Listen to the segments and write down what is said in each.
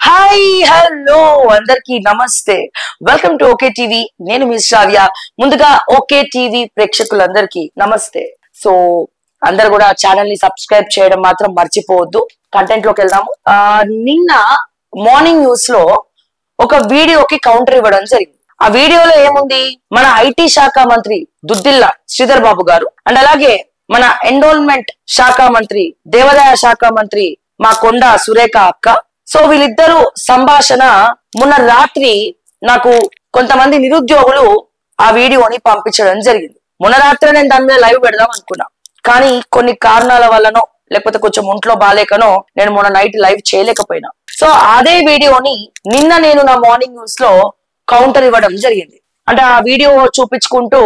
Hi hello అందరికి నమస్తే. Welcome to okay TV. నేను మీ శ్రావ్య. ముందుగా ఓకే టీవీ ప్రేక్షకులందరికీ నమస్తే. సో అందరు కూడా ఛానల్ ని సబ్స్క్రైబ్ చేయడం మాత్రం మర్చిపోవద్దు. కంటెంట్ లోకి వెళ్దాము. నిన్న మార్నింగ్ న్యూస్ లో ఒక వీడియోకి కౌంటర్ ఇవ్వడం జరిగింది. ఆ వీడియోలో ఏముంది, మన ఐటీ శాఖ మంత్రి దుద్దిల్లా శ్రీధర్ బాబు గారు అండ్ అలాగే మన ఎండోల్మెంట్ శాఖ మంత్రి, దేవాదాయ శాఖ మంత్రి మా కొండా సురేఖ అక్క. సో వీళ్ళిద్దరూ సంభాషణ మొన్న రాత్రి నాకు కొంతమంది నిరుద్యోగులు ఆ వీడియోని పంపించడం జరిగింది. మొన్న రాత్రి నేను దాని మీద లైవ్ పెడదాం అనుకున్నా, కానీ కొన్ని కారణాల వల్లనో లేకపోతే కొంచెం ఒంట్లో బాలేకనో నేను మొన్న నైట్ లైవ్ చేయలేకపోయినా. సో అదే వీడియోని నిన్న నేను నా మార్నింగ్ న్యూస్ లో కౌంటర్ ఇవ్వడం జరిగింది. అంటే ఆ వీడియో చూపించుకుంటూ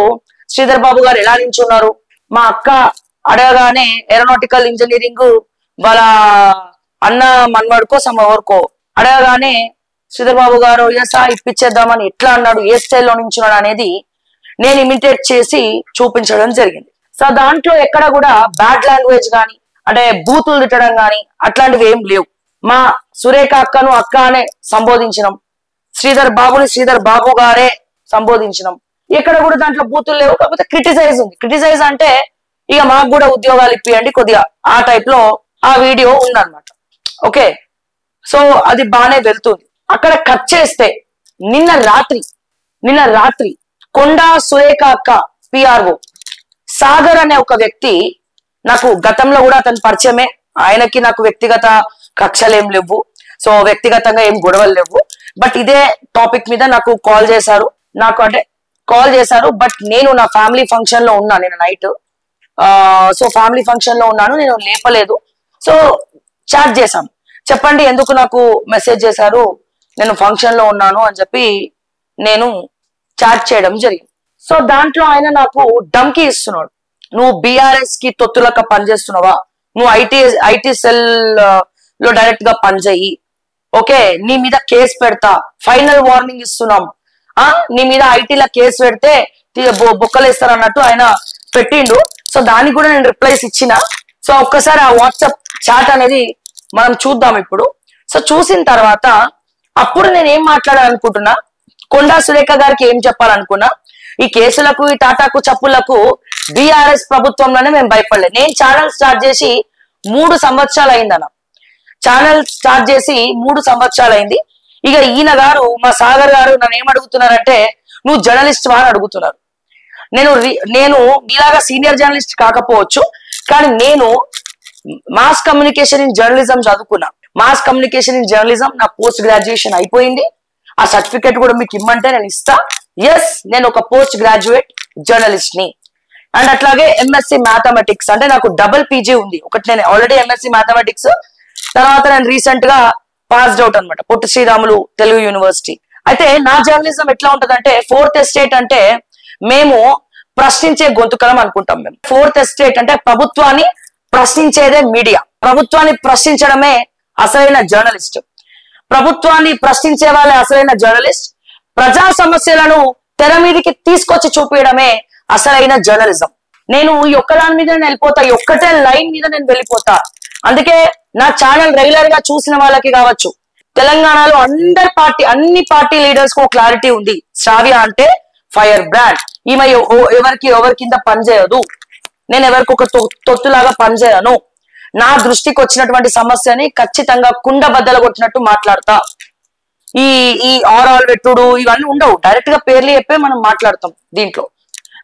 శ్రీధర్ బాబు గారు ఎలా నించున్నారు, మా అక్క అడగగానే ఏరోనాటికల్ ఇంజనీరింగ్ వాళ్ళ అన్న మనవాడుకో సమవరకో అడగగానే శ్రీధర్ బాబు గారు ఎస్ ఇప్పించేద్దామని ఎట్లా అన్నాడు, ఏ స్టైల్లో నించున్నాడు అనేది నేను ఇమిటేట్ చేసి చూపించడం జరిగింది. సో దాంట్లో ఎక్కడ కూడా బ్యాడ్ లాంగ్వేజ్ కానీ అంటే బూతులు తిట్టడం కానీ అట్లాంటివి ఏం లేవు. మా సురేఖ అక్కను అక్క అనే సంబోధించినాం, శ్రీధర్ బాబుని శ్రీధర్ బాబు గారే సంబోధించినాం. ఎక్కడ కూడా దాంట్లో బూతులు లేవు. కాకపోతే క్రిటిసైజ్ ఉంది. క్రిటిసైజ్ అంటే ఇక మాకు కూడా ఉద్యోగాలు ఇప్పియండి కొద్దిగా ఆ టైప్ లో ఆ వీడియో ఉందన్నమాట. ఓకే, సో అది బాగానే వెళ్తుంది. అక్కడ కట్ చేస్తే నిన్న రాత్రి కొండా సురేఖ అక్క పిఆర్ఓ సాగర్ అనే ఒక వ్యక్తి, నాకు గతంలో కూడా అతని పరిచయమే. ఆయనకి నాకు వ్యక్తిగత కక్షలేం లేవు, సో వ్యక్తిగతంగా ఏం గొడవలు లేవు. బట్ ఇదే టాపిక్ మీద నాకు కాల్ చేశారు. బట్ నేను నా ఫ్యామిలీ ఫంక్షన్ లో ఉన్నా నేను నైట్. సో ఫ్యామిలీ ఫంక్షన్ లో ఉన్నాను, నేను లేపలేదు. సో చాట్ చేశాం, చెప్పండి ఎందుకు నాకు మెసేజ్ చేశారు, నేను ఫంక్షన్ లో ఉన్నాను అని చెప్పి నేను చాట్ చేయడం జరిగింది. సో దాంట్లో ఆయన నాకు ధమ్కి ఇస్తున్నాడు, నువ్వు బీఆర్ఎస్ కి తొత్తులక పనిచేస్తున్నావా, నువ్వు ఐటీ సెల్ లో డైరెక్ట్ గా పనిచేయి, ఓకే నీ మీద కేసు పెడతా, ఫైనల్ వార్నింగ్ ఇస్తున్నాం, నీ మీద ఐటీలో కేసు పెడితే బొక్కలేస్తారు అన్నట్టు ఆయన పెట్టిండు. సో దానికి కూడా నేను రిప్లైస్ ఇచ్చిన. సో ఒక్కసారి ఆ వాట్సాప్ చాట్ అనేది మనం చూద్దాం ఇప్పుడు. సో చూసిన తర్వాత అప్పుడు నేను ఏం మాట్లాడాలనుకుంటున్నా, కొండా సురేఖ గారికి ఏం చెప్పాలనుకున్నా, ఈ కేసులకు ఈ టాటాకు చప్పులకు బీఆర్ఎస్ ప్రభుత్వంలోనే మేము భయపడలేదు. నేను ఛానల్ స్టార్ట్ చేసి 3 సంవత్సరాలు అయిందన్న. ఛానల్ స్టార్ట్ చేసి 3 సంవత్సరాలు అయింది. ఇక ఈయన గారు మా సాగర్ గారు నన్ను ఏం అడుగుతున్నారంటే, నువ్వు జర్నలిస్ట్ అని అడుగుతున్నారు. నేను మీలాగా సీనియర్ జర్నలిస్ట్ కాకపోవచ్చు, కానీ నేను మాస్ కమ్యూనికేషన్ ఇన్ జర్నలిజం చదువుకున్నా. మాస్ కమ్యూనికేషన్ ఇన్ జర్నలిజం నా పోస్ట్ గ్రాడ్యుయేషన్ అయిపోయింది. ఆ సర్టిఫికేట్ కూడా మీకు ఇమ్మంటే నేను ఇస్తా. ఎస్, నేను ఒక పోస్ట్ గ్రాడ్యుయేట్ జర్నలిస్ట్ ని. అండ్ అట్లాగే ఎంఎస్సి మ్యాథమెటిక్స్, అంటే నాకు డబుల్ పీజీ ఉంది. ఒకటి నేను ఆల్రెడీ ఎంఎస్సి మ్యాథమెటిక్స్, తర్వాత నేను రీసెంట్ గా పాస్డ్ అవుట్ అనమాట పొట్టి శ్రీరాములు తెలుగు యూనివర్సిటీ. అయితే నా జర్నలిజం ఎట్లా ఉంటదంటే, 4th ఎస్టేట్ అంటే మేము ప్రశ్నించే గొంతుకలం అనుకుంటాం. మేము 4th ఎస్టేట్ అంటే ప్రభుత్వాన్ని ప్రశ్నించేదే మీడియా, ప్రభుత్వాన్ని ప్రశ్నించడమే అసలైన జర్నలిస్ట్, ప్రభుత్వాన్ని ప్రశ్నించే వాళ్ళే అసలైన జర్నలిస్ట్, ప్రజా సమస్యలను తెర మీదకి తీసుకొచ్చి చూపించడమే అసలైన జర్నలిజం. నేను ఈ ఒక్కదాని మీద వెళ్ళిపోతా, ఈ ఒక్కటే లైన్ మీద నేను వెళ్ళిపోతా. అందుకే నా ఛానల్ రెగ్యులర్ గా చూసిన వాళ్ళకి కావచ్చు, తెలంగాణలో అన్ని పార్టీ లీడర్స్ కు క్లారిటీ ఉంది. శ్రావ్య అంటే ఫైర్ బ్రాండ్, ఈమె ఎవరి కింద పనిచేయదు, నేను ఎవరికి ఒక తొత్తులాగా పనిచేయను, నా దృష్టికి వచ్చినటువంటి సమస్యని ఖచ్చితంగా కుండ బద్దలు కొట్టినట్టు మాట్లాడతా. ఈ ఆరాల్ పెట్టుడు ఇవన్నీ ఉండవు, డైరెక్ట్ గా పేర్లు చెప్పే మనం మాట్లాడతాం దీంట్లో.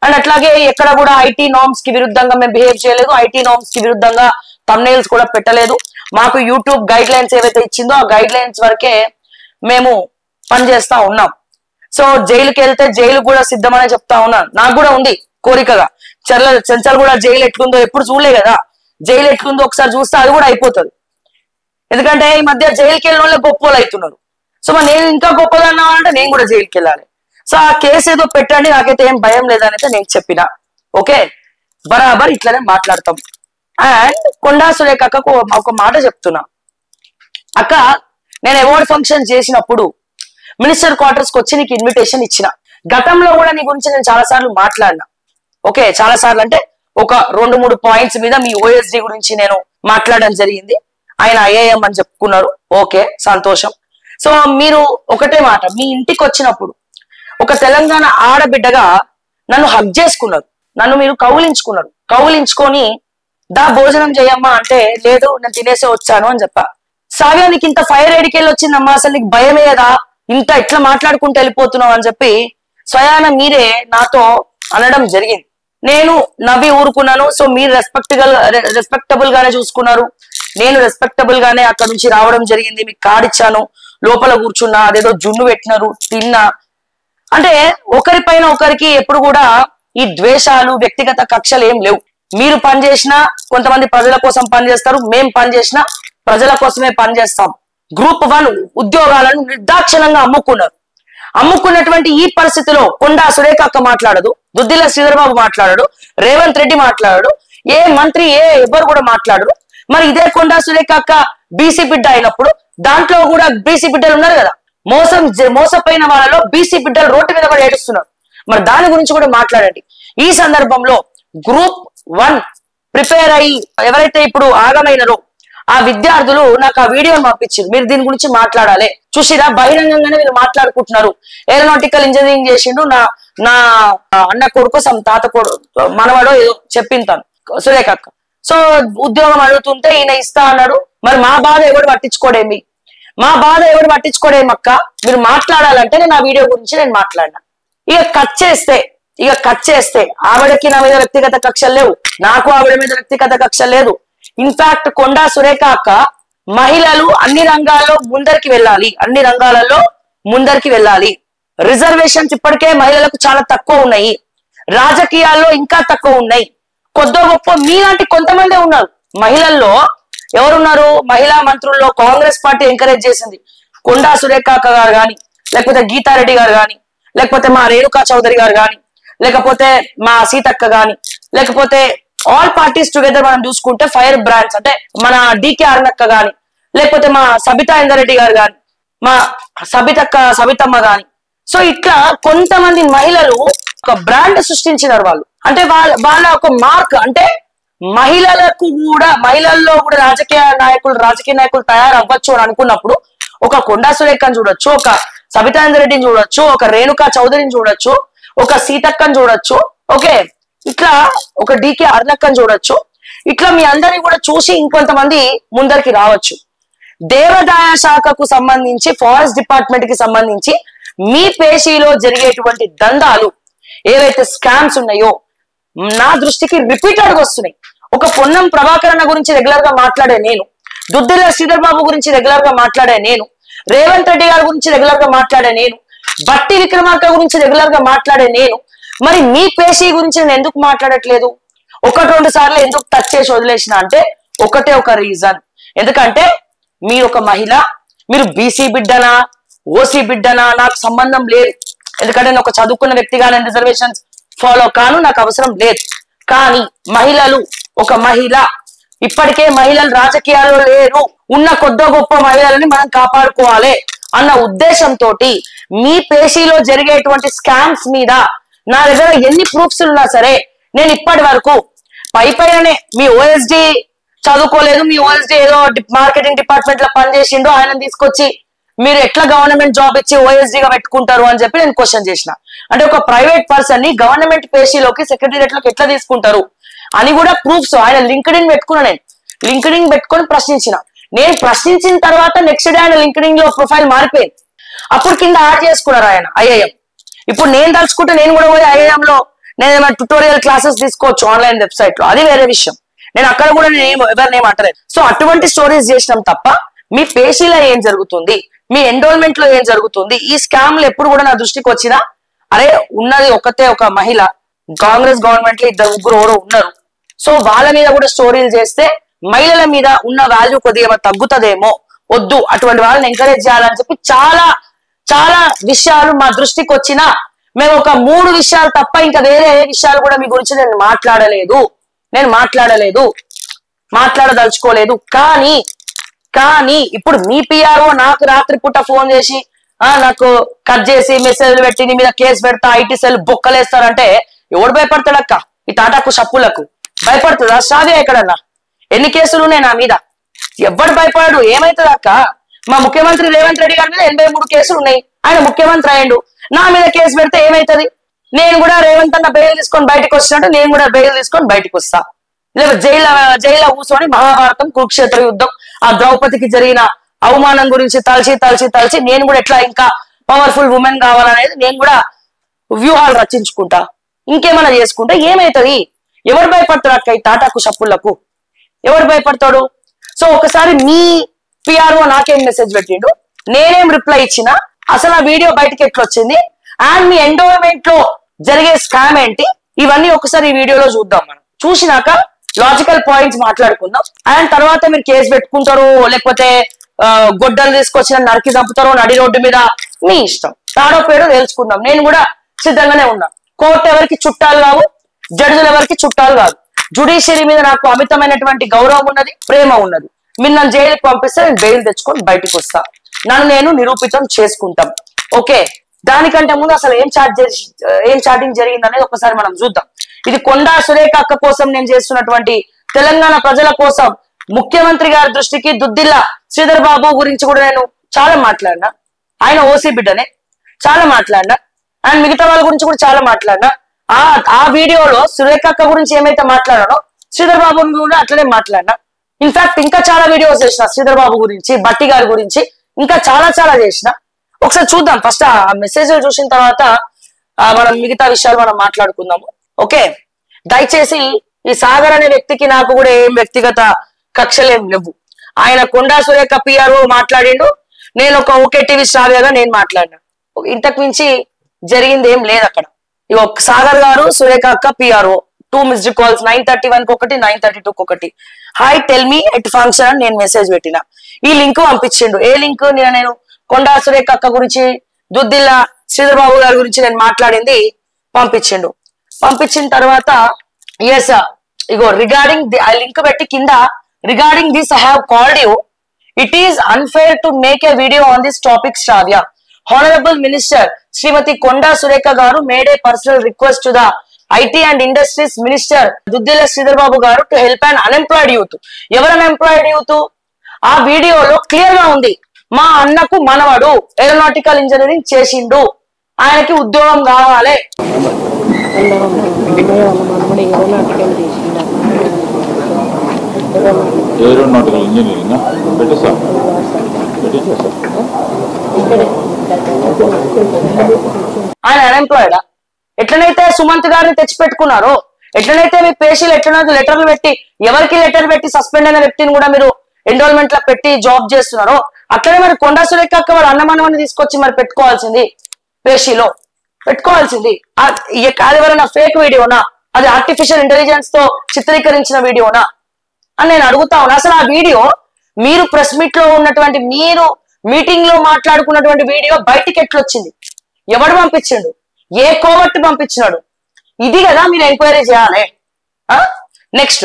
అండ్ అట్లాగే ఎక్కడ కూడా ఐటీ నార్మ్స్ కి విరుద్ధంగా మేము బిహేవ్ చేయలేదు, ఐటీ నార్మ్స్ కి విరుద్ధంగా థంబ్నెయిల్స్ కూడా పెట్టలేదు. మాకు యూట్యూబ్ గైడ్ లైన్స్ ఏవైతే ఇచ్చిందో ఆ గైడ్ లైన్స్ వరకే మేము పనిచేస్తా ఉన్నాం. సో జైలుకి వెళ్తే జైలు కూడా సిద్ధమనే చెప్తా ఉన్నాను. నాకు కూడా ఉంది కోరికగా, చెంచల్ కూడా జైలు ఎట్లుందో ఎప్పుడు చూడలే కదా, జైలు ఎట్లుందో ఒకసారి చూస్తే అది కూడా అయిపోతుంది. ఎందుకంటే ఈ మధ్య జైలుకి వెళ్ళిన వాళ్ళే గొప్ప వాళ్ళు అవుతున్నారు. సో మరి నేను ఇంకా గొప్పదన్నా అంటే నేను కూడా జైలుకి వెళ్ళాలి. సో ఆ కేసు ఏదో పెట్టండి, నాకైతే ఏం భయం లేదని అయితే నేను చెప్పిన. ఓకే, బరాబర్ ఇట్లనే మాట్లాడతాం. అండ్ కొండా సురేఖ అక్కకు ఒక మాట చెప్తున్నా, అక్క నేను అవార్డ్ ఫంక్షన్ చేసినప్పుడు మినిస్టర్ క్వార్టర్స్ కి వచ్చి నీకు ఇన్విటేషన్ ఇచ్చిన. గతంలో కూడా నీ గురించి నేను చాలా సార్లు మాట్లాడినా. ఓకే, చాలా సార్లు అంటే ఒక 2-3 పాయింట్స్ మీద మీ ఓఎస్డి గురించి నేను మాట్లాడడం జరిగింది. ఆయన ఐఐఎం అని చెప్పుకున్నారు. ఓకే, సంతోషం. సో మీరు ఒకటే మాట, మీ ఇంటికి వచ్చినప్పుడు ఒక తెలంగాణ ఆడబిడ్డగా నన్ను హగ్ చేసుకున్నారు, నన్ను మీరు కౌలించుకొని దా భోజనం చేయమ్మా అంటే లేదు నేను తినేసే వచ్చాను అని చెప్పా. సావ్యా నీకు ఇంత ఫైర్ ఏడికెళ్ళి వచ్చిందమ్మా, అసలు నీకు భయమేదా, ఇంత ఇట్లా మాట్లాడుకుంటూ వెళ్ళిపోతున్నావు అని చెప్పి స్వయాన మీరే నాతో అనడం జరిగింది. నేను నవ్వి ఊరుకున్నాను. సో మీరు రెస్పెక్టబుల్ గానే చూసుకున్నారు, నేను రెస్పెక్టబుల్ గానే అక్కడ నుంచి రావడం జరిగింది. మీకు కార్డు ఇచ్చాను, లోపల కూర్చున్నా, అదేదో జున్ను పెట్టినారు తిన్నా. అంటే ఒకరిపైన ఒకరికి ఎప్పుడు కూడా ఈ ద్వేషాలు వ్యక్తిగత కక్షలు ఏం లేవు. మీరు పనిచేసినా కొంతమంది ప్రజల కోసం పనిచేస్తారు, మేం పనిచేసినా ప్రజల కోసమే పనిచేస్తాం. గ్రూప్ 1 ఉద్యోగాలను నిర్దాక్షిణంగా అమ్ముకున్నటువంటి ఈ పరిస్థితిలో కొండా సురేఖ అక్క మాట్లాడదు, దుద్దిల శ్రీధర్బాబు మాట్లాడడు, రేవంత్ రెడ్డి మాట్లాడడు, ఏ మంత్రి ఎవరు కూడా మాట్లాడరు. మరి ఇదే కొండా సురేఖ అక్క బీసీ బిడ్డ అయినప్పుడు దాంట్లో కూడా బీసీ బిడ్డలు ఉన్నారు కదా, మోసపోయిన వాళ్ళలో బీసీ బిడ్డలు రోడ్డు మీద కూడా ఏడుస్తున్నారు. మరి దాని గురించి కూడా మాట్లాడండి. ఈ సందర్భంలో గ్రూప్ 1 ప్రిపేర్ అయ్యి ఎవరైతే ఇప్పుడు ఆగమైనరో ఆ విద్యార్థులు నాకు ఆ వీడియోని పంపించారు, మీరు దీని గురించి మాట్లాడాలి. చూసిరా, బహిరంగంగానే మీరు మాట్లాడుకుంటున్నారు. ఏరోనాటికల్ ఇంజనీరింగ్ చేసిండు నా అన్న కొడుకు తాత కొడుకు మనవాడో ఏదో చెప్పింతాను సురేఖ అక్క. సో ఉద్యోగం అడుగుతుంటే ఈయన ఇస్తా అన్నాడు. మరి మా బాధ ఎవడు పట్టించుకోడేమి, అక్క, మీరు మాట్లాడాలంటే నేను ఆ వీడియో గురించి నేను మాట్లాడినా. ఇక కట్ చేస్తే ఆవిడకి నా మీద వ్యక్తిగత కక్షలు లేవు, నాకు ఆవిడ మీద వ్యక్తిగత కక్షలు లేదు. ఇన్ఫాక్ట్ కొండా సురేఖ అక్క మహిళలు అన్ని రంగాల్లో ముందరికి వెళ్ళాలి. రిజర్వేషన్స్ ఇప్పటికే మహిళలకు చాలా తక్కువ ఉన్నాయి, రాజకీయాల్లో ఇంకా తక్కువ ఉన్నాయి. కొద్దో గొప్ప మీలాంటి కొంతమంది ఉన్నారు మహిళల్లో. ఎవరున్నారు మహిళా మంత్రుల్లో? కాంగ్రెస్ పార్టీ ఎంకరేజ్ చేసింది కొండా సురేఖ అక్క గారు గాని, లేకపోతే గీతారెడ్డి గారు గాని, లేకపోతే మా రేణుకా చౌదరి గారు గాని, లేకపోతే మా సీతక్క గాని, లేకపోతే ఆల్ పార్టీస్ టుగెదర్ మనం చూసుకుంటే ఫైర్ బ్రాండ్స్ అంటే మన డికే అరుణక్క గాని, లేకపోతే మా సబితా ఇందరెడ్డి గారు గాని, మా సబితమ్మ గాని. సో ఇట్లా కొంతమంది మహిళలు ఒక బ్రాండ్ సృష్టించినారు వాళ్ళు. అంటే వాళ్ళ ఒక మార్క్, అంటే మహిళల్లో కూడా రాజకీయ నాయకులు తయారవ్వచ్చు అని అనుకున్నప్పుడు ఒక కొండా సురేఖని చూడొచ్చు, ఒక సబితా ఇందరెడ్డిని చూడొచ్చు, ఒక రేణుకా చౌదరిని చూడొచ్చు, ఒక సీతక్కని చూడొచ్చు, ఓకే, ఇట్లా ఒక డికే అరుణక్కని చూడొచ్చు. ఇట్లా మీ అందరినీ కూడా చూసి ఇంకొంతమంది ముందరికి రావచ్చు. దేవాదాయ శాఖకు సంబంధించి, ఫారెస్ట్ డిపార్ట్మెంట్ కి సంబంధించి మీ పేషీలో జరిగేటువంటి దందాలు ఏవైతే స్కామ్స్ ఉన్నాయో నా దృష్టికి రిపీటెడ్ గా వస్తున్నాయి. ఒక పొన్నం ప్రభాకర్ అన్న గురించి రెగ్యులర్ గా మాట్లాడే నేను, దుద్దిల శ్రీధర్ బాబు గురించి రెగ్యులర్ గా మాట్లాడే నేను, రేవంత్ రెడ్డి గారి గురించి రెగ్యులర్ గా మాట్లాడే నేను, బట్టి విక్రమార్క గురించి రెగ్యులర్ గా మాట్లాడే నేను. మరి మీ పేషీ గురించి నేను ఎందుకు మాట్లాడట్లేదు? 1-2 సార్లు ఎందుకు టచ్ చేసి వదిలేసిన అంటే ఒకటే ఒక రీజన్, ఎందుకంటే మీరు ఒక మహిళ, మీరు బీసీ బిడ్డనా ఓసీ బిడ్డనా నాకు సంబంధం లేదు. ఎందుకంటే నేను ఒక చదువుకున్న వ్యక్తిగా నేను రిజర్వేషన్స్ ఫాలో కాను, నాకు అవసరం లేదు. కానీ ఒక మహిళ, ఇప్పటికే మహిళలు రాజకీయాల్లో లేరు, ఉన్న కొద్దో గొప్ప మహిళలని మనం కాపాడుకోవాలి అన్న ఉద్దేశంతో మీ పేషీలో జరిగేటువంటి స్కామ్స్ మీద నా దగ్గర ఎన్ని ప్రూఫ్స్ ఉన్నా సరే నేను ఇప్పటి వరకు పైనే మీ ఓఎస్డి చదువుకోలేదు, మీ ఓఎస్డి ఏదో మార్కెటింగ్ డిపార్ట్మెంట్ లో పనిచేసిండు, ఆయన తీసుకొచ్చి మీరు ఎట్లా గవర్నమెంట్ జాబ్ ఇచ్చి ఓఎస్డిగా పెట్టుకుంటారు అని చెప్పి నేను క్వశ్చన్ చేసిన. అంటే ఒక ప్రైవేట్ పర్సన్ ని గవర్నమెంట్ పేషీలోకి సెక్రటరియట్ లోకి ఎట్లా తీసుకుంటారు అని కూడా ప్రూఫ్స్ ఆయన లింక్డ్ఇన్ పెట్టుకున్నా. నేను లింక్డ్ఇన్ పెట్టుకొని ప్రశ్నించిన. నేను ప్రశ్నించిన తర్వాత నెక్స్ట్ డే ఆయన లింక్డ్ఇన్ లో ప్రొఫైల్ మారిపోయింది. అప్పుడు కింద యాడ్ చేసుకున్నారు ఆయన ఐఐఎం. ఇప్పుడు నేను తలుచుకుంటే నేను కూడా పోయి ఐఐఎం లో నేను ఏమైనా ట్యుటోరియల్ క్లాసెస్ తీసుకోవచ్చు ఆన్లైన్ వెబ్సైట్ లో, అది వేరే విషయం. నేను అక్కడ కూడా నేను ఎవరినేం అంటలేదు. సో అటువంటి స్టోరీస్ చేసినాం తప్ప మీ పేషీలో ఏం జరుగుతుంది, మీ ఎన్రోల్మెంట్ లో ఏం జరుగుతుంది, ఈ స్కామ్లు ఎప్పుడు కూడా నా దృష్టికి వచ్చినా అరే ఉన్నది ఒక మహిళ, కాంగ్రెస్ గవర్నమెంట్ లో 2-3 ఉన్నారు. సో వాళ్ళ మీద కూడా స్టోరీలు చేస్తే మహిళల మీద ఉన్న వాల్యూ కొద్దిగా తగ్గుతుందేమో, వద్దు అటువంటి వాళ్ళని ఎంకరేజ్ చేయాలని చెప్పి చాలా చాలా విషయాలు మా దృష్టికి వచ్చినా మేము ఒక 3 విషయాలు తప్ప ఇంకా వేరే ఏ విషయాలు కూడా మీ గురించి నేను మాట్లాడదలుచుకోలేదు. కానీ ఇప్పుడు మీ పిఆర్ఓ నాకు రాత్రిపూట ఫోన్ చేసి నాకు కట్ చేసి మెసేజ్లు పెట్టి నీ మీద కేసు పెడతా, ఐటీ సెల్ బొక్కలేస్తారంటే ఎవడు భయపడతాడక్క? ఈ టాటాకు షప్పులకు భయపడుతుందా? సాధ్యం ఎక్కడన్నా? ఎన్ని కేసులు ఉన్నాయి నా మీద? ఎవ్వడు భయపడడు. ఏమైతుంది అక్క? మా ముఖ్యమంత్రి రేవంత్ రెడ్డి గారి మీద 83 కేసులు ఉన్నాయి. ఆయన ముఖ్యమంత్రి అయ్యిండు, నా మీద కేసు పెడితే ఏమైతుంది? నేను కూడా రేవంత్ అన్న బెయిల్ తీసుకొని బయటకు వచ్చినట్టు నేను కూడా బెయిల్ తీసుకొని బయటకు వస్తా. లేదా జైల్లో కూర్చొని మహాభారతం కురుక్షేత్ర యుద్ధం ఆ ద్రౌపదికి జరిగిన అవమానం గురించి తలచి నేను కూడా ఎట్లా ఇంకా పవర్ఫుల్ ఉమెన్ కావాలనేది నేను కూడా వ్యూహాలు రచించుకుంటా. ఇంకేమైనా చేసుకుంటా ఏమైతుంది? ఎవరు భయపడతాడు అక్క ఈ టాటాకు షప్పులకు? ఎవరు భయపడతాడు? సో ఒకసారి మీ పిఆర్ఓ నాకేం మెసేజ్ పెట్టిండు, నేనేం రిప్లై ఇచ్చినా, అసలు ఆ వీడియో బయటకి ఎట్లా వచ్చింది, అండ్ మీ ఎండోమెంట్ లో జరిగే స్కామ్ ఏంటి, ఇవన్నీ ఒకసారి ఈ వీడియోలో చూద్దాం. మనం చూసినాక లాజికల్ పాయింట్స్ మాట్లాడుకుందాం. అండ్ తర్వాత మీరు కేసు పెట్టుకుంటారు, లేకపోతే గొడ్డలు తీసుకొచ్చిన నరికి చంపుతారో నడి రోడ్డు మీద, మీ ఇష్టం. తాడో పేడో తెలుసుకుందాం. నేను కూడా సిద్ధంగానే ఉన్నా. కోర్టు ఎవరికి చుట్టాలు కావు, జడ్జిలు ఎవరికి చుట్టాలు కాదు. జుడిషియరీ మీద నాకు అమితమైనటువంటి గౌరవం ఉన్నది, ప్రేమ ఉన్నది. మీరు నన్ను జైలుకి పంపిస్తే నేను బెయిల్ తెచ్చుకొని బయటకు వస్తా, నన్ను నేను నిరూపితం చేసుకుంటాం. ఓకే, దానికంటే ముందు అసలు ఏం చాటింగ్ జరిగింది అనేది ఒకసారి మనం చూద్దాం. ఇది కొండా సురేఖ అక్క కోసం నేను చేస్తున్నటువంటి తెలంగాణ ప్రజల కోసం ముఖ్యమంత్రి గారి దృష్టికి దుద్దిల్ల శ్రీధర్ బాబు గురించి కూడా నేను చాలా మాట్లాడినా. ఆయన ఓసీ బిడ్డనే, చాలా మాట్లాడినా. అండ్ మిగతా వాళ్ళ గురించి కూడా చాలా మాట్లాడినా. ఆ వీడియోలో సురేఖ అక్క గురించి ఏమైతే మాట్లాడానో శ్రీధర్ బాబు కూడా అట్లనే మాట్లాడినా. ఇన్ఫాక్ట్ ఇంకా చాలా వీడియోస్ చేసిన శ్రీధర్ బాబు గురించి, బట్టి గారి గురించి, ఇంకా చాలా చేసిన. ఒకసారి చూద్దాం. ఫస్ట్ ఆ మెసేజ్ చూసిన తర్వాత మనం మిగతా విషయాలు మనం మాట్లాడుకుందాము. ఓకే, దయచేసి ఈ సాగర్ అనే వ్యక్తికి నాకు కూడా ఏం వ్యక్తిగత కక్షలేం లేవు. ఆయన కొండా సురేఖ పిఆర్ఓ మాట్లాడిండు, నేను ఒక ఓకే టీవీ స్టార్గా నేను మాట్లాడినా. ఇంతకు మించి జరిగింది ఏం లేదు అక్కడ. ఇక సాగర్ గారు సురేఖ అక్క పిఆర్ఓ 2 మిస్డ్ కాల్స్ 9:31 ఒకటి 9:32 ఒకటి. Hi tell me at function అని నేను మెసేజ్ పెట్టిన. ఈ లింక్ పంపించిండు. ఏ లింక్? నేను కొండా సురేఖ అక్క గురించి, దుద్దిల్ల శ్రీధర్ బాబు గారి గురించి నేను మాట్లాడింది పంపించిండు. పంపించిన తర్వాత ఎస్ ఇగో రిగార్డింగ్ ఆ లింక్ పెట్టి కింద regarding this I have called you. It is unfair to make a video on this topic Shravya. Honourable minister Shrimati Konda Surekha గారు made a personal request to the IT and industries minister Duddilla Sridhar Babu గారు to help and unemployed youth. ఎవరు unemployed youth? ఆ వీడియోలో clear గా ఉంది, మా అన్నకు మనవడు ఏరోనాటికల్ ఇంజనీరింగ్ చేసిండు, ఆయనకి ఉద్యోగం కావాలి. ఏరోనాటికల్ ఇంజనీరింగ్ ఆయన అన్ఎంప్లాయిడా? ఎట్లనైతే సుమంత్ గారిని తెచ్చిపెట్టుకున్నారో, ఎట్లనైతే మీ పేషీలు ఎట్లనైతే లెటర్లు పెట్టి, ఎవరికి లెటర్ పెట్టి సస్పెండ్ అయిన వ్యక్తిని కూడా మీరు ఎన్రోల్మెంట్ లో పెట్టి జాబ్ చేస్తున్నారో, అట్లనే మరి కొండా సురేఖ అక్క వాళ్ళ అన్నమానవాన్ని తీసుకొచ్చి మరి పెట్టుకోవాల్సింది, పేషీలో పెట్టుకోవాల్సింది. అది ఎవరైనా ఫేక్ వీడియోనా, అది ఆర్టిఫిషియల్ ఇంటెలిజెన్స్ తో చిత్రీకరించిన వీడియోనా అని నేను అడుగుతా ఉన్నా. అసలు ఆ వీడియో మీరు ప్రెస్ మీట్ లో ఉన్నటువంటి, మీరు మీటింగ్ లో మాట్లాడుకున్నటువంటి వీడియో బయటికి ఎట్లొచ్చింది? ఎవడు పంపించిండు? ఏ కోవట్టి పంపించినాడు? ఇది కదా మీరు ఎంక్వైరీ చేయాలి. Next,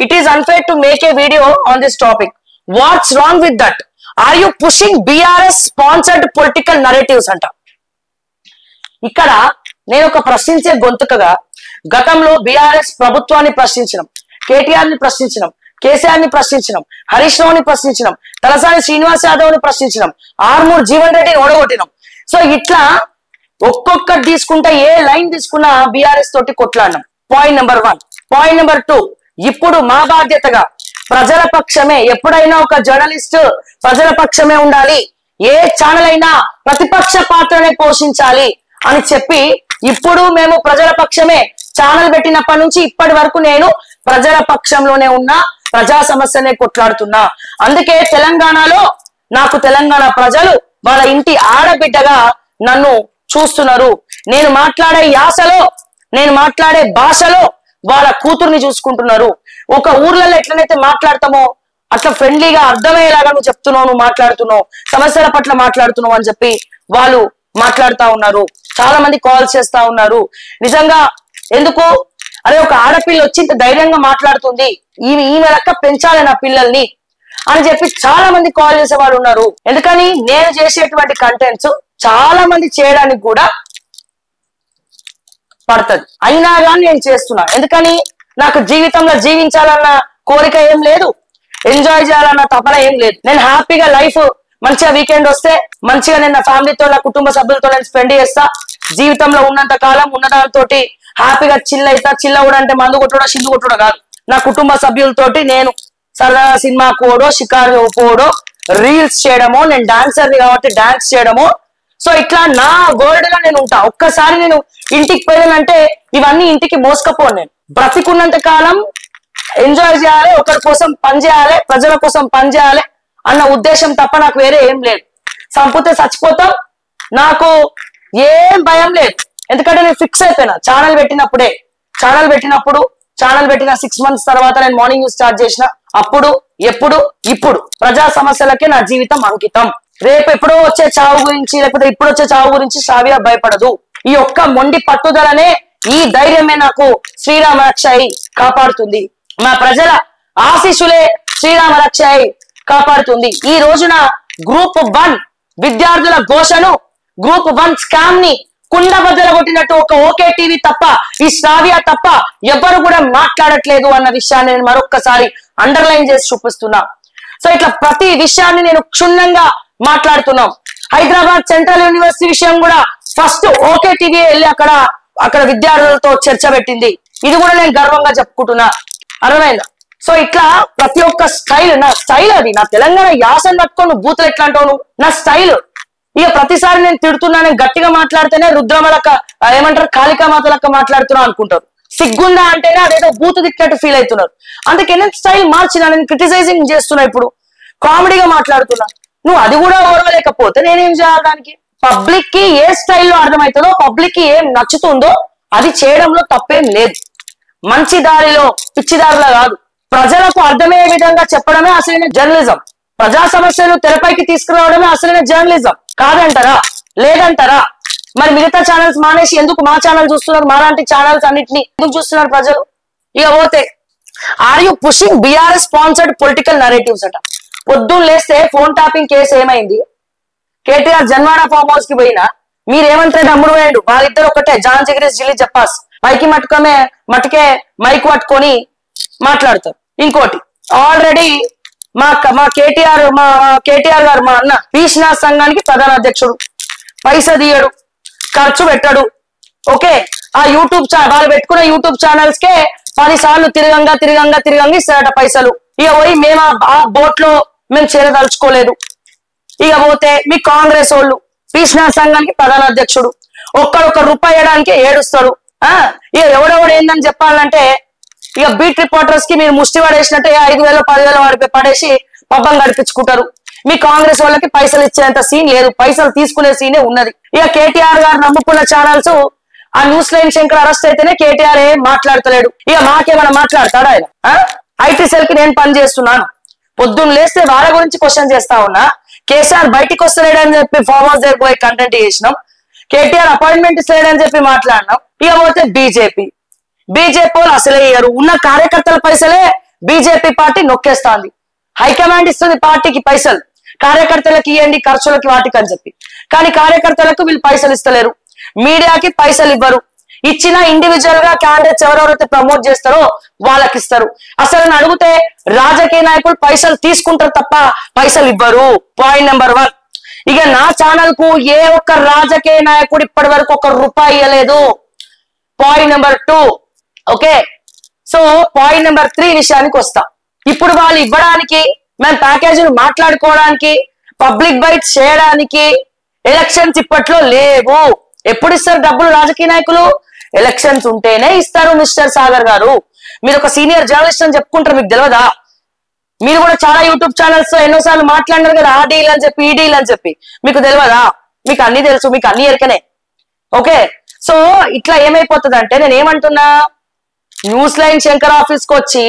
it is unfair to make a video on this topic. What's wrong with that? Are you pushing BRS sponsored political narratives అంట. ఇక్కడ నేను ఒక ప్రశ్నించే గొంతుకగా, గతంలో బిఆర్ఎస్ ప్రభుత్వాన్ని ప్రశ్నించినాం, కేటీఆర్ ని ప్రశ్నించినాం, కేసీఆర్ ని ప్రశ్నించినాం, హరీష్ రావుని ప్రశ్నించినాం, తలసాని శ్రీనివాస్ యాదవ్ ని ప్రశ్నించినాం, ఆర్మూర్ జీవన్ రెడ్డిని ఓడగొట్టినాం. సో ఇట్లా ఒక్కొక్కటి తీసుకుంటే, ఏ లైన్ తీసుకున్నా బిఆర్ఎస్ తోటి కొట్లాడినాం. Point number 1. పాయింట్ నెంబర్ 2, ఇప్పుడు మా బాధ్యతగా ప్రజల పక్షమే, ఎప్పుడైనా ఒక జర్నలిస్ట్ ప్రజల పక్షమే ఉండాలి, ఏ ఛానల్ అయినా ప్రతిపక్ష పాత్రనే పోషించాలి అని చెప్పి, ఇప్పుడు మేము ప్రజల పక్షమే ఛానల్ పెట్టినప్పటి నుంచి ఇప్పటి వరకు నేను ప్రజల పక్షంలోనే ఉన్నా, ప్రజా సమస్యనే కొట్లాడుతున్నా. అందుకే తెలంగాణలో నాకు తెలంగాణ ప్రజలు వాళ్ళ ఇంటి ఆడబిడ్డగా నన్ను చూస్తున్నారు. నేను మాట్లాడే యాసలో, నేను మాట్లాడే భాషలో వాళ్ళ కూతుర్ని చూసుకుంటున్నారు. ఒక ఊర్లలో ఎట్లనైతే మాట్లాడతామో అట్లా ఫ్రెండ్లీగా అర్థమయ్యేలాగా నువ్వు చెప్తున్నావు, నువ్వు మాట్లాడుతున్నావు, సమస్యల పట్ల మాట్లాడుతున్నావు అని చెప్పి వాళ్ళు మాట్లాడుతా ఉన్నారు. చాలా మంది కాల్స్ చేస్తా ఉన్నారు. నిజంగా ఎందుకు అదే ఒక ఆడపిల్ల వచ్చి ఇంత ధైర్యంగా మాట్లాడుతుంది, ఈమె లెక్క పెంచాలి నా పిల్లల్ని అని చెప్పి చాలా మంది కాల్ చేసే వాళ్ళు ఉన్నారు. ఎందుకని నేను చేసేటువంటి కంటెంట్స్ చాలా మంది చేయడానికి కూడా పడుతుంది, అయినా కానీ నేను చేస్తున్నా. ఎందుకని నాకు జీవితంలో జీవించాలన్న కోరిక ఏం లేదు, ఎంజాయ్ చేయాలన్న తపన ఏం లేదు. నేను హ్యాపీగా లైఫ్ మంచిగా వీకెండ్ వస్తే మంచిగా నేను నా ఫ్యామిలీతో నా కుటుంబ సభ్యులతో నేను స్పెండ్ చేస్తా. జీవితంలో ఉన్నంత కాలం ఉన్నదానితో హ్యాపీగా చిల్ అవుతా. చిల్ అవ్వడం అంటే మందు కొట్టడం చిల్లు కొట్టడం కాదు. నా కుటుంబ సభ్యులతోటి నేను సరదాగా సినిమా పోవడో షికారు పోవడో రీల్స్ చేయడమో, నేను డాన్సర్ని కాబట్టి డాన్స్ చేయడమో. సో ఇట్లా నా వరల్డ్ లో నేను ఉంటా. ఒక్కసారి నేను ఇంటికి పోయానంటే ఇవన్నీ ఇంటికి మోసుకపోను. నేను బ్రతికున్నంత కాలం ఎంజాయ్ చేయాలి, ఒకరి కోసం పని చేయాలి, ప్రజల కోసం పని చేయాలి అన్న ఉద్దేశం తప్ప నాకు వేరే ఏం లేదు. సంపుతే చచ్చిపోతాం, నాకు ఏం భయం లేదు. ఎందుకంటే నేను ఫిక్స్ అయిపోయినా. ఛానల్ పెట్టిన 6 months తర్వాత నేను మార్నింగ్ న్యూస్ స్టార్ట్ చేసిన. అప్పుడు ఎప్పుడు ఇప్పుడు ప్రజా సమస్యలకే నా జీవితం అంకితం. రేపు ఎప్పుడో వచ్చే చావు గురించి లేకపోతే ఇప్పుడు వచ్చే చావు గురించి శ్రావ్య భయపడదు. ఈ ఒక్క మొండి పట్టుదలనే, ఈ ధైర్యమే నాకు శ్రీరామ రక్ష అయి కాపాడుతుంది. మా ప్రజల ఆశీస్సులే శ్రీరామ రక్ష అయి కాపాడుతుంది. ఈ రోజున Group 1 విద్యార్థుల ఘోషను, Group 1 స్కామ్ ని కుండబద్దల కొట్టినట్టు ఒక ఓకే టీవీ తప్ప, ఈ శ్రావ్య తప్ప ఎవరు కూడా మాట్లాడట్లేదు అన్న విషయాన్ని నేను మరొక్కసారి అండర్లైన్ చేసి చూపిస్తున్నా. సో ఇట్లా ప్రతి విషయాన్ని నేను క్షుణ్ణంగా మాట్లాడుతున్నాం. హైదరాబాద్ సెంట్రల్ యూనివర్సిటీ విషయం కూడా ఫస్ట్ ఓకే టీవీ వెళ్ళి అక్కడ విద్యార్థులతో చర్చ పెట్టింది. ఇది కూడా నేను గర్వంగా చెప్పుకుంటున్నా. అర్థమైందా? సో ఇట్లా ప్రతి ఒక్క స్టైల్, నా స్టైల్ అది. నా తెలంగాణ యాసను పట్టుకొని బూతులు ఎట్లా అంటావు, నా స్టైల్. ఇక ప్రతిసారి నేను తిడుతున్నా, నేను గట్టిగా మాట్లాడితేనే రుద్రమలక్క ఏమంటారు కాళికామాతలక్క మాట్లాడుతున్నా అనుకుంటారు. సిగ్గుందా అంటేనే అదేదో బూతు తిట్టినట్టు ఫీల్ అవుతున్నారు. అందుకే నేను స్టైల్ మార్చినా. నేను క్రిటిసైజింగ్ చేస్తున్నా, ఇప్పుడు కామెడీగా మాట్లాడుతున్నా. నువ్వు అది కూడా ఓర్వలేకపోతే నేనేం చేయాలి? దానికి పబ్లిక్ కి ఏ స్టైల్లో అర్థమవుతుందో, పబ్లిక్ కి ఏం నచ్చుతుందో అది చేయడంలో తప్పేం లేదు. మంచి దారిలో పిచ్చిదారిలో కాదు, ప్రజలకు అర్థమయ్యే విధంగా చెప్పడమే అసలైన జర్నలిజం. ప్రజా సమస్యలు తెరపైకి తీసుకురావడమే అసలైన జర్నలిజం. కాదంటారా? లేదంటారా? మరి మిగతా ఛానల్స్ మానేసి ఎందుకు మా ఛానల్ చూస్తున్నారు? మాలాంటి ఛానల్స్ అన్నిటిని ఎందుకు చూస్తున్నారు ప్రజలు? ఇక పోతే are you pushing BRS sponsored political narratives అట. పొద్దున్న లేస్తే ఫోన్ ట్యాపింగ్ కేసు ఏమైంది? కేటీఆర్ జన్వాడ ఫామ్ హౌస్ కి పోయినా మీరేమంటారు? అమ్ముడు వేయండు. వాళ్ళిద్దరు ఒకటే, జాన్ జిగ్రీస్ జిల్లి జప్పాస్. పైకి మటుకే మైక్ పట్టుకొని మాట్లాడతారు. ఇంకోటి, ఆల్రెడీ మా కేటీఆర్ గారు, మా అన్న పీష్నాథ్ సంఘానికి ప్రధాన అధ్యక్షుడు. పైసా తీయడు, ఖర్చు పెట్టడు. ఓకే, ఆ యూట్యూబ్ వాళ్ళు పెట్టుకున్న యూట్యూబ్ ఛానల్స్ కే 10 సార్లు తిరగంగా ఇస్తారట పైసలు. ఇక పోయి మేము ఆ బోట్ లో మేము చేరదలుచుకోలేదు. ఇక పోతే మీ కాంగ్రెస్ వాళ్ళు పీష్నాథ్ సంఘానికి ప్రధాన అధ్యక్షుడు. ఒక్క రూపాయి వేయడానికి ఏడుస్తాడు. ఇక ఎవడెవడు ఏందని చెప్పాలంటే, ఇక బీట్ రిపోర్టర్స్ కి మీరు ముష్టి పడేసినట్టే 5,000 10,000 వాడిపై పడేసి పబ్బం గడిపించుకుంటారు. మీ కాంగ్రెస్ వాళ్ళకి పైసలు ఇచ్చేంత సీన్ లేదు, పైసలు తీసుకునే సీనే ఉన్నది. ఇక కేటీఆర్ గారు నమ్ముకున్న ఛానల్స్, ఆ న్యూస్ లైన్ శంకర్ అరెస్ట్ అయితేనే కేటీఆర్ ఏం మాట్లాడతలేడు. ఇక మాకేమైనా మాట్లాడతాడా ఆయన? ఐటీ సెల్ కి నేను పని చేస్తున్నాను. పొద్దున్న లేస్తే వాళ్ళ గురించి క్వశ్చన్ చేస్తా ఉన్నా. కేసీఆర్ బయటికి వస్తలేడని చెప్పి ఫామ్ హౌస్ దగ్గర పోయి కంటెంట్ చేసినాం. కేటీఆర్ అపాయింట్మెంట్ ఇస్తలేడని చెప్పి మాట్లాడినాం. ఇక పోతే బీజేపీ వాళ్ళు అసలే ఇయ్యరు. ఉన్న కార్యకర్తల పైసలే బీజేపీ పార్టీ నొక్కేస్తాంది. హైకమాండ్ ఇస్తుంది పార్టీకి పైసలు, కార్యకర్తలకు ఇవ్వండి ఖర్చులకి వాటికి అని చెప్పి. కానీ కార్యకర్తలకు వీళ్ళు పైసలు ఇస్తలేరు, మీడియాకి పైసలు ఇవ్వరు. ఇచ్చిన ఇండివిజువల్ గా క్యాండిడేట్స్ ఎవరెవరైతే ప్రమోట్ చేస్తారో వాళ్ళకి ఇస్తారు. అసలు అడిగితే రాజకీయ నాయకులు పైసలు తీసుకుంటారు తప్ప పైసలు ఇవ్వరు. Point number 1. ఇక నా ఛానల్ కు ఏ ఒక్క రాజకీయ నాయకుడు ఇప్పటి వరకు ₹1 ఇవ్వలేదు. Point number 2. Okay, so point number 3 విషయానికి వస్తా. ఇప్పుడు వాళ్ళు ఇవ్వడానికి, మేము ప్యాకేజీలు మాట్లాడుకోవడానికి, పబ్లిక్ బైట్స్ చేయడానికి ఎలక్షన్స్ ఇప్పట్లో లేవు. ఎప్పుడు ఇస్తారు డబ్బులు రాజకీయ నాయకులు? ఎలక్షన్స్ ఉంటేనే ఇస్తారు. మిస్టర్ సాగర్ గారు, మీరు ఒక సీనియర్ జర్నలిస్ట్ అని చెప్పుకుంటారు, మీకు తెలియదా? మీరు కూడా చాలా యూట్యూబ్ ఛానల్స్ ఎన్నోసార్లు మాట్లాడినారు కదా, ఆ డీల్ అని చెప్పి ఈ డీల్ అని చెప్పి. మీకు తెలియదా? మీకు అన్ని తెలుసు, మీకు అన్ని ఎరకనే. ఓకే, సో ఇట్లా ఏమైపోతుంది అంటే, నేను ఏమంటున్నా, న్యూస్ లైన్ శంకర్ ఆఫీస్ కి వచ్చి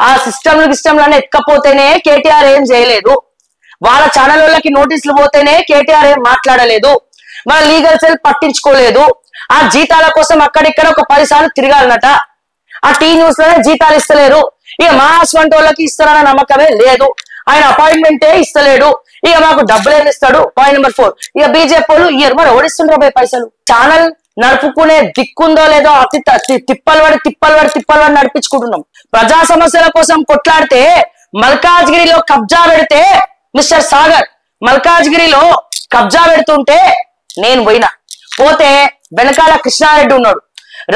ఆ సిస్టమ్లన్నీ ఎక్కపోతేనే కేటీఆర్ ఏం చేయలేదు. వాళ్ళ ఛానల్ వాళ్ళకి నోటీసులు పోతేనే కేటీఆర్ ఏం మాట్లాడలేదు. మన లీగల్ సెల్ పట్టించుకోలేదు. ఆ జీతాల కోసం అక్కడిక్కడ ఒక 10 సార్లు తిరగాలన్నట. ఆ టీ న్యూస్ లోనే జీతాలు ఇస్తలేరు. ఇక మా హస్బెండ్ వాళ్ళకి ఇస్తారన్న నమ్మకమే లేదు. ఆయన అపాయింట్మెంటే ఇస్తలేడు. ఇక మాకు డబ్బులు ఏమి ఇస్తాడు? Point number 4. ఇక బీజేపీ వాళ్ళు ఇయర్ మరి ఓడిస్తుండ్రు పైసలు. ఛానల్ నడుపుకునే దిక్కుందో లేదో అతి తిప్పలు పడి నడిపించుకుంటున్నాం. ప్రజా సమస్యల కోసం కొట్లాడితే, మల్కాజ్గిరిలో కబ్జా పెడితే మిస్టర్ సాగర్ మల్కాజ్గిరిలో కబ్జా పెడుతుంటే నేను పోయినా. పోతే వెనకాల కృష్ణారెడ్డి ఉన్నాడు.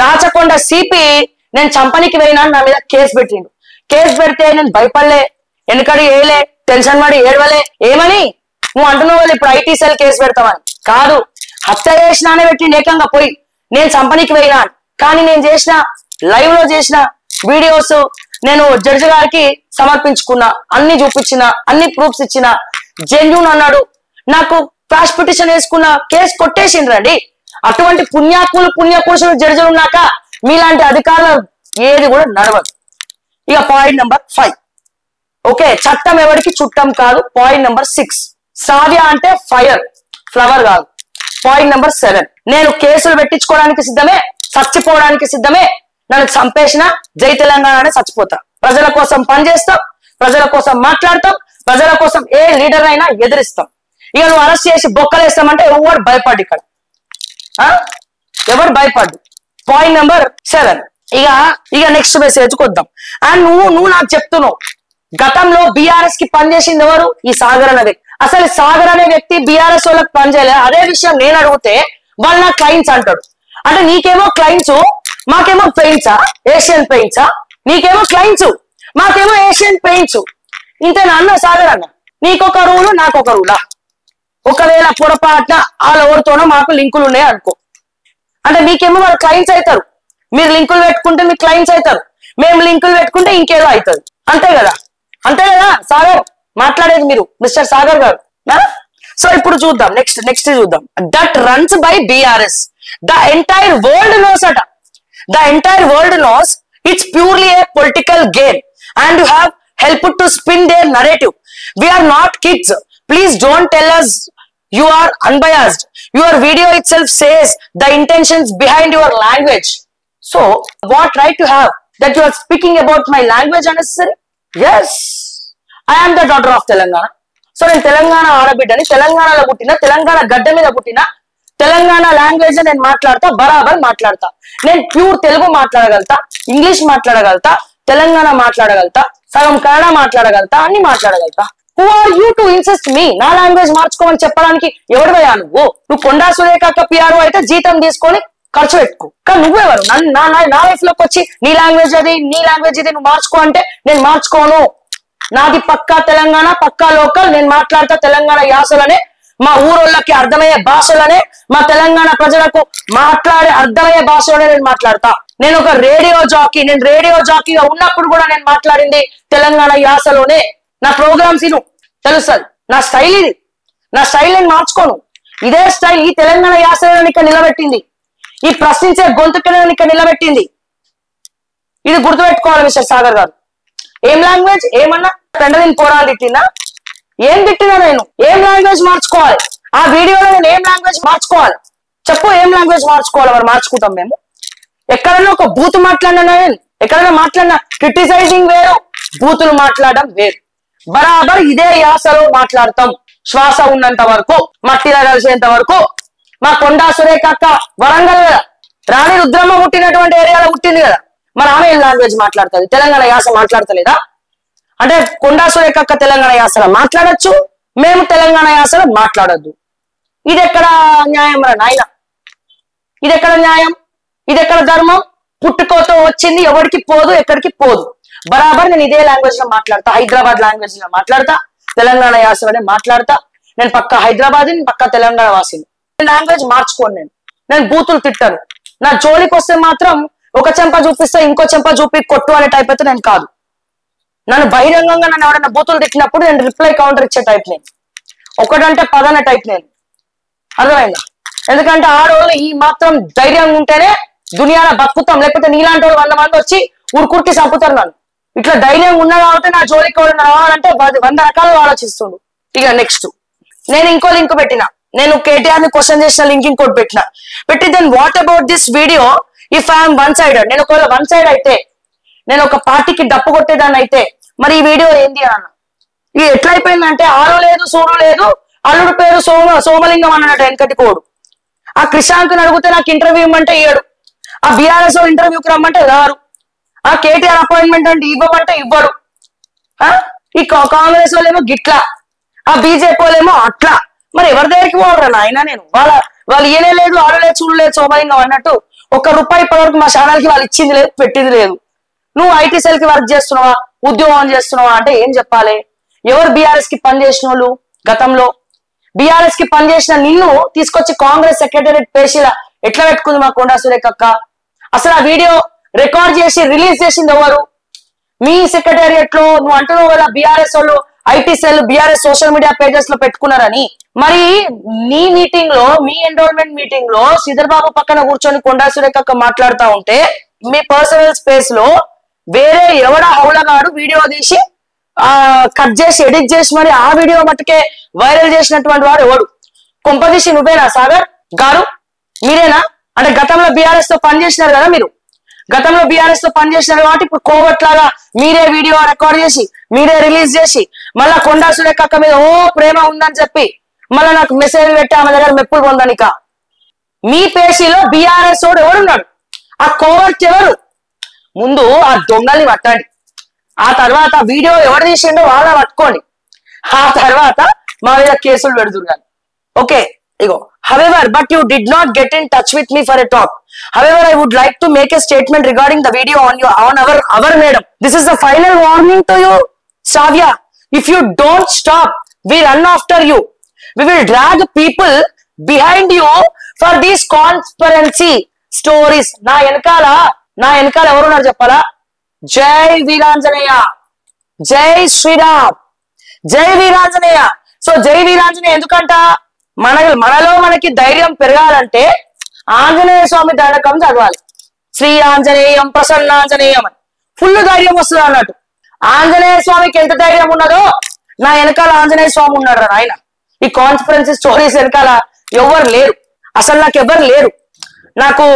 రాచకొండ సిపి నేను చంపనికి పోయినా నా మీద కేసు పెట్టిండు. కేసు పెడితే నేను భయపడలే, వెనకడి ఏలే, టెన్షన్ పడి ఏడవలే. ఏమని నువ్వు అంటున్నావు వాళ్ళు ఇప్పుడు ఐటీ సెల్ కేసు పెడతామని. కాదు, హత్య చేసినానే పెట్టిండు ఏకంగా పోయి. నేను చంపనికి పోయినా కానీ నేను చేసిన లైవ్ లో చేసిన వీడియోస్ నేను జడ్జి గారికి సమర్పించుకున్నా, అన్ని చూపించిన, అన్ని ప్రూఫ్స్ ఇచ్చిన. జెన్యూన్ అన్నాడు. నాకు క్వాష్ పిటిషన్ వేసుకున్న, కేసు కొట్టేసిండ్రండి. అటువంటి పుణ్యపురుషులు జడ్జిలు ఉన్నాక మీలాంటి అధికారులు ఏది కూడా నడవదు. ఇక పాయింట్ నెంబర్ 5. ఓకే, చట్టం ఎవరికి చుట్టం కాదు. పాయింట్ నెంబర్ 6, శ్రావ్య అంటే ఫైర్, ఫ్లవర్ కాదు. పాయింట్ నెంబర్ 7, నేను కేసులు పెట్టించుకోవడానికి సిద్ధమే, చచ్చిపోవడానికి సిద్ధమే. నన్ను చంపేసిన జై తెలంగాణ చచ్చిపోతా. ప్రజల కోసం పనిచేస్తాం, ప్రజల కోసం మాట్లాడతాం, ప్రజల కోసం ఏ లీడర్ అయినా ఎదిరిస్తాం. ఇక నువ్వు అరెస్ట్ చేసి బొక్కలేస్తామంటే ఎవరు భయపడ్డు ఇక్కడ, ఎవరు భయపడ్డు. Point number 7. ఇక నెక్స్ట్ మెసేజ్కి వద్దాం. అండ్ నువ్వు నాకు చెప్తున్నావు గతంలో బీఆర్ఎస్ కి పనిచేసింది ఎవరు? ఈ సాగర్ అనే వ్యక్తి. అసలు సాగర్ అనే వ్యక్తి బీఆర్ఎస్ వాళ్ళకి పనిచేయలేదు. అదే విషయం నేను అడిగితే వాళ్ళు నా క్లయింట్స్ అంటాడు. అంటే నీకేమో క్లయింట్స్, మాకేమో పెయింట్సా, ఏషియన్ పెయింట్సా? నీకేమో క్లయింట్స్, మాకేమో ఏషియన్ పెయింట్స్. ఇంతేనా అన్న సాగర్ అన్న? నీకొక రూలు, నాకొక రూలా? ఒకవేళ పొరపాటున వాళ్ళ ఎవరితోనో మాకు లింకులు ఉన్నాయి అనుకో, అంటే మీకేమో వాళ్ళు క్లయింట్స్ అవుతారు. మీరు లింకులు పెట్టుకుంటే మీకు క్లయింట్స్ అవుతారు, మేము లింకులు పెట్టుకుంటే ఇంకేదో అవుతుంది. అంతే కదా, అంతే కదా సాగర్ మాట్లాడేది మీరు, మిస్టర్ సాగర్ గారు. సో ఇప్పుడు చూద్దాం, నెక్స్ట్ చూద్దాం. That runs by BRS, the entire world knows అట. The entire world knows it's purely a political game and you have helped to spin their narrative. We are not kids. Please don't tell us you are unbiased. Your video itself says the intentions behind your language. So, what right you have that you are speaking about my language unnecessary? Yes, I am the daughter of Telangana. So, నేను తెలంగాణ ఆడబిడ్డని, తెలంగాణలో పుట్టిన, తెలంగాణ గడ్డ మీద పుట్టిన, Telangana language నేను మాట్లాడతా, బరాబర్ మాట్లాడతా. నేను ప్యూర్ తెలుగు మాట్లాడగలుగుతా, ఇంగ్లీష్ మాట్లాడగలుగుతా, తెలంగాణ మాట్లాడగలుగుతా, సగం కన్నడ మాట్లాడగలుగుతా, అన్ని మాట్లాడగలుగుతా. Who are you to insist me నా లాంగ్వేజ్ మార్చుకోమని చెప్పడానికి? ఎవరివయ్యా నువ్వు కొండా సురేఖ పిఆర్ఓ అయితే జీతం తీసుకొని ఖర్చు పెట్టుకో. కానీ నువ్వెవరు నా లైఫ్ లోకి వచ్చి నీ లాంగ్వేజ్ అది, నీ లాంగ్వేజ్ ఇది నువ్వు మార్చుకో అంటే నేను మార్చుకోను. నాది పక్కా తెలంగాణ, పక్కా లోకల్. నేను మాట్లాడతా తెలంగాణ యాసలనే, మా ఊరోళ్ళకి అర్థమయ్యే భాషలనే, మా తెలంగాణ ప్రజలకు మాట్లాడే అర్థమయ్యే భాషలోనే నేను మాట్లాడతా. నేను ఒక రేడియో జాకీ, నేను రేడియో జాకీగా ఉన్నప్పుడు కూడా నేను మాట్లాడింది తెలంగాణ యాసలోనే. నా ప్రోగ్రామ్స్ ఇను, తెలుస్తుంది. నా స్టైల్ ఇది, నా స్టైల్ నేను మార్చుకోను. ఇదే స్టైల్ ఈ తెలంగాణ యాసలను ఇక్కడ నిలబెట్టింది, ఈ ప్రశ్నించే గొంతుకలను ఇక్కడ నిలబెట్టింది. ఇది గుర్తుపెట్టుకోవాలి మిస్టర్ సాగర్ గారు. ఏం లాంగ్వేజ్ ఏమన్నా పెండలిని పోరాలు తిట్టినా, ఏం తిట్టినా నేను ఏం లాంగ్వేజ్ మార్చుకోవాలి? ఆ వీడియోలో నేను ఏం లాంగ్వేజ్ మార్చుకోవాలి చెప్పు? ఏం లాంగ్వేజ్ మార్చుకోవాలి? మరి మార్చుకుంటాం మేము. ఎక్కడైనా ఒక బూత్ మాట్లాడినా, నేను ఎక్కడైనా మాట్లాడినా క్రిటిసైజింగ్ వేరు, బూతులు మాట్లాడడం వేరు. బరాబర్ ఇదే యాసలో మాట్లాడతాం. శ్వాస ఉన్నంత వరకు, మట్టిలో కలిసేంత వరకు. మా కొండా సురేఖ అక్క వరంగల్ కదా, రాణి రుద్రమ్మ పుట్టినటువంటి ఏరియాలో పుట్టింది కదా, మరి ఆమె ఏం లాంగ్వేజ్ మాట్లాడుతుంది? తెలంగాణ యాస మాట్లాడతలేదా? అంటే కొండా సురేఖ అక్క తెలంగాణ యాసలో మాట్లాడచ్చు, మేము తెలంగాణ యాసలో మాట్లాడద్దు. ఇది ఎక్కడ న్యాయం రా నాయన? ఇది ఎక్కడ న్యాయం? ఇది ఎక్కడ ధర్మం? పుట్టుకోతో వచ్చింది, ఎవరికి పోదు, ఎక్కడికి పోదు. బరాబర్ నేను ఇదే లాంగ్వేజ్ లో మాట్లాడతా, హైదరాబాద్ లాంగ్వేజ్ లో మాట్లాడతా, తెలంగాణ యాసలోనే మాట్లాడతా. నేను పక్క హైదరాబాద్, పక్క తెలంగాణ వాసిని. లాంగ్వేజ్ మార్చుకోను. నేను బూతులు తిట్టాను. నా జోలికి వస్తే మాత్రం ఒక చెంప చూపిస్తే ఇంకో చెంప చూపి కొట్టు అనే టైప్ అయితే నేను కాదు. నన్ను బహిరంగంగా నన్ను ఎవరైనా బూతులు తిట్టినప్పుడు నేను రిప్లై కౌంటర్ ఇచ్చే టైప్ నేను, ఒకటంటే 10 అనే టైప్ నేను. అర్థమైందా? ఎందుకంటే ఆడవాళ్ళు ఈ మాత్రం ధైర్యంగా ఉంటేనే దునియాలో బతుకుతాం. లేకపోతే నీలాంటి వాళ్ళు 100 మంది వచ్చి ఉరుకురికి చంపుతారు నన్ను. ఇట్లా ధైర్యంగా ఉన్నా కాబట్టి నా జోలికి ఎవరైనా రావాలంటే 100 రకాలుగా ఆలోచిస్తుండు. ఇక నెక్స్ట్ నేను ఇంకో లింక్ పెట్టిన, నేను కేటీఆర్ ని క్వశ్చన్ చేసిన లింక్ ఇంకోటి పెట్టి then what about this video if I'm one sided? నేను ఒకవేళ వన్ సైడ్ అయితే, నేను ఒక పార్టీకి డప్పు కొట్టేదాన్ని అయితే మరి ఈ వీడియో ఏంది అన్న? ఇది ఎట్లా అయిపోయిందంటే ఆరు లేదు, సూరు లేదు, అల్లుడు పేరు సోమలింగం అన్నట్టు వెనకటి కోడు. ఆ క్రిషాంక్ అడిగితే నాకు ఇంటర్వ్యూ ఇవ్వమంటే ఇయ్యడు, ఆ బీఆర్ఎస్ ఇంటర్వ్యూకి రమ్మంటే రారు, ఆ కేటీఆర్ అపాయింట్మెంట్ అంటే ఇవ్వమంటే ఇవ్వడు. ఈ కాంగ్రెస్ వాళ్ళేమో గిట్లా ఆ బీజేపీ వాళ్ళేమో అట్లా. మరి ఎవరి దగ్గరికి పోవరా నాయన? నేను వాళ్ళు ఏనే లేదు, ఆడలేదు, చూడలేదు, శోభయంగా అన్నట్టు ₹1 ఇప్పటివరకు మా ఛానల్ కి వాళ్ళు ఇచ్చింది లేదు, పెట్టింది లేదు. నువ్వు ఐటీ సెల్ కి వర్క్ చేస్తున్నావా, ఉద్యోగం చేస్తున్నావా అంటే ఏం చెప్పాలి? ఎవరు బీఆర్ఎస్ కి పనిచేసిన వాళ్ళు? గతంలో బీఆర్ఎస్ కి పనిచేసిన నిన్ను తీసుకొచ్చి కాంగ్రెస్ సెక్రటరియట్ పేషీల ఎట్లా పెట్టుకుంది మా కొండా సురేఖక్క? అసలు ఆ వీడియో రికార్డ్ చేసి రిలీజ్ చేసింది ఎవరు? మీ సెక్రటేరియట్ లో నువ్వు అంటున్నావు కదా బీఆర్ఎస్ వాళ్ళు IT cell BRS social media pages లో పెట్టుకున్నారని. మరి నీ మీటింగ్ లో, మీ ఎన్రోల్మెంట్ మీటింగ్ లో శ్రీధర్ బాబు పక్కన కూర్చొని కొండా సురేఖక్క మాట్లాడుతా ఉంటే మీ పర్సనల్ స్పేస్ లో వేరే ఎవడ హౌలగాడు వీడియో తీసి కట్ చేసి ఎడిట్ చేసి మరి ఆ వీడియో మట్టుకే వైరల్ చేసినటువంటి వాడు ఎవడు? కొంపదీసి నువ్వేనా సాగర్ గారు? మీరేనా? అంటే గతంలో బీఆర్ఎస్ తో పనిచేసినారు కదా మీరు, గతంలో బీఆర్ఎస్ తో పనిచేసినారు కాబట్టి ఇప్పుడు కోవట్లాగా మీరే వీడియో రికార్డ్ చేసి మీరే రిలీజ్ చేసి మళ్ళా కొండా సురేఖక్క మీద ఓ ప్రేమ ఉందని చెప్పి మళ్ళా నాకు మెసేజ్ పెట్టి ఆమె దగ్గర మెప్పులు పొందనిక. మీ పేషీలో బీఆర్ఎస్ వాడు ఎవడున్నాడు? ఆ కోవర్ట్ ఎవరు? ముందు ఆ దొంగల్ని పట్టండి, ఆ తర్వాత వీడియో ఎవరు తీసిండో వాళ్ళ పట్టుకోండి, ఆ తర్వాత మా మీద కేసులు పెడుతురు కానీ. Okay ego, however but you did not get in touch with me for a talk. However, I would like to make a statement regarding the video on our madam. This is the final warning to you, Shravya. If you don't stop, we run after you. We will drag people behind you for these conspiracy stories. నా వెనకాల ఎవరున్నారు చెప్పాలా? జై వీరాంజనేయ, జై శ్రీరామ్, జై Veeranjaneya. So జై వీరాంజనేయ ఎందుకంట? మనలో మనకి ధైర్యం పెరగాలంటే ఆంజనేయ స్వామి దండకం చదవాలి. శ్రీ ఆంజనేయం ప్రసన్నాంజనేయం అని ఫుల్ ధైర్యం వస్తుంది అన్నట్టు. ఆంజనేయ స్వామికి ఎంత ధైర్యం ఉన్నదో నా వెనకాల ఆంజనేయ స్వామి ఉన్నాడు రా ఆయన. ఈ కాన్స్పిరెన్సీ స్టోరీస్ వెనకాల ఎవరు లేరు, అసలు నాకు ఎవరు లేరు. నాకు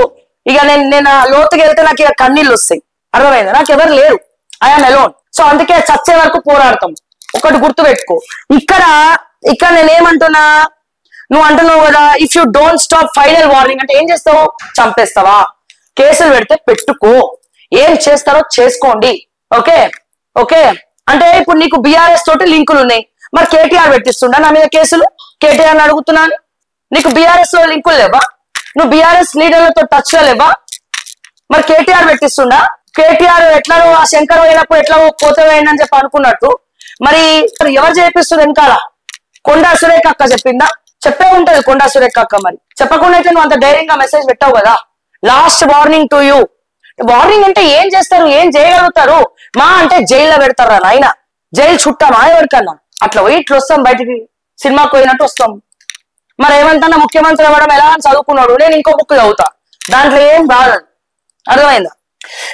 ఇక నేను లోతుకి వెళ్తే నాకు ఇక కన్నీళ్ళు వస్తాయి, అర్థమైందా? నాకు ఎవరు లేరు, ఐఎమ్ అలోన్. సో అందుకే చచ్చే వరకు పోరాడతాం. ఒకటి గుర్తు పెట్టుకో. ఇక్కడ నేనేమంటున్నా, నువ్వు అంటున్నావు కదా if you don't stop final warning అంటే ఏం చేస్తావు? చంపేస్తావా? కేసులు పెడితే పెట్టుకో, ఏం చేస్తారో చేసుకోండి. ఓకే ఓకే అంటే ఇప్పుడు నీకు బీఆర్ఎస్ తోటి లింకులు ఉన్నాయి, మరి కేటీఆర్ పెట్టిస్తుండా నా మీద కేసులు? కేటీఆర్ అడుగుతున్నాను, నీకు బీఆర్ఎస్ తో లింకులు లేవా? నువ్వు బీఆర్ఎస్ లీడర్లతో టచ్ లో లేవా? మరి కేటీఆర్ పెట్టిస్తుండా? కేటీఆర్ ఎట్లా ఆ శంకర్ పోయినప్పుడు ఎట్లా పోతే అని చెప్పి అనుకున్నట్టు మరి ఎవరు చేపిస్తుంది వెనకాల? కొండా సురేఖక్క చెప్పిందా? చెప్పే ఉంటది కొండా సురేఖక్క. మరి చెప్పకుండా అయితే నువ్వు అంత ధైర్యంగా మెసేజ్ పెట్టావు కదా. Last warning to you. Warning అంటే ఏం చేస్తారు, ఏం చేయగలుగుతారు? మా అంటే జైల్లో పెడతారా నాయన? జైలు చుట్టామా ఎవరికన్నా? అట్లా పోయి ఇట్లా వస్తాం బయటికి, సినిమాకి పోయినట్టు వస్తాం. మరి ఏమంటన్నా ముఖ్యమంత్రి అవ్వడం ఎలా అని చదువుకున్నాడు, నేను ఇంకో బుక్ చదువుతా, దాంట్లో ఏం రాదు. అర్థమైందా?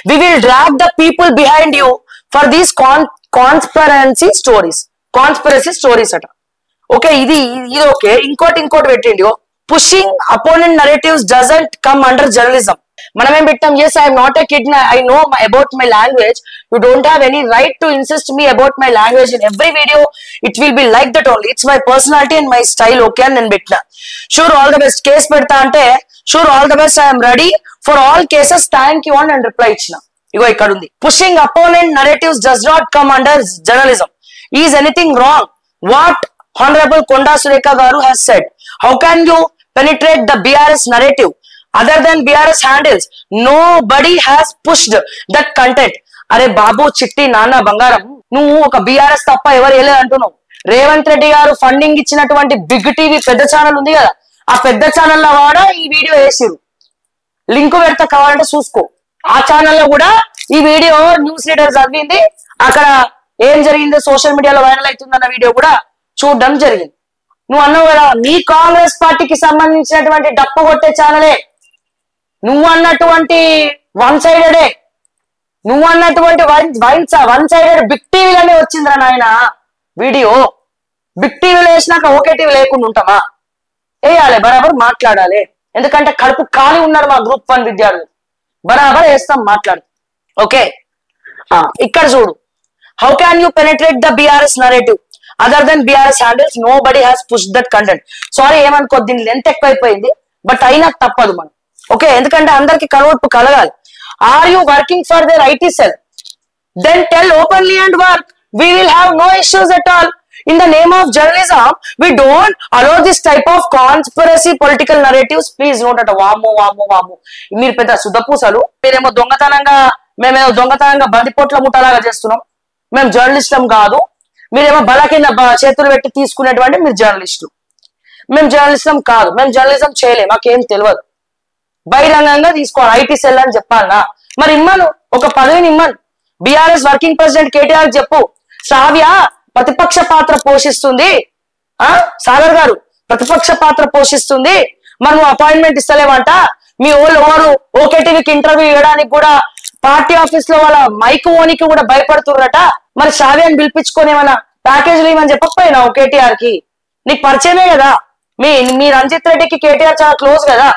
We will drag the people behind you for these conspiracy stories అట. ఓకే ఇది ఓకే. ఇంకోటి పెట్టండి, pushing opponent narratives doesn't come under journalism. మనం ఏం పెట్టాం? Yes I'm not a kid, I know about my language, you don't have any right to insist me about my language in every video. It will be like that only, it's my personality and my style. Okay అని నేను పెట్టినా. Sure all the best. Case పెడతా అంటే sure all the best, I'm ready for all cases, thank you అని నేను reply ఇచ్చిన. ఇగో ఇక్కడ ఉంది, pushing opponent narratives does not come under journalism. Is anything wrong? What Honorable Konda Surekha Garu has said. How can you penetrate the BRS narrative? Other than BRS handles, nobody has pushed that content. అరే బాబు, చిట్టి, నాన్న, బంగారం, నువ్వు ఒక BRS తప్ప ఎవరు వేయలేదు అంటున్నావు. రేవంత్ రెడ్డి గారు ఫండింగ్ ఇచ్చినటువంటి బిగ్ టీవీ పెద్ద ఛానల్ ఉంది కదా, ఆ పెద్ద ఛానల్లో కూడా ఈ వీడియో వేసిరు. లింక్ పెడతా, కావాలంటే చూసుకో. ఆ ఛానల్లో కూడా ఈ వీడియో న్యూస్ రీడర్ చదివింది, అక్కడ ఏం జరిగిందో సోషల్ మీడియాలో వైరల్ అవుతుందన్న వీడియో కూడా చూడడం జరిగింది. నువ్వు అన్నావు కదా నీ కాంగ్రెస్ పార్టీకి సంబంధించినటువంటి డప్పు కొట్టే ఛానలే, నువ్వు అన్నటువంటి వన్ సైడెడే, నువ్వు అన్నటువంటి వన్ సైడెడ్ బిగ్ టీవీలోనే వచ్చిందిరా నాయన వీడియో. బిగ్ టీవీలో వేసినాక ఓకే టీవీ లేకుండా ఉంటామా? వేయాలి, బరాబర్ మాట్లాడాలి. ఎందుకంటే కడుపు ఖాళీ ఉన్నారు మా గ్రూప్ 1 విద్యార్థులు, బరాబర్ వేస్తాం, మాట్లాడుతాం. ఓకే ఇక్కడ చూడు, how can you penetrate the BRS narrative other than BRS handles, nobody has pushed that content. Sorry ఏమనుకో, దీని లెంత్ ఎక్కువైపోయింది, బట్ అయినా తప్పదు మనం. ఓకే ఎందుకంటే అందరికి కనువైపు కలగాలి. Are you working for their IT cell? Then tell openly and work. We will have no issues at all. In the name of journalism, we don't allow this type of conspiracy political narratives. Please note that వాము మీరు పెద్ద సుద్దపూసలు, మీరేమో మేమేమో దొంగతనంగా బందిపోట్ల ముట్టలాగా చేస్తున్నాం. మేము జర్నలిస్టులం కాదు. మీరేమో బల కింద చేతులు పెట్టి తీసుకునేటువంటి మీరు జర్నలిస్టులు. మేము జర్నలిస్టులం కాదు. మేము జర్నలిజం చేయలేము, మాకేం తెలియదు. బహిరంగంగా తీసుకోవాలి. ఐటీ సెల్ అని చెప్పాలనా? మరి ఇమ్మను, ఒక పదవిని ఇమ్మను. బీఆర్ఎస్ వర్కింగ్ ప్రెసిడెంట్ కేటీఆర్ చెప్పు, శ్రావ్య ప్రతిపక్ష పాత్ర పోషిస్తుంది, సాగర్ గారు ప్రతిపక్ష పాత్ర పోషిస్తుంది, మరి నువ్వు అపాయింట్మెంట్ ఇస్తలేవంట. మీ వాళ్ళు ఎవరు ఓకే టీవీకి ఇంటర్వ్యూ ఇవ్వడానికి కూడా పార్టీ ఆఫీస్ లో వాళ్ళ మైక్ ఓనికి కూడా భయపడుతుర్రట. మరి శ్రావ్యాన్ని పిలిపించుకొని ఏమైనా ప్యాకేజీలు ఇవ్వమని చెప్పకపోయినావు కేటీఆర్ కి? నీకు పరిచయమే కదా, మీ రంజిత్ రెడ్డికి కేటీఆర్ చాలా క్లోజ్ కదా.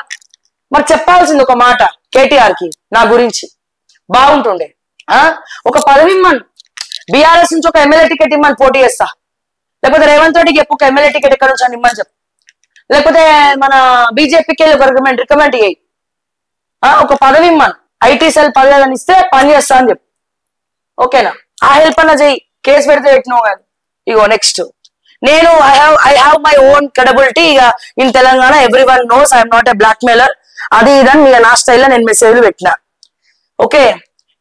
మరి చెప్పాల్సింది ఒక మాట కేటీఆర్ కి నా గురించి, బాగుంటుండే. ఒక పదవి ఇమ్మను, బీఆర్ఎస్ నుంచి ఒక ఎమ్మెల్యే టికెట్ ఇమ్మని పోటీ చేస్తా. లేకపోతే రేవంత్ రెడ్డికి చెప్పు ఒక ఎమ్మెల్యే టికెట్ ఎక్కడ నుంచి అని ఇమ్మని చెప్పు. లేకపోతే మన బీజేపీకి వెళ్ళి ఒక రికమెండ్ చేయి. ఒక పదవి ఇమ్మను, ఐటీ సెల్ పదవి అని ఇస్తే పని చేస్తా అని చెప్పు. ఓకేనా? ఆ హెల్ప్ అన్న చెయ్యి, కేసు పెడితే పెట్టినావు కానీ. ఇగో నెక్స్ట్, నేను I have my own credibility. ఇక in Telangana everyone knows I'm not a blackmailer. అది ఇదని ఇక నా స్టైల్లో నేను మెసేజ్లు పెట్టినా. ఓకే,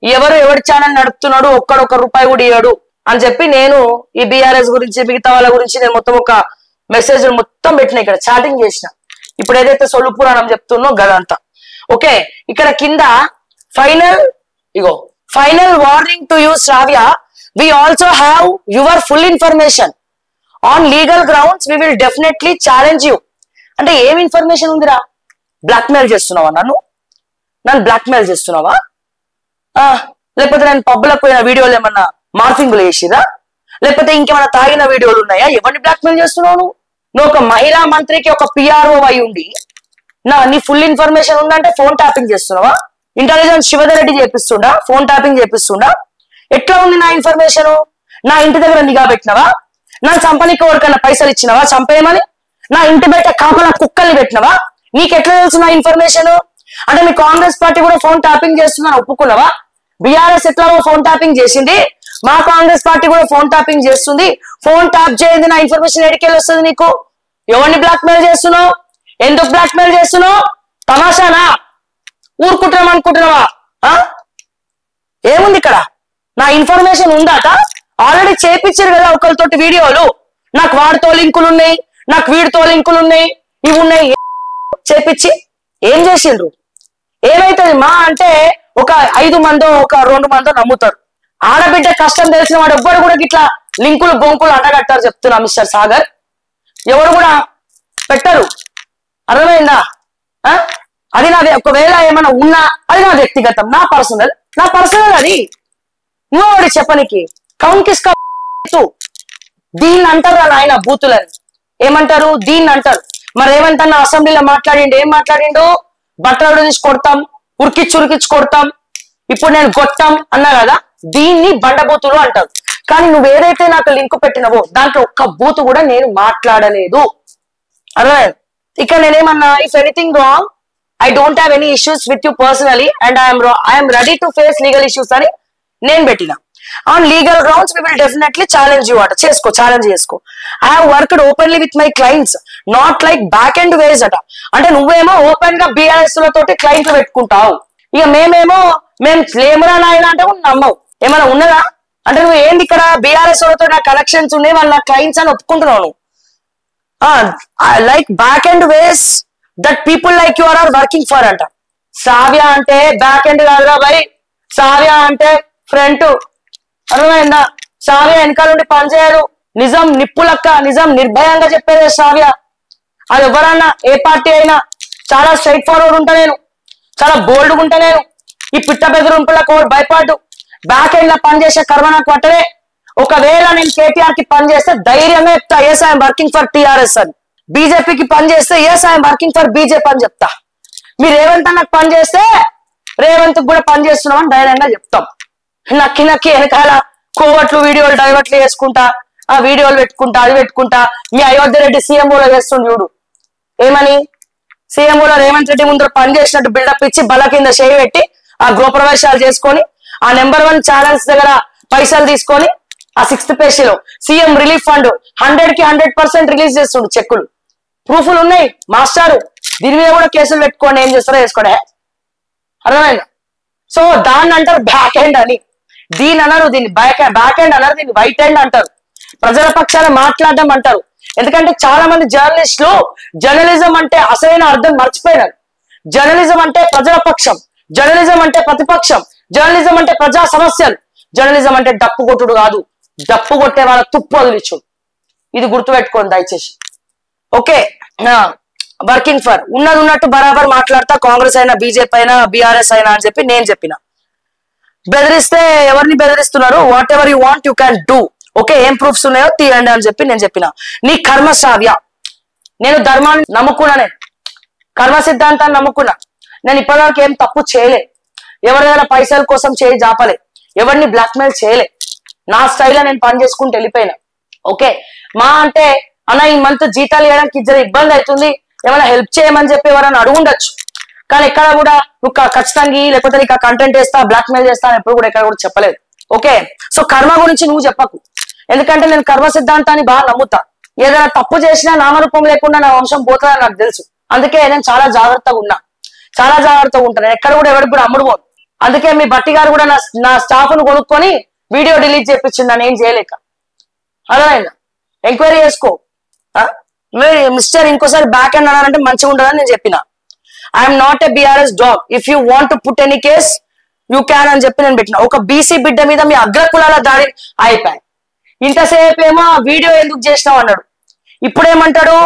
ఎవరి ఛానల్ నడుపుతున్నాడు, ఒక్క రూపాయి కూడా ఇవ్వడు అని చెప్పి నేను ఈ బీఆర్ఎస్ గురించి మిగతా వాళ్ళ గురించి నేను మొత్తం ఒక మెసేజ్ మొత్తం పెట్టిన, ఇక్కడ చాటింగ్ చేసిన. ఇప్పుడు ఏదైతే సొల్లు పురాణం చెప్తున్నో గదంతా. ఓకే, ఇక్కడ కింద final warning to you Shravya, we also have your full information on legal grounds, we will definitely challenge you. అంటే ఏం ఇన్ఫర్మేషన్ ఉందిరా? బ్లాక్మెయిల్ చేస్తున్నావా? నన్ను బ్లాక్మెయిల్ చేస్తున్నావా? లేకపోతే నేను పబ్లకు పోయిన వీడియోలు ఏమన్నా మార్ఫింగ్లు వేసిరా? లేకపోతే ఇంకేమైనా తాగిన వీడియోలు ఉన్నాయా? ఎవరిని బ్లాక్మెయిల్ చేస్తున్నావు? నువ్వు ఒక మహిళా మంత్రికి ఒక పిఆర్ఓ అయి ఉండి నీ ఫుల్ ఇన్ఫర్మేషన్ ఉందంటే ఫోన్ ట్యాపింగ్ చేస్తున్నావా? ఇంటెలిజెన్స్ శివధర్ రెడ్డి చేపిస్తుండా? ఫోన్ ట్యాపింగ్ చేపిస్తుండా? ఎట్లా ఉంది నా ఇన్ఫర్మేషన్? నా ఇంటి దగ్గర నిఘా పెట్టినవా? నా చంపనికి ఎవరికన్నా పైసలు ఇచ్చినవా చంపేయమని? నా ఇంటి బయట కాపల కుక్కల్ని పెట్టినవా? నీకెట్లా తెలుసు నా ఇన్ఫర్మేషన్? అంటే మీ కాంగ్రెస్ పార్టీ కూడా ఫోన్ ట్యాపింగ్ చేస్తుందని ఒప్పుకున్నావా? బీఆర్ఎస్ ఎట్లా ఫోన్ ట్యాపింగ్ చేసింది, మా కాంగ్రెస్ పార్టీ కూడా ఫోన్ ట్యాపింగ్ చేస్తుంది. ఫోన్ ట్యాప్ చేయండి, నా ఇన్ఫర్మేషన్ ఎడికెళ్ళి వస్తుంది నీకు? ఎవరిని బ్లాక్మెయిల్ చేస్తున్నావు? ఎందుకు బ్లాక్మెయిల్ చేస్తున్నావు? తమాషానా? ఊరుకుంటున్నాం అనుకుంటున్నావా? ఏముంది ఇక్కడ? నా ఇన్ఫర్మేషన్ ఉందాట? ఆల్రెడీ చేపించారు కదా ఒకరితోటి వీడియోలు. నాకు వాడితో లింకులు ఉన్నాయి, నాకు వీడితో లింకులు ఉన్నాయి, ఇవి ఉన్నాయి. చేపించి ఏం చేసిండ్రు? ఏమైతుంది మా అంటే ఒక 5 మందో ఒక 2 మందో నమ్ముతారు. ఆడబిడ్డ కష్టం తెలిసిన వాడు ఎవ్వరు కూడా ఇట్లా లింకులు బొంకులు అంటగట్టారు చెప్తున్నా మిస్టర్ సాగర్. ఎవరు కూడా పెట్టరు, అర్థమైందా? అది నాది. ఒకవేళ ఏమైనా ఉన్నా అది నా వ్యక్తిగతం, నా పర్సనల్ అది. నువ్వు చెప్పనికి కౌంకిస్కా దీన్ని అంటారు నాయన బూతులని. ఏమంటారు? దీన్ని అంటారు. మరి రేవంత్ అన్న అసెంబ్లీలో మాట్లాడిండు, ఏం మాట్లాడిండు? బట్టలు తీసి కొడతాం, ఉరికిచ్చి కొడతాం, ఇప్పుడు నేను కొట్టాం అన్నా కదా, దీన్ని బండబూతులు అంటారు. కానీ నువ్వు ఏదైతే నాకు లింక్ పెట్టినవో దాంట్లో ఒక్క బూతు కూడా నేను మాట్లాడలేదు. అర్థమైంది? ఇక్కడ నేనేమన్నా, if anything wrong I don't have any issues with you personally and I'm ready to face legal issues అని నేను పెట్టిన. On legal grounds we will definitely challenge you అట. ఛాలెంజ్ చేసుకో. I have worked openly with my clients, not like back and ways అట. అంటే నువ్వేమో open గా BRS లతోటి క్లయింట్లు పెట్టుకుంటావు, ఇక మేము లేమరా నాయన అంటే నమ్మవు. ఏమైనా ఉన్నదా? అంటే నువ్వు ఏంది ఇక్కడ బీఆర్ఎస్ లతో నా కనెక్షన్స్ ఉన్నాయి, వాళ్ళ నా క్లయింట్స్ అని ఒప్పుకుంటున్నావు నువ్వు. Like back and ways that people like you are working for అంట. శ్రావ్య అంటే బ్యాక్ అండ్ కాదురా భయ్, శ్రావ్య అంటే ఫ్రంట్. అర్థమైందా? శ్రావ్య వెనకాల నుండి పనిచేయదు. నిజం నిప్పులక్క, నిజం నిర్భయంగా చెప్పేదే శ్రావ్య. అది ఎవరన్నా ఏ పార్టీ అయినా చాలా స్ట్రైట్ ఫార్వర్డ్ ఉంటా నేను, చాలా బోల్డ్గా ఉంటా నేను. ఈ పిట్ట బెదిరింపులకు భయపాటు బ్యాక్ ఎండ్ లా పనిచేసే కర్మ నాకు పట్టదే. ఒకవేళ నేను కేటీఆర్ కి పని చేస్తే ధైర్యంగా చెప్తా yes I'm working for TRS అని. బీజేపీకి పని చేస్తే yes I'm working for BJP అని చెప్తా. మీరు రేవంత్ అన్నకు పని చేస్తే రేవంత్ కూడా పని చేస్తున్నామని ధైర్యంగా చెప్తాం. నక్కి వెనకాల కోవట్లు వీడియోలు డైవర్ట్లు వేసుకుంటా, ఆ వీడియోలు పెట్టుకుంటా, అది పెట్టుకుంటా. మీ అయోధ్య రెడ్డి సీఎంఓలో చేస్తుండు చూడు, ఏమని సీఎంఓలో రేవంత్ రెడ్డి ముందర పని చేసినట్టు బిల్డప్ ఇచ్చి బల కింద చేయి పెట్టి ఆ గృహప్రవేశాలు చేసుకొని ఆ నెంబర్ 1 ఛానల్స్ దగ్గర పైసలు తీసుకొని ఆ 6th పేజీలో సీఎం రిలీఫ్ ఫండ్ 100కి 100% రిలీజ్ చేస్తుండు చెక్కులు, ప్రూఫ్లు ఉన్నాయి మాస్టారు. దీని మీద కూడా కేసులు పెట్టుకోండి, ఏం చేస్తారో వేసుకోండి. అర్థమైందా? సో దాన్ని అంటారు బ్యాక్ హ్యాండ్ అని, దీని అన్నారు దీన్ని బ్యాక్ హ్యాండ్ అన్నారు, దీన్ని వైట్ హ్యాండ్ అంటారు. ప్రజల పక్షాన మాట్లాడడం అంటారు. ఎందుకంటే చాలా మంది జర్నలిస్టులు జర్నలిజం అంటే అసలైన అర్థం మర్చిపోయినారు. జర్నలిజం అంటే ప్రజల పక్షం, జర్నలిజం అంటే ప్రతిపక్షం, జర్నలిజం అంటే ప్రజా సమస్యలు, జర్నలిజం అంటే డప్పు కొట్టుడు కాదు, డప్పు కొట్టే వాళ్ళ తుప్పు వదిలించుడు. ఇది గుర్తుపెట్టుకోండి దయచేసి. ఓకే, వర్కింగ్ ఫర్ ఉన్నది ఉన్నట్టు బరాబర్ మాట్లాడతా, కాంగ్రెస్ అయినా బీజేపీ అయినా బీఆర్ఎస్ అయినా అని చెప్పి నేను చెప్పిన. బెదిరిస్తే ఎవరిని బెదిరిస్తున్నారు? What ever you want you can do. Okay, ఏం ప్రూఫ్స్ ఉన్నాయో తీయండి అని చెప్పి నేను చెప్పిన. నీ కర్మశ్రావ్య, నేను ధర్మాన్ని నమ్ముకున్నా, నేను కర్మ సిద్ధాంతాన్ని నమ్ముకున్నా. నేను ఇప్పటివరకు ఏం తప్పు చేయలే, ఎవరైనా పైసల కోసం చేయి జాపలే, ఎవరిని బ్లాక్మెయిల్ చేయలే. నా స్టైల్లో నేను పని చేసుకుంటూ వెళ్ళిపోయినా. ఓకే, మా అంటే అన్న ఈ మంత్ జీతాలు ఇవ్వడానికి ఇద్దరు ఇబ్బంది అవుతుంది, ఏమైనా హెల్ప్ చేయమని చెప్పి ఎవరైనా అడుగుండొచ్చు. కానీ ఎక్కడ కూడా నువ్వు ఖచ్చితంగా లేకపోతే నీకు కంటెంట్ వేస్తా బ్లాక్మెయిల్ చేస్తా అని ఎప్పుడు కూడా ఎక్కడ కూడా చెప్పలేదు. ఓకే, సో కర్మ గురించి నువ్వు చెప్పకు, ఎందుకంటే నేను కర్మ సిద్ధాంతాన్ని బాగా నమ్ముతా. ఏదైనా తప్పు చేసినా నామరూపం లేకుండా నా వంశం పోతుందని నాకు తెలుసు. అందుకే నేను చాలా జాగ్రత్తగా ఉన్నా, చాలా జాగ్రత్తగా ఉంటాను. నేను ఎక్కడ కూడా ఎవరికి కూడా అమ్ముడుపోను. అందుకే మీ బట్టి గారు కూడా నా స్టాఫ్ ను కొనుక్కొని వీడియో డిలీట్ చేయించింది, నేను ఏం చేయలేక. అర్థమైందా? ఎంక్వైరీ చేసుకో. మిస్టర్ ఇంకోసారి బ్యాక్ అండ్ అన్నారంటే మంచిగా ఉంటుందని నేను చెప్పిన. I'm not a BRS dog, if you want to put any case you can అని చెప్పి నేను పెట్టిన. ఒక బీసీ బిడ్డ మీద మీ అగ్రకులాల దాడి అయిపోయాయి. ఇంతసేపు ఏమో ఆ వీడియో ఎందుకు చేసినావు అన్నాడు, ఇప్పుడేమంటాడు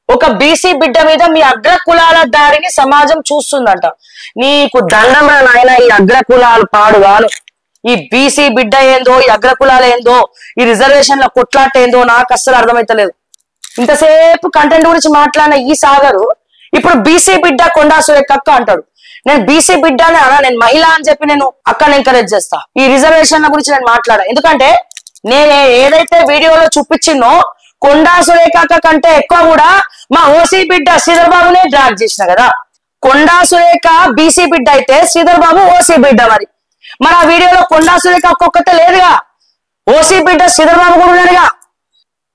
ఒక బీసీ బిడ్డ మీద మీ అగ్రకులాల దాడిని సమాజం చూస్తుందంట. నీకు దండం రా నాయన, ఈ అగ్రకులాలు పాడుగాను. ఈ బీసీ బిడ్డ ఏందో, ఈ అగ్రకులాలు ఏందో, ఈ రిజర్వేషన్ల కొట్లాట ఏందో నాకు అస్సలు అర్థమైతలేదు. ఇంతసేపు కంటెంట్ గురించి మాట్లాడిన ఈ సాగరు ఇప్పుడు బీసీ బిడ్డ కొండా సురేఖ అక్క అంటాడు. నేను బీసీ బిడ్డ అని అన్నా, నేను మహిళ అని చెప్పి నేను అక్కని ఎంకరేజ్ చేస్తా. ఈ రిజర్వేషన్ల గురించి నేను మాట్లాడా, ఎందుకంటే నేను ఏదైతే వీడియోలో చూపించినో కొండా సురేఖ అక్క కంటే ఎక్కువ కూడా మా ఓసీ బిడ్డ శ్రీధర్ బాబునే డ్రాగ్ చేసిన కదా. కొండా సురేఖ బీసీ బిడ్డ అయితే శ్రీధర్ బాబు ఓసీ బిడ్డ. మరి ఆ వీడియోలో కొండా సురేఖ ఒక్కొక్కతే లేదుగా, ఓసీ బిడ్డ శ్రీధర్ బాబు కూడా ఉన్నాడుగా.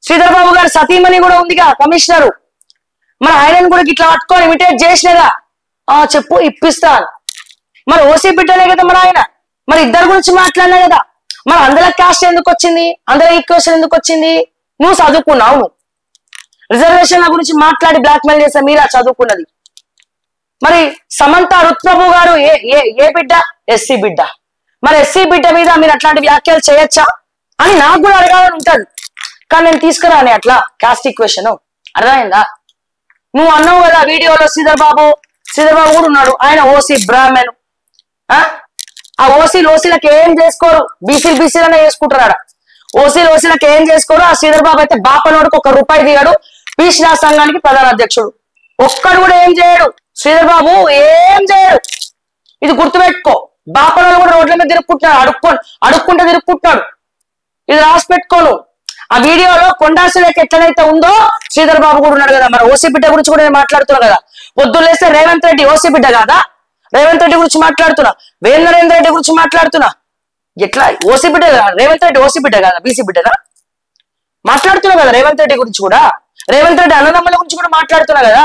శ్రీధర్ బాబు గారు సతీమణి కూడా ఉందిగా కమిషనరు. మరి ఆయనను కూడా ఇట్లా పట్టుకొని ఇమిటేట్ చేసినగా. చెప్పు ఇప్పిస్తాను. మరి ఓసీ బిడ్డనే కదా మరి ఆయన. మరి ఇద్దరు గురించి మాట్లాడినా కదా. మరి అందులో క్యాస్ట్ ఎందుకు వచ్చింది, అందులో ఈక్వేషన్ ఎందుకు వచ్చింది? నువ్వు చదువుకున్నావు. రిజర్వేషన్ల గురించి మాట్లాడి బ్లాక్మెయిల్ చేసా మీరా చదువుకున్నది. మరి సమంత రుత్ప్రభు గారు ఏ బిడ్డ? ఎస్సీ బిడ్డ. మరి ఎస్సీ బిడ్డ మీద మీరు అట్లాంటి వ్యాఖ్యలు చేయొచ్చా అని నాకు కూడా అడగాలని ఉంటుంది. కానీ నేను తీసుకురాని అట్లా క్యాస్ట్ ఈక్వేషన్. అర్థమైందా? నువ్వు అన్నావు కదా వీడియోలో శ్రీధర్ బాబు కూడా ఉన్నాడు, ఆయన ఓసీ బ్రాహ్మణ్. ఆ ఓసీలకు ఏం చేసుకోరు, బీసీలనే చేసుకుంటున్నాడు. ఓసీలకు ఏం చేసుకోరు. ఆ శ్రీధర్ బాబు అయితే బాపనోడికి ₹1 తీయడు, బీసీ సంఘానికి ప్రధాన అధ్యక్షుడు. ఒక్కడు కూడా ఏం చేయడు. శ్రీధర్ బాబు ఏం చేయడు. ఇది గుర్తుపెట్టుకో. బాపనోడు కూడా రోడ్ల మీద తిరుక్కుంటున్నాడు, అడుక్కుంటూ తిరుక్కుంటున్నాడు. ఇది రాసి పెట్టుకోను. ఆ వీడియోలో కొండా సురేఖ ఎట్లనైతే ఉందో శ్రీధర్ బాబు కూడా ఉన్నాడు కదా. మరి ఓసీ బిడ్డ గురించి కూడా నేను మాట్లాడుతున్నా కదా. పొద్దున్నేస్తే రేవంత్ రెడ్డి ఓసీ బిడ్డ కాదా? రేవంత్ రెడ్డి గురించి మాట్లాడుతున్నా, వేంద్రేంద్ర రెడ్డి గురించి మాట్లాడుతున్నా. ఎట్లా ఓసీ బిడ్డ కదా? రేవంత్ రెడ్డి ఓసీ బిడ్డ కాదా? బీసీ బిడ్డనా? మాట్లాడుతున్నా కదా రేవంత్ రెడ్డి గురించి కూడా. రేవంత్ రెడ్డి అన్నదమ్ముల గురించి కూడా మాట్లాడుతున్నా కదా.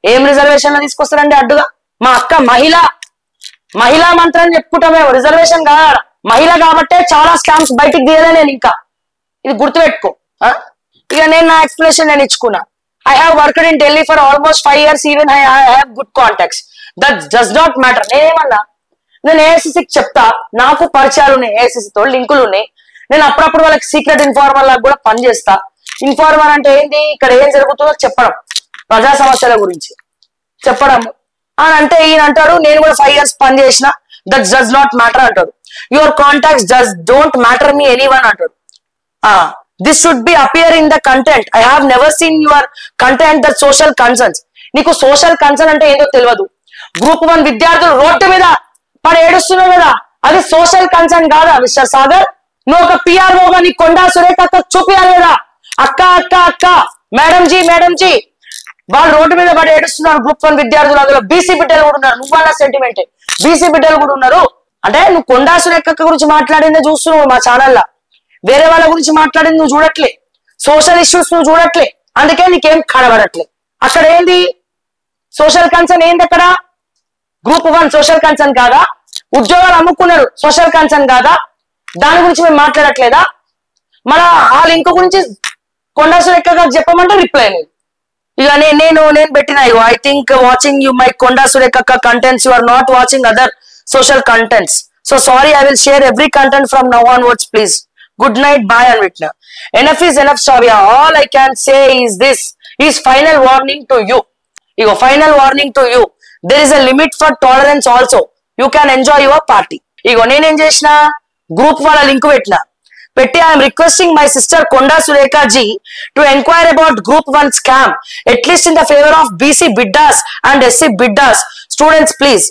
ఏం రిజర్వేషన్లు తీసుకొస్తారండి అడ్డుగా? మా అక్క మహిళా మంత్రం చెప్పుకుంటామే, రిజర్వేషన్ కాదా? మహిళ కాబట్టే చాలా స్కామ్స్ బయటికి తీయలే నేను ఇంకా. ఇది గుర్తుపెట్టుకో. ఇక నేను నా ఎక్స్ప్లెనేషన్ నేను ఇచ్చుకున్నా. I have worked in Delhi for almost 5 years. Even I have good contacts. That does not matter. నేనేమన్నా, నేను ఏఐసిసికి చెప్తా, నాకు పరిచయాలు ఉన్నాయి, ఏఐసిసితో లింకులు ఉన్నాయి. నేను అప్పుడప్పుడు వాళ్ళకి సీక్రెట్ ఇన్ఫార్మర్ లాగా కూడా పనిచేస్తా. ఇన్ఫార్మర్ అంటే ఏంటి, ఇక్కడ ఏం జరుగుతుందో చెప్పడం, ప్రజా సమస్యల గురించి చెప్పడం అని. అంటే ఈయన అంటాడు నేను కూడా 5 years పని చేసిన, దట్ డస్ నాట్ మ్యాటర్ అంటాడు. Your contacts don't matter me anyone అంటాడు. This should be appear in the content. I have never seen your content that social concerns. నీకు సోషల్ కన్సర్న్ అంటే ఏంటో తెలియదు. Group 1 విద్యార్థులు రోడ్డు మీద పడి ఏడుస్తున్నారు కదా, అది సోషల్ కన్సర్న్ కాదా మిస్టర్ సాగర్? నువ్వు ఒక పిఆర్ఓగా నీ కొండా సురేఖ చూపియాలి కదా. అక్క మేడం జీ వాళ్ళు రోడ్డు మీద పడి ఏడుస్తున్నారు. Group 1 విద్యార్థులు, అందులో బీసీ బిడ్డలు కూడా ఉన్నారు. నువ్వన్న సెంటిమెంట్, బీసీ బిడ్డలు కూడా ఉన్నారు. అంటే నువ్వు కొండా సురేఖ గురించి మాట్లాడిందే చూస్తున్నావు మా ఛానల్లో. వేరే వాళ్ళ గురించి మాట్లాడింది నువ్వు చూడట్లే, సోషల్ ఇష్యూస్ నువ్వు చూడట్లే, అందుకే నీకేం కనబడట్లే. అక్కడ ఏంది సోషల్ కన్సర్న్? ఏంది అక్కడ? గ్రూప్ 1 సోషల్ కన్సర్న్ కాదా? ఉద్యోగాలు అమ్ముకున్నారు సోషల్ కన్సర్న్ కాదా? దాని గురించి మేము మాట్లాడట్లేదా? మన ఆ లింక్ గురించి కొండా సురేఖ గారు చెప్పమంటే రిప్లై లేదు. ఇక నేను పెట్టిన I think watching you my Konda Surekha contents, you are not watching other social contents. So sorry, I will share every content from now onwards please. Good night, bye అని పెట్టిన. Enough is enough Shravya. All I can say is this is final warning to you. ఇగో final warning to you. There is a limit for tolerance also. You can enjoy your party. ఇగో నేనేం చేసిన, group వాళ్ళ link పెట్టి I'm requesting my sister Konda Surekha ji to enquire about group 1 scam at least in the favour of BC బిడ్డాస్ and SC బిడ్డాస్ students please.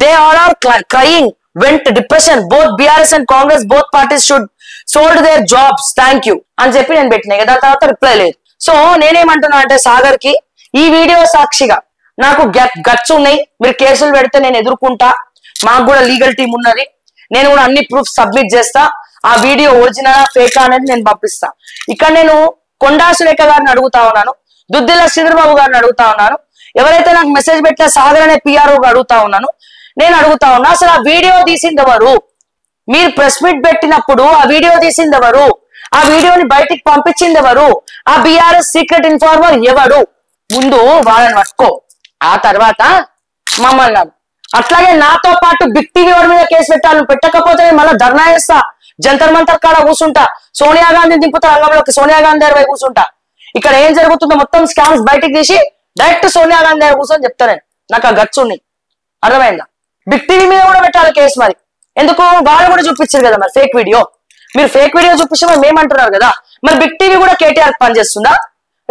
They all are crying, went depression. Both BRS and Congress both parties should solved their jobs, thank you అని చెప్పి నేను పెట్టినా. దాని తర్వాత reply లేదు. So నేనేమంటున్నా అంటే సాగర్ కి ఈ వీడియో సాక్షిగా నాకు గట్స్ ఉన్నాయి, మీరు కేసులు పెడితే నేను ఎదుర్కొంటా, మాకు కూడా లీగల్ టీం ఉన్నది, నేను కూడా అన్ని ప్రూఫ్ సబ్మిట్ చేస్తా, ఆ వీడియో ఒరిజినల్ ఫేక్ అనేది నేను పంపిస్తా. ఇక్కడ నేను కొండా సురేఖ గారిని అడుగుతా ఉన్నాను, దుద్దిల్ల శ్రీధర్బాబు గారిని అడుగుతా ఉన్నాను, ఎవరైతే నాకు మెసేజ్ పెట్టిన సాగర్ అనే పిఆర్ఓ అడుగుతా ఉన్నాను, నేను అడుగుతా ఉన్నా అసలు ఆ వీడియో తీసింది ఎవరు? మీరు ప్రెస్ మీట్ పెట్టినప్పుడు ఆ వీడియో తీసింది ఎవరు? ఆ వీడియోని బయటికి పంపించింది ఎవరు? ఆ బీఆర్ఎస్ సీక్రెట్ ఇన్ఫార్మర్ ఎవడు? ముందు వాళ్ళని పట్టుకో, ఆ తర్వాత మమ్మల్ని. అట్లాగే నాతో పాటు బిగ్ టీవీ వాడి మీద కేసు పెట్టాలి, పెట్టకపోతే మళ్ళీ ధర్నా చేస్తా, జంతర్ మంతర్ కాడ కూర్చుంటా, సోనియా గాంధీ దింపుతా రంగంలోకి, సోనియా గాంధీ దగ్గర కూర్చుంటా. ఇక్కడ ఏం జరుగుతుందో మొత్తం స్కామ్స్ బయటికి తీసి డైరెక్ట్ సోనియా గాంధీ దగ్గర కూర్చొని చెప్తా నేను. నాకు ఆ గట్స్ ఉన్నాయి, అర్థమైందా? బిగ్ టీవీ మీద కూడా పెట్టాలి కేసు. మరి ఎందుకు? వాళ్ళు కూడా చూపించారు కదా మరి ఫేక్ వీడియో. మీరు ఫేక్ వీడియో చూపించి మరి మేమంటున్నారు కదా. మరి బిగ్ టీవీ కూడా కేటీఆర్ పనిచేస్తుందా?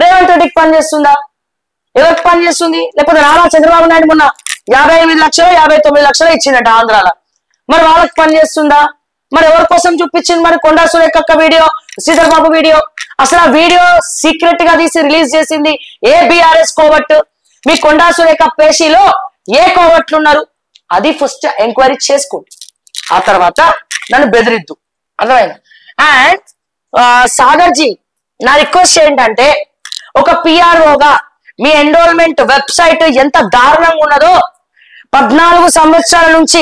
రేవంత్ రెడ్డికి పనిచేస్తుందా? ఎవరికి పనిచేస్తుంది? లేకపోతే నారా చంద్రబాబు నాయుడు మొన్న 58 లక్షలు 59 లక్షలు ఇచ్చిందట ఆంధ్రాలో, మరి వాళ్ళకి పనిచేస్తుందా? మరి ఎవరి కోసం చూపించింది మరి కొండా సురేఖ వీడియో, శ్రీధర్బాబు వీడియో? అసలు ఆ వీడియో సీక్రెట్ గా తీసి రిలీజ్ చేసింది ఏ బీఆర్ఎస్ కోవట్? మీ కొండా సురేఖ పేషీలో ఏ కోవట్లు ఉన్నారు? అది ఫస్ట్ ఎంక్వైరీ చేసుకోండి, ఆ తర్వాత నన్ను బెదిరిద్దు, అర్థమైందా? అండ్ సాగర్ జీ, నా రిక్వెస్ట్ ఏంటంటే ఒక పిఆర్ఓగా మీ ఎన్రోల్మెంట్ వెబ్సైట్ ఎంత దారుణంగా ఉన్నదో, 14 సంవత్సరాల నుంచి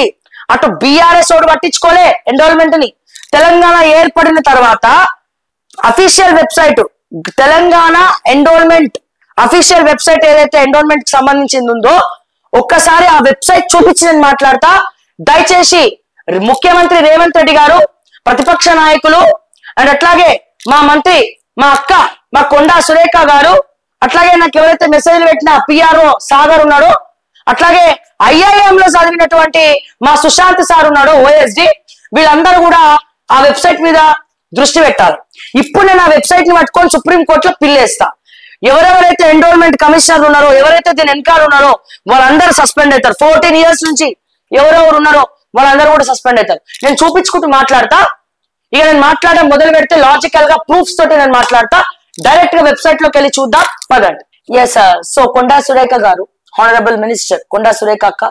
అటు బీఆర్ఎస్ ఓడు పట్టించుకోలే ఎన్రోల్మెంట్ ని. తెలంగాణ ఏర్పడిన తర్వాత official website, Telangana enrollment official website ఏదైతే ఎన్రోల్మెంట్ కి సంబంధించింది ఉందో ఒక్కసారి ఆ వెబ్సైట్ చూపించి నేను మాట్లాడతా. దయచేసి ముఖ్యమంత్రి రేవంత్ రెడ్డి గారు, ప్రతిపక్ష నాయకులు, అండ్ అట్లాగే మా మంత్రి, మా అక్క, మా కొండా సురేఖ గారు, అట్లాగే నాకు ఎవరైతే మెసేజ్ పెట్టిన పిఆర్ఓ సాగర్ ఉన్నాడో, అట్లాగే ఐఐఎం లో చదివినటువంటి మా సుశాంత్ సార్ ఉన్నాడు ఓఎస్డి, వీళ్ళందరూ కూడా ఆ వెబ్సైట్ మీద దృష్టి పెట్టాలి. ఇప్పుడు నేను ఆ వెబ్సైట్ ని పట్టుకొని సుప్రీంకోర్టులో పిల్లేస్తా. ఎవరెవరైతే ఎన్రోల్మెంట్ కమిషనర్ ఉన్నారో, ఎవరైతే దీని వెనకాల ఉన్నారో వాళ్ళందరూ సస్పెండ్ అవుతారు. 14 years నుంచి ఎవరెవరు ఉన్నారో వాళ్ళందరూ కూడా సస్పెండ్ అవుతారు. నేను చూపించుకుంటూ మాట్లాడతా. ఇక నేను మాట్లాడడం మొదలు పెడితే లాజికల్ గా ప్రూఫ్స్ తోటి నేను మాట్లాడతా. డైరెక్ట్ గా వెబ్సైట్ లోకి వెళ్ళి చూద్దాం పదండి. Yes sir. So Konda Surekha garu, honourable minister Konda Surekha అక్క,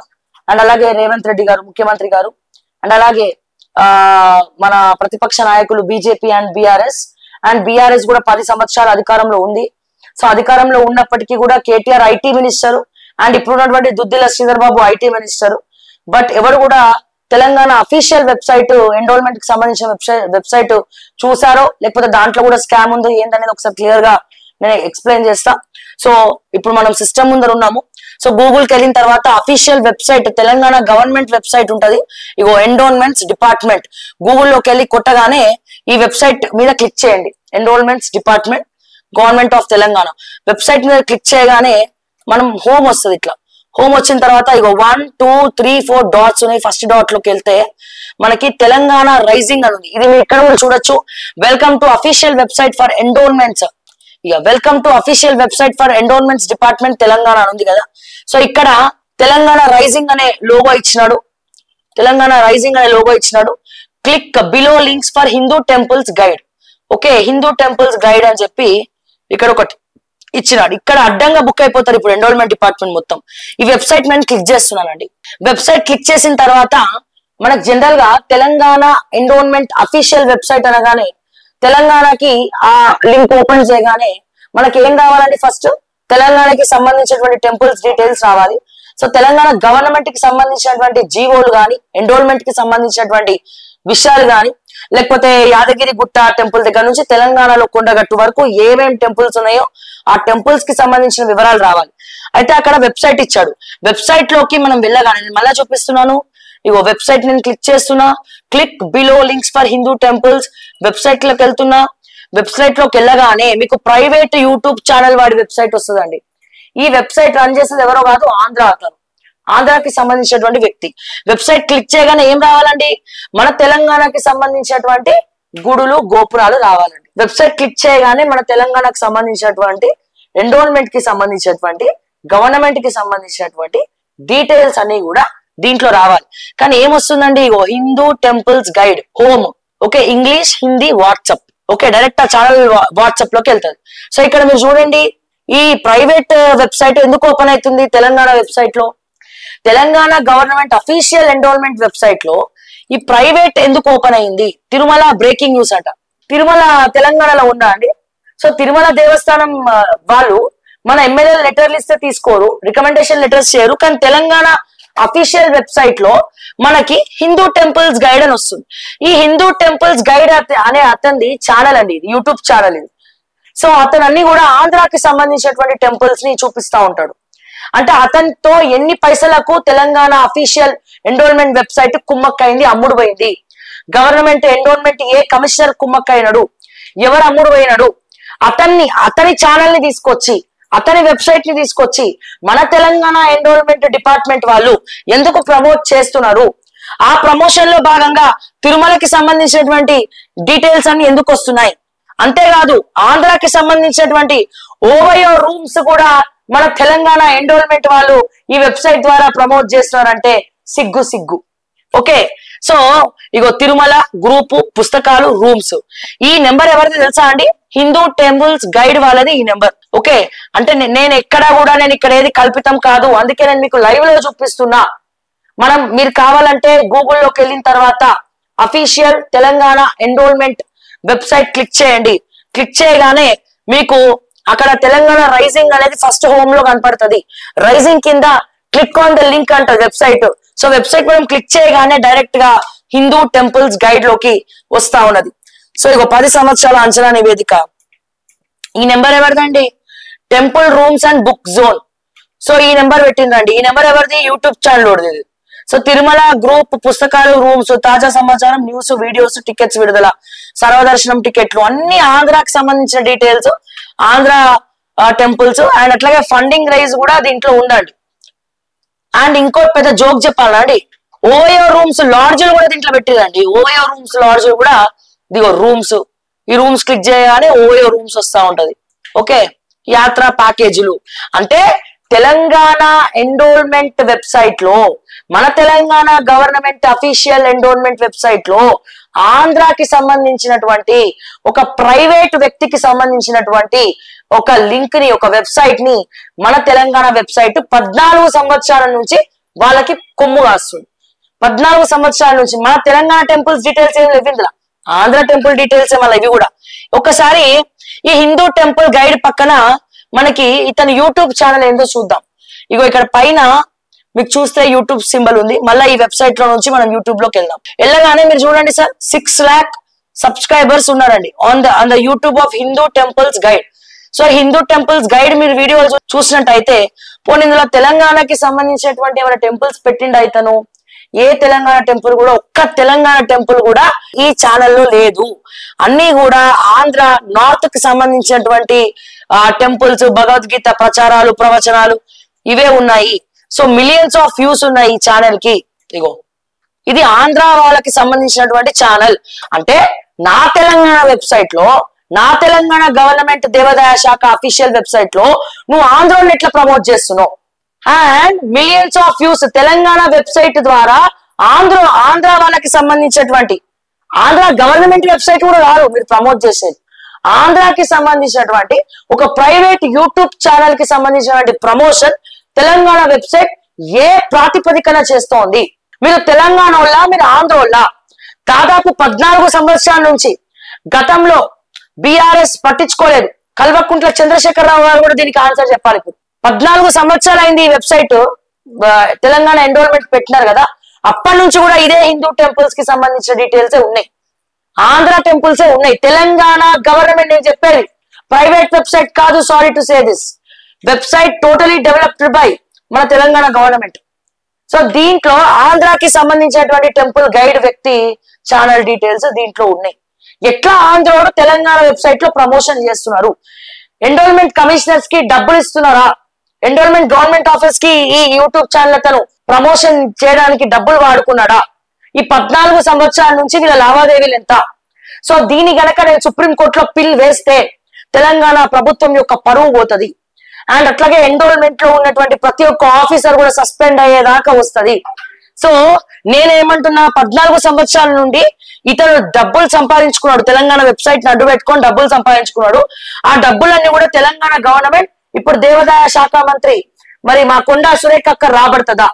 అండ్ అలాగే రేవంత్ రెడ్డి గారు ముఖ్యమంత్రి గారు, అండ్ అలాగే మన ప్రతిపక్ష నాయకులు బీజేపీ అండ్ బీఆర్ఎస్ కూడా 10 సంవత్సరాల అధికారంలో ఉంది. సో అధికారంలో ఉన్నప్పటికీ కూడా కేటీఆర్ ఐటీ మినిస్టర్ అండ్ ఇప్పుడున్నటువంటి Duddilla Sridhar Babu IT minister. But ఎవరు కూడా తెలంగాణ అఫీషియల్ వెబ్సైట్ ఎన్రోల్మెంట్ కి సంబంధించిన వెబ్సైట్ చూసారో, లేకపోతే దాంట్లో కూడా స్కామ్ ఉందో ఏందనేది ఒకసారి క్లియర్ గా నేను ఎక్స్ప్లెయిన్ చేస్తా. సో ఇప్పుడు మనం సిస్టమ్ ముందర ఉన్నాము. సో గూగుల్కి వెళ్ళిన తర్వాత official website Telangana government website ఉంటది. ఇగో ఎన్రోల్మెంట్స్ డిపార్ట్మెంట్, గూగుల్లోకి వెళ్ళి కొట్టగానే ఈ వెబ్సైట్ మీద క్లిక్ చేయండి. Enrolments department government of Telangana website మీద క్లిక్ చేయగానే మనం హోమ్ వస్తుంది. ఇట్లా హోమ్ వచ్చిన తర్వాత ఇగో 1 2 3 4 డాట్స్ ఉన్నాయి. ఫస్ట్ డాట్ లోకి వెళ్తే మనకి తెలంగాణ రైజింగ్ అని ఉంది. ఇది మీరు ఇక్కడ కూడా చూడొచ్చు. Welcome to official website for enrolments. ఇక welcome to official website for enrolments department Telangana అని ఉంది కదా. సో ఇక్కడ తెలంగాణ రైజింగ్ అనే లోగో ఇచ్చినాడు. Click below links for Hindu temples guide. Okay, Hindu temples guide అని చెప్పి ఇక్కడ ఒకటి ఇచ్చినాడు. ఇక్కడ అడ్డంగా బుక్ అయిపోతారు ఇప్పుడు ఎన్రోల్మెంట్ డిపార్ట్మెంట్ మొత్తం. ఈ వెబ్సైట్ నేను క్లిక్ చేస్తున్నానండి. వెబ్సైట్ క్లిక్ చేసిన తర్వాత మనకు జనరల్ గా తెలంగాణ ఎన్రోల్మెంట్ అఫీషియల్ వెబ్సైట్ అనగానే తెలంగాణకి ఆ లింక్ ఓపెన్ చేయగానే మనకి ఏం కావాలండి? ఫస్ట్ తెలంగాణకి సంబంధించినటువంటి టెంపుల్స్ డీటెయిల్స్ రావాలి. సో తెలంగాణ గవర్నమెంట్ కి సంబంధించినటువంటి జీవోలు కానీ, ఎండోల్మెంట్ కి సంబంధించినటువంటి విషయాలు కానీ, లేకపోతే యాదగిరి గుట్ట టెంపుల్ దగ్గర నుంచి తెలంగాణలో కొండగట్టు వరకు ఏమేం టెంపుల్స్ ఉన్నాయో ఆ టెంపుల్స్ కి సంబంధించిన వివరాలు రావాలి. అయితే అక్కడ వెబ్సైట్ ఇచ్చాడు. వెబ్సైట్ లోకి మనం వెళ్ళగానే నేను మళ్ళా చూపిస్తున్నాను. ఇగో వెబ్సైట్ నేను క్లిక్ చేస్తున్నా. Click below links for Hindu temples. Website లోకి వెళ్తున్నా. వెబ్సైట్ లోకి వెళ్ళగానే మీకు ప్రైవేట్ యూట్యూబ్ ఛానల్ వాడి వెబ్సైట్ వస్తుందండి. ఈ వెబ్సైట్ రన్ చేసేది ఎవరో కాదు, ఆంధ్ర అతను, ఆంధ్రాకి సంబంధించినటువంటి వ్యక్తి. వెబ్సైట్ క్లిక్ చేయగానే ఏం రావాలండి? మన తెలంగాణకి సంబంధించినటువంటి గుడులు, గోపురాలు రావాలండి. వెబ్సైట్ క్లిక్ చేయగానే మన తెలంగాణకు సంబంధించినటువంటి ఎండోల్మెంట్ కి సంబంధించినటువంటి, గవర్నమెంట్ కి సంబంధించినటువంటి డీటెయిల్స్ అన్ని కూడా దీంట్లో రావాలి. కానీ ఏమొస్తుందండి? Hindu temples guide home. Okay, English, Hindi, WhatsApp. Okay, direct ఆ ఛానల్ వాట్సాప్ లోకి వెళ్తుంది. సో ఇక్కడ మీరు చూడండి, ఈ ప్రైవేట్ వెబ్సైట్ ఎందుకు ఓపెన్ అవుతుంది తెలంగాణ వెబ్సైట్ లో? తెలంగాణ గవర్నమెంట్ అఫీషియల్ ఎండోల్మెంట్ వెబ్సైట్ లో ఈ ప్రైవేట్ ఎందుకు ఓపెన్ అయింది? తిరుమల బ్రేకింగ్ న్యూస్ అట. తిరుమల తెలంగాణలో ఉందా అండి? సో తిరుమల దేవస్థానం వాళ్ళు మన ఎమ్మెల్యే లెటర్లు ఇస్తే తీసుకోరు, రికమెండేషన్ లెటర్స్ చేయరు. కానీ తెలంగాణ అఫీషియల్ వెబ్సైట్ లో మనకి హిందూ టెంపుల్స్ గైడ్ అని వస్తుంది. ఈ హిందూ టెంపుల్స్ గైడ్ అనే అతనిది ఛానల్ అండి, ఇది యూట్యూబ్ ఛానల్ ఇది. సో అతను అన్ని కూడా ఆంధ్రాకి సంబంధించినటువంటి టెంపుల్స్ ని చూపిస్తా ఉంటాడు. అంటే అతనితో ఎన్ని పైసలకు తెలంగాణ అఫీషియల్ ఎండోల్మెంట్ వెబ్సైట్ కుమ్మక్కైంది, అమ్ముడు పోయింది, గవర్నమెంట్ ఎండోల్మెంట్ ఏ కమిషనర్ కుమ్మక్కైనాడు, ఎవరు అమ్ముడు పోయినాడు, అతని ఛానల్ ని తీసుకొచ్చి, అతని వెబ్సైట్ ని తీసుకొచ్చి మన తెలంగాణ ఎండోల్మెంట్ డిపార్ట్మెంట్ వాళ్ళు ఎందుకు ప్రమోట్ చేస్తున్నారు, ఆ ప్రమోషన్ లో భాగంగా తిరుమలకి సంబంధించినటువంటి డీటెయిల్స్ అన్ని ఎందుకు వస్తున్నాయి, అంతేకాదు ఆంధ్రాకి సంబంధించినటువంటి ఓవయో రూమ్స్ కూడా మన తెలంగాణ ఎండోల్మెంట్ వాళ్ళు ఈ వెబ్సైట్ ద్వారా ప్రమోట్ చేస్తున్నారంటే సిగ్గు సిగ్గు. ఓకే, సో ఇగో తిరుమల గ్రూపు పుస్తకాలు రూమ్స్. ఈ నెంబర్ ఎవరిది తెలుసా అండి? హిందూ టెంపుల్స్ గైడ్ వాళ్ళది ఈ నెంబర్. ఓకే, అంటే నేను ఎక్కడా కూడా నేను ఇక్కడ ఏది కల్పితం కాదు, అందుకే నేను మీకు లైవ్ లో చూపిస్తున్నా. మీరు కావాలంటే గూగుల్లోకి వెళ్ళిన తర్వాత అఫీషియల్ తెలంగాణ ఎండోల్మెంట్ వెబ్సైట్ క్లిక్ చేయండి. క్లిక్ చేయగానే మీకు అక్కడ తెలంగాణ రైజింగ్ అనేది ఫస్ట్ హోమ్ లో కనపడుతుంది. రైజింగ్ కింద క్లిక్ ఆన్ ద లింక్ అంటారు వెబ్సైట్. సో వెబ్సైట్ మనం క్లిక్ చేయగానే డైరెక్ట్ గా హిందూ టెంపుల్స్ గైడ్ లోకి వస్తా ఉన్నది. సో ఇగో 10 సంవత్సరాల అంచనా నివేదిక. ఈ నెంబర్ ఎవరిదండి? Temple rooms and book zone. So ఈ నెంబర్ పెట్టిందండి. ఈ నెంబర్ ఎవరిది? YouTube channel. So Tirumala group పుస్తకాలు రూమ్స్, తాజా సమాచారం, న్యూస్, వీడియోస్, టికెట్స్ విడుదల, సర్వదర్శనం టికెట్లు, అన్ని ఆంధ్రాకి సంబంధించిన డీటెయిల్స్, ఆంధ్ర టెంపుల్స్ అండ్ అట్లాగే ఫండింగ్ రైజ్ కూడా దీంట్లో ఉందండి. అండ్ ఇంకో పెద్ద జోక్ చెప్పాలండి, ఓయో రూమ్స్ లాడ్జ్లు కూడా దీంట్లో పెట్టిరండి. ఓయో రూమ్స్ లాడ్జ్లు కూడా ఇదిగో రూమ్స్. ఈ రూమ్స్ క్లిక్ చేయగానే ఓయో రూమ్స్ వస్తా ఉంటది. ఓకే, యాత్ర ప్యాకేజీలు. అంటే తెలంగాణ ఎండోల్మెంట్ వెబ్సైట్ లో, మన తెలంగాణ గవర్నమెంట్ అఫీషియల్ ఎండోల్మెంట్ వెబ్సైట్ లో ఆంధ్రాకి సంబంధించినటువంటి ఒక ప్రైవేట్ వ్యక్తికి సంబంధించినటువంటి ఒక లింక్ ని, ఒక వెబ్సైట్ ని మన తెలంగాణ వెబ్సైట్ 14 సంవత్సరాల నుంచి వాళ్ళకి కొమ్ము కాస్తుంది. 14 సంవత్సరాల నుంచి మన తెలంగాణ టెంపుల్స్ డీటెయిల్స్ ఏం లేవు ఇందులో, ఆంధ్ర టెంపుల్ డీటెయిల్స్ మళ్ళీ ఇవి కూడా. ఒకసారి ఈ హిందూ టెంపుల్ గైడ్ పక్కన మనకి ఇతని యూట్యూబ్ ఛానల్ ఏందో చూద్దాం. ఇగో ఇక్కడ పైన మీకు చూస్తే యూట్యూబ్ సింబల్ ఉంది. మళ్ళీ ఈ వెబ్సైట్ లో నుంచి మనం యూట్యూబ్ లోకి వెళ్దాం. వెళ్ళగానే మీరు చూడండి సార్, 6 lakh సబ్స్క్రైబర్స్ ఉన్నారండి on the YouTube of Hindu temples guide. So Hindu temples guide మీరు వీడియోలు చూసినట్టయితే, పోనీ ఇందులో తెలంగాణకి సంబంధించినటువంటి ఏమైనా టెంపుల్స్ పెట్టిండు అయితను? ఏ తెలంగాణ టెంపుల్ కూడా, ఒక్క తెలంగాణ టెంపుల్ కూడా ఈ ఛానల్లో లేదు. అన్ని కూడా ఆంధ్ర నార్త్ కి సంబంధించినటువంటి టెంపుల్స్, భగవద్గీత ప్రచారాలు, ప్రవచనాలు ఇవే ఉన్నాయి. సో మిలియన్స్ ఆఫ్ వ్యూస్ ఉన్నాయి ఈ ఛానల్ కి. ఇగో ఇది ఆంధ్ర వాళ్ళకి సంబంధించినటువంటి ఛానల్. అంటే నా తెలంగాణ వెబ్సైట్ లో, నా తెలంగాణ గవర్నమెంట్ దేవాదాయ శాఖ అఫీషియల్ వెబ్సైట్ లో నువ్వు ఆంధ్రాని ఎట్లా ప్రమోట్ చేస్తున్నావు? And millions of views Telangana website ద్వారా ఆంధ్ర వాళ్ళకి సంబంధించినటువంటి, ఆంధ్ర గవర్నమెంట్ వెబ్సైట్ కూడా కాదు మీరు ప్రమోట్ చేసేది, ఆంధ్రాకి సంబంధించినటువంటి ఒక ప్రైవేట్ యూట్యూబ్ ఛానల్ కి సంబంధించినటువంటి ప్రమోషన్ తెలంగాణ వెబ్సైట్ ఏ ప్రాతిపదికన చేస్తోంది? మీరు తెలంగాణ వాళ్ళ, మీరు ఆంధ్ర వాళ్ళ? దాదాపు 14 సంవత్సరాల నుంచి గతంలో బీఆర్ఎస్ పట్టించుకోలేదు. కల్వకుంట్ల చంద్రశేఖరరావు గారు కూడా దీనికి ఆన్సర్ చెప్పాలి. ఇప్పుడు 14 సంవత్సరాలు అయింది ఈ వెబ్సైట్ తెలంగాణ ఎన్రోల్మెంట్ పెట్టినారు కదా, అప్పటి నుంచి కూడా ఇదే హిందూ టెంపుల్స్ కి సంబంధించిన డీటెయిల్స్ ఉన్నాయి, ఆంధ్ర టెంపుల్స్ ఉన్నాయి. తెలంగాణ గవర్నమెంట్ నేను చెప్పేది ప్రైవేట్ వెబ్సైట్ కాదు, sorry to say this, website totally developed by మన తెలంగాణ గవర్నమెంట్. సో దీంట్లో ఆంధ్రాకి సంబంధించినటువంటి టెంపుల్ గైడ్ వ్యక్తి ఛానల్ డీటెయిల్స్ దీంట్లో ఉన్నాయి. ఎట్లా ఆంధ్రలో తెలంగాణ వెబ్సైట్ లో ప్రమోషన్ చేస్తున్నారు, ఎన్రోల్మెంట్ కమిషనర్స్ కి డబ్బులు ఇస్తున్నారా, ఎన్రోల్మెంట్ గవర్నమెంట్ ఆఫీస్ కి ఈ యూట్యూబ్ ఛానల్ తను ప్రమోషన్ చేయడానికి డబ్బులు వాడుకున్నాడా, ఈ 14 సంవత్సరాల నుంచి వీళ్ళ లావాదేవీలు ఎంత. సో దీని గనక నేను సుప్రీంకోర్టులో పిల్ వేస్తే తెలంగాణ ప్రభుత్వం యొక్క పరువు పోతుంది. అండ్ అట్లాగే ఎన్రోల్మెంట్ లో ఉన్నటువంటి ప్రతి ఒక్క ఆఫీసర్ కూడా సస్పెండ్ అయ్యేదాకా వస్తుంది. సో నేనేమంటున్నా, 14 సంవత్సరాల నుండి ఇతను డబ్బులు సంపాదించుకున్నాడు, తెలంగాణ వెబ్సైట్ ని అడ్డు పెట్టుకొని డబ్బులు సంపాదించుకున్నాడు. ఆ డబ్బులన్నీ కూడా తెలంగాణ గవర్నమెంట్ ఇప్పుడు దేవాదాయ శాఖ మంత్రి మరి మా కొండా సురేఖ అక్క రాబడుతుందా?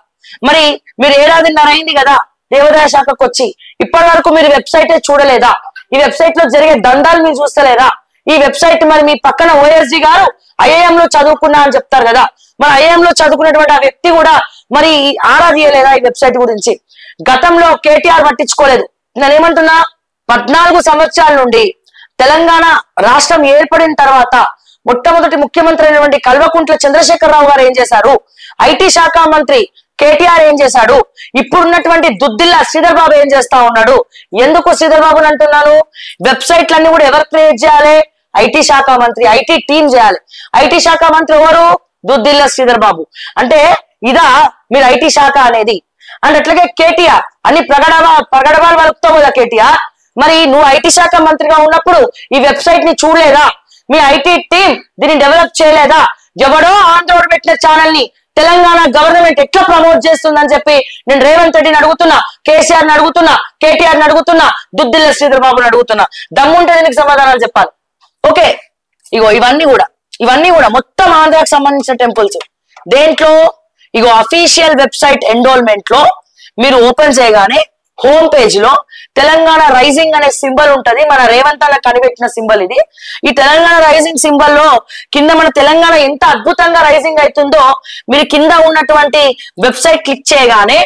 మరి మీరు ఏడాదిన్నర అయింది కదా దేవాదాయ శాఖకు వచ్చి, ఇప్పటి వరకు మీరు వెబ్సైట్ చూడలేదా? ఈ వెబ్సైట్ లో జరిగే దందాలు మీరు చూస్తలేరా? ఈ వెబ్సైట్ మరి మీ పక్కన ఓఎస్జీ గారు ఐఐఎం లో చదువుకున్నా అని చెప్తారు కదా, మరి ఐఐఎం లో చదువుకున్నటువంటి ఆ వ్యక్తి కూడా మరి ఆరా తీయలేదా ఈ వెబ్సైట్ గురించి? గతంలో కేటీఆర్ పట్టించుకోలేదు. నేనేమంటున్నా, 14 సంవత్సరాల నుండి తెలంగాణ రాష్ట్రం ఏర్పడిన తర్వాత మొట్టమొదటి ముఖ్యమంత్రి అయినటువంటి కల్వకుంట్ల చంద్రశేఖరరావు గారు ఏం చేశారు, ఐటీ శాఖ మంత్రి కేటీఆర్ ఏం చేశాడు, ఇప్పుడున్నటువంటి దుద్దిల్ల శ్రీధర్ బాబు ఏం చేస్తా ఉన్నాడు. ఎందుకు శ్రీధర్ బాబుని అంటున్నాను, వెబ్సైట్లన్నీ కూడా ఎవరు క్రియేట్ చేయాలి, ఐటీ శాఖ మంత్రి, ఐటీ టీం చేయాలి. ఐటీ శాఖ మంత్రి ఎవరు, దుద్దిల్ల శ్రీధర్ బాబు. అంటే ఇదా మీరు ఐటీ శాఖ అనేది? అండ్ అట్లాగే కేటీఆర్ అన్ని ప్రగడవాళ్ళు వలుపుతో కదా కేటీఆర్, మరి నువ్వు ఐటీ శాఖ మంత్రిగా ఉన్నప్పుడు ఈ వెబ్సైట్ ని చూడలేదా? మీ ఐటీ టీం దీన్ని డెవలప్ చేయలేదా? ఎవడో ఆంధ్రోడు పెట్టిన ఛానల్ ని తెలంగాణ గవర్నమెంట్ ఎట్లా ప్రమోట్ చేస్తుందని చెప్పి నేను రేవంత్ రెడ్డిని అడుగుతున్నా, కేసీఆర్ ని అడుగుతున్నా, కేటీఆర్ ని అడుగుతున్నా, దుద్దిల్ల శ్రీధర్ బాబుని అడుగుతున్నా. దమ్ముంటే దీనికి సమాధానాలు చెప్పాలి. ఓకే, ఇగో ఇవన్నీ కూడా మొత్తం ఆంధ్రాకి సంబంధించిన టెంపుల్స్. దేంట్లో ఇగో అఫీషియల్ వెబ్సైట్ ఎన్రోల్మెంట్ లో మీరు ఓపెన్ చేయగానే హోమ్ పేజ్ లో తెలంగాణ రైజింగ్ అనే సింబల్ ఉంటది. మన రేవంత్ అన్న కనిపెట్టిన సింబల్ ఇది. ఈ తెలంగాణ రైజింగ్ సింబల్ లో కింద మన తెలంగాణ ఎంత అద్భుతంగా రైజింగ్ అవుతుందో మీరు కింద ఉన్నటువంటి వెబ్సైట్ క్లిక్ చేయగానే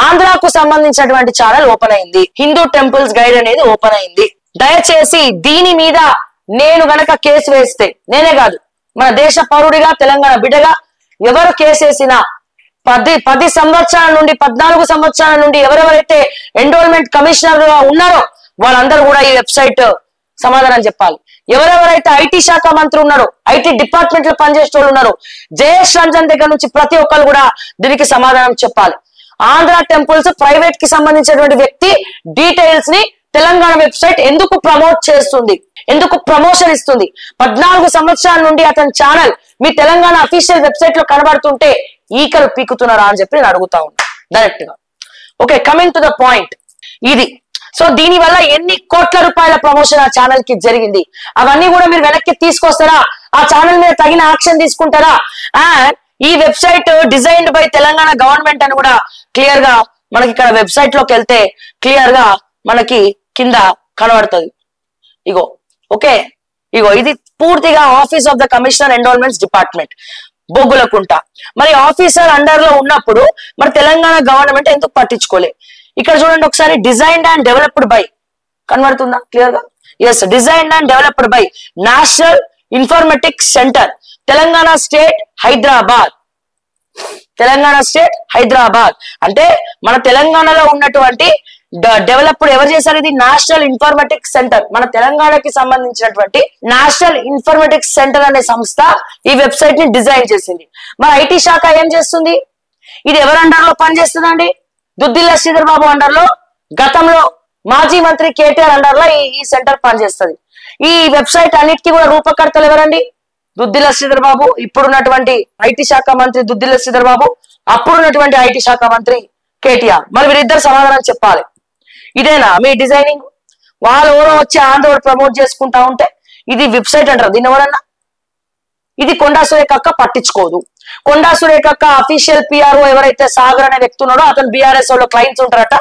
ఆంధ్రాకు సంబంధించినటువంటి ఛానల్ ఓపెన్ అయింది, హిందూ టెంపుల్స్ గైడ్ అనేది ఓపెన్ అయింది. దయచేసి దీని మీద నేను గనక కేసు వేస్తే, నేనే కాదు మన దేశ పౌరుడిగా తెలంగాణ బిడ్డగా ఎవరు కేసు వేసినా 10 సంవత్సరాల నుండి 14 సంవత్సరాల నుండి ఎవరెవరైతే ఎన్రోల్మెంట్ కమిషనర్ గా ఉన్నారో వాళ్ళందరూ కూడా ఈ వెబ్సైట్ సమాధానం చెప్పాలి. ఎవరెవరైతే ఐటీ శాఖ మంత్రి ఉన్నారో, ఐటీ డిపార్ట్మెంట్ లో పనిచేసే వాళ్ళు ఉన్నారో, జయేష్ రంజన్ దగ్గర నుంచి ప్రతి ఒక్కరు కూడా దీనికి సమాధానం చెప్పాలి. ఆంధ్ర టెంపుల్స్ ప్రైవేట్ కి సంబంధించినటువంటి వ్యక్తి డీటెయిల్స్ ని తెలంగాణ వెబ్సైట్ ఎందుకు ప్రమోట్ చేస్తుంది, ఎందుకు ప్రమోషన్ ఇస్తుంది? 14 సంవత్సరాల నుండి అతని ఛానల్ మీ తెలంగాణ అఫీషియల్ వెబ్సైట్ లో కనబడుతుంటే ఈకలు పీకుతున్నారా అని చెప్పి నేను అడుగుతా ఉన్నా డైరెక్ట్ గా. Okay, coming to the point ఇది. సో దీని వల్ల ఎన్ని కోట్ల రూపాయల ప్రమోషన్ ఆ ఛానల్ కి జరిగింది, అవన్నీ కూడా మీరు వెనక్కి తీసుకొస్తారా? ఆ ఛానల్ మీద తగిన యాక్షన్ తీసుకుంటారా? అండ్ ఈ website designed by Telangana government అని కూడా క్లియర్ గా మనకి ఇక్కడ వెబ్సైట్ లోకి వెళ్తే క్లియర్ గా మనకి కింద కనబడుతుంది. ఇగో ఓకే, ఇగో ఇది పూర్తిగా office of the commissioner enrolments department Boggulakunta. మరి ఆఫీసర్ అండర్ లో ఉన్నప్పుడు మరి తెలంగాణ గవర్నమెంట్ ఎందుకు పట్టించుకోలే? ఇక్కడ చూడండి ఒకసారి, డిజైన్డ్ అండ్ డెవలప్డ్ బై కనబడుతుందా క్లియర్ గా? Yes, designed and developed by National Informatics Centre, Telangana state Hyderabad. Telangana state Hyderabad అంటే మన తెలంగాణలో ఉన్నటువంటి డెవలప్డ్ ఎవరు చేశారు? ఇది నేషనల్ ఇన్ఫర్మేటిక్స్ సెంటర్, మన తెలంగాణకి సంబంధించినటువంటి నేషనల్ ఇన్ఫర్మేటిక్స్ సెంటర్ అనే సంస్థ ఈ వెబ్సైట్ ని డిజైన్ చేసింది. మన ఐటీ శాఖ ఏం చేస్తుంది? ఇది ఎవరు అండర్ లో పనిచేస్తుందండి? దుద్దిల్ల శ్రీధర్ బాబు అండర్ లో, గతంలో మాజీ మంత్రి కేటీఆర్ అండర్ లో ఈ సెంటర్ పనిచేస్తుంది. ఈ వెబ్సైట్ అన్నిటికీ కూడా రూపకర్తలు ఎవరండి? దుద్దిల్ల శ్రీధర్ బాబు, ఇప్పుడున్నటువంటి ఐటీ శాఖ మంత్రి దుద్దిల్ల శ్రీధర్ బాబు, అప్పుడున్నటువంటి ఐటీ శాఖ మంత్రి కేటీఆర్. మరి వీరిద్దరు సమాధానం చెప్పాలి. ఇదేనా మీ డిజైనింగ్? వాళ్ళు ఎవరో వచ్చి ఆంధ్రోడ్ ప్రమోట్ చేసుకుంటా ఉంటే ఇది వెబ్సైట్ అంటారు దీన్ని ఎవరన్నా? ఇది కొండా సురేఖ అక్క పట్టించుకోదు. కొండా సురేఖ అక్క అఫీషియల్ పిఆర్ఓ ఎవరైతే సాగర్ అనే వ్యక్తి ఉన్నాడో అతను బీఆర్ఎస్ లో క్లయింట్స్ ఉంటారట,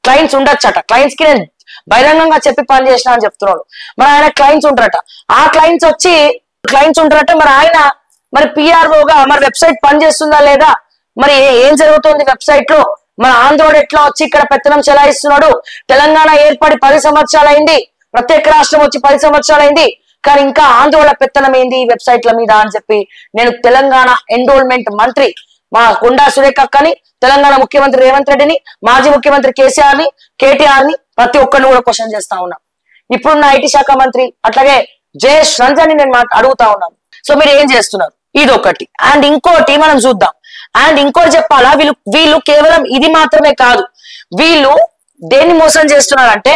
క్లయింట్స్ ఉండొచ్చట. క్లయింట్స్ కి నేను బహిరంగంగా చెప్పి పని చేసిన అని చెప్తున్నాడు. మరి ఆయన క్లయింట్స్ ఉంటారట, ఆ క్లయింట్స్ ఉంటారట, మరి ఆయన మరి పిఆర్ఓగా మరి వెబ్సైట్ పనిచేస్తుందా లేదా, మరి ఏం జరుగుతుంది వెబ్సైట్ లో, మన ఆంధ్రోడు ఎట్లా వచ్చి ఇక్కడ పెత్తనం చెలాయిస్తున్నాడు, తెలంగాణ ఏర్పడి 10 సంవత్సరాలు అయింది, ప్రత్యేక రాష్ట్రం వచ్చి 10 సంవత్సరాలు అయింది, కానీ ఇంకా ఆందోళన పెత్తనం ఏంది ఈ వెబ్సైట్ల మీద అని చెప్పి నేను తెలంగాణ ఎన్రోల్మెంట్ మంత్రి మా కొండా సురేఖ అక్కని, తెలంగాణ ముఖ్యమంత్రి రేవంత్ రెడ్డిని, మాజీ ముఖ్యమంత్రి కేసీఆర్ ని, కేటీఆర్ ని, ప్రతి ఒక్కరిని కూడా క్వశ్చన్ చేస్తా ఉన్నా. ఇప్పుడున్న ఐటీ శాఖ మంత్రి అట్లాగే జయేష్ రంజన్ ని నేను అడుగుతా ఉన్నాను. సో మీరు ఏం చేస్తున్నారు, ఇది ఒకటి. అండ్ ఇంకోటి మనం చూద్దాం. అండ్ ఇంకోటి చెప్పాలా, వీళ్ళు కేవలం ఇది మాత్రమే కాదు, వీళ్ళు దేన్ని మోసం చేస్తున్నారంటే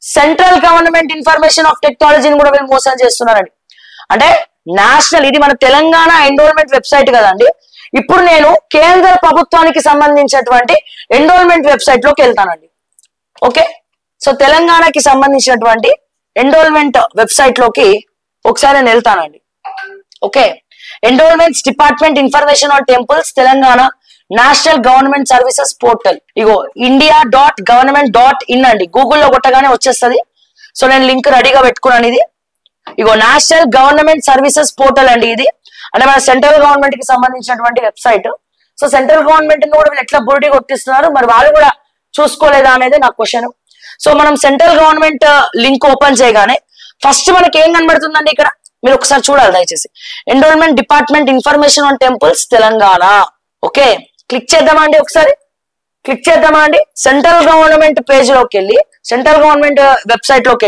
సెంట్రల్ గవర్నమెంట్ ఇన్ఫర్మేషన్ ఆఫ్ టెక్నాలజీని కూడా వీళ్ళు మోసం చేస్తున్నారండి. అంటే నేషనల్, ఇది మన తెలంగాణ ఎన్రోల్మెంట్ వెబ్సైట్ కదండి. ఇప్పుడు నేను కేంద్ర ప్రభుత్వానికి సంబంధించినటువంటి ఎన్రోల్మెంట్ వెబ్సైట్ లోకి వెళ్తానండి. ఓకే, సో తెలంగాణకి సంబంధించినటువంటి ఎన్రోల్మెంట్ వెబ్సైట్ లోకి ఒకసారి నేను వెళ్తానండి. Okay, enrolments department information on temples Telangana national government services portal. Ego india.government.in అండి, గూగుల్లో కొట్టగానే వచ్చేస్తుంది. సో నేను లింక్ రెడీగా పెట్టుకున్నాను. ఇది ఇగో నేషనల్ గవర్నమెంట్ సర్వీసెస్ పోర్టల్ అండి. ఇది అంటే మన సెంట్రల్ గవర్నమెంట్ కి సంబంధించినటువంటి వెబ్సైట్. సో సెంట్రల్ గవర్నమెంట్ ని కూడా వీళ్ళు ఎట్లా బురిడి కొట్టిస్తున్నారు, మరి వాళ్ళు కూడా చూసుకోలేదా అనేది నా క్వశ్చన్. సో మనం సెంట్రల్ గవర్నమెంట్ లింక్ ఓపెన్ చేయగానే ఫస్ట్ మనకి ఏం కనబడుతుందండి, ఇక్కడ మీరు ఒకసారి చూడాలి దయచేసి, enrollment department information on temples Telangana. Okay, click చేద్దామా అండి, ఒకసారి క్లిక్ చేద్దామా అండి. సెంట్రల్ గవర్నమెంట్ పేజ్ లోకి వెళ్ళి, సెంట్రల్ గవర్నమెంట్ వెబ్సైట్ లోకి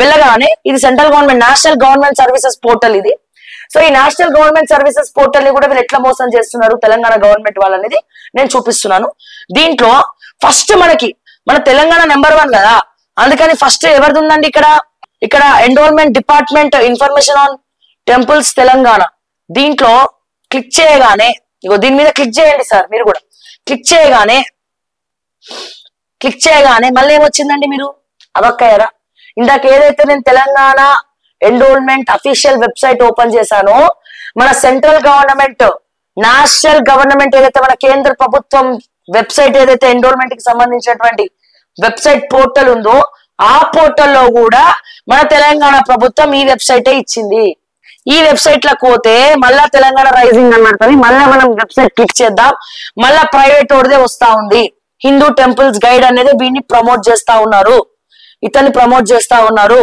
వెళ్ళగానే ఇది central government national government services portal ఇది. సో ఈ నేషనల్ గవర్నమెంట్ సర్వీసెస్ పోర్టల్ ని కూడా వీళ్ళు ఎట్లా మోసం చేస్తున్నారు తెలంగాణ గవర్నమెంట్ వాళ్ళనేది నేను చూపిస్తున్నాను. దీంట్లో ఫస్ట్ మన తెలంగాణ నెంబర్ 1 కదా, అందుకని ఫస్ట్ ఎవరిది ఉందండి ఇక్కడ enrollment department information on temples Telangana. దీంట్లో క్లిక్ చేయగానే, ఇగో దీని మీద క్లిక్ చేయండి సార్, మీరు కూడా క్లిక్ చేయగానే మళ్ళీ ఏమొచ్చిందండి, మీరు అవక్కయ్యారా? ఇందాక ఏదైతే నేను Telangana enrollment official website open చేశానో, మన సెంట్రల్ గవర్నమెంట్ నేషనల్ గవర్నమెంట్ ఏదైతే మన కేంద్ర ప్రభుత్వం వెబ్సైట్ ఏదైతే ఎన్రోల్మెంట్ కి సంబంధించినటువంటి వెబ్సైట్ పోర్టల్ ఉందో, ఆ పోర్టల్లో కూడా మన తెలంగాణ ప్రభుత్వం ఈ వెబ్సైటే ఇచ్చింది. ఈ వెబ్సైట్ లకు పోతే మళ్ళా తెలంగాణ రైజింగ్ అన్నమాట, మళ్ళా మనం వెబ్సైట్ క్లిక్ చేద్దాం, మళ్ళా ప్రైవేట్ ఓడిదే వస్తా ఉంది. హిందూ టెంపుల్స్ గైడ్ అనేది వీడిని ప్రమోట్ చేస్తా ఉన్నారు, ఇతన్ని ప్రమోట్ చేస్తా ఉన్నారు,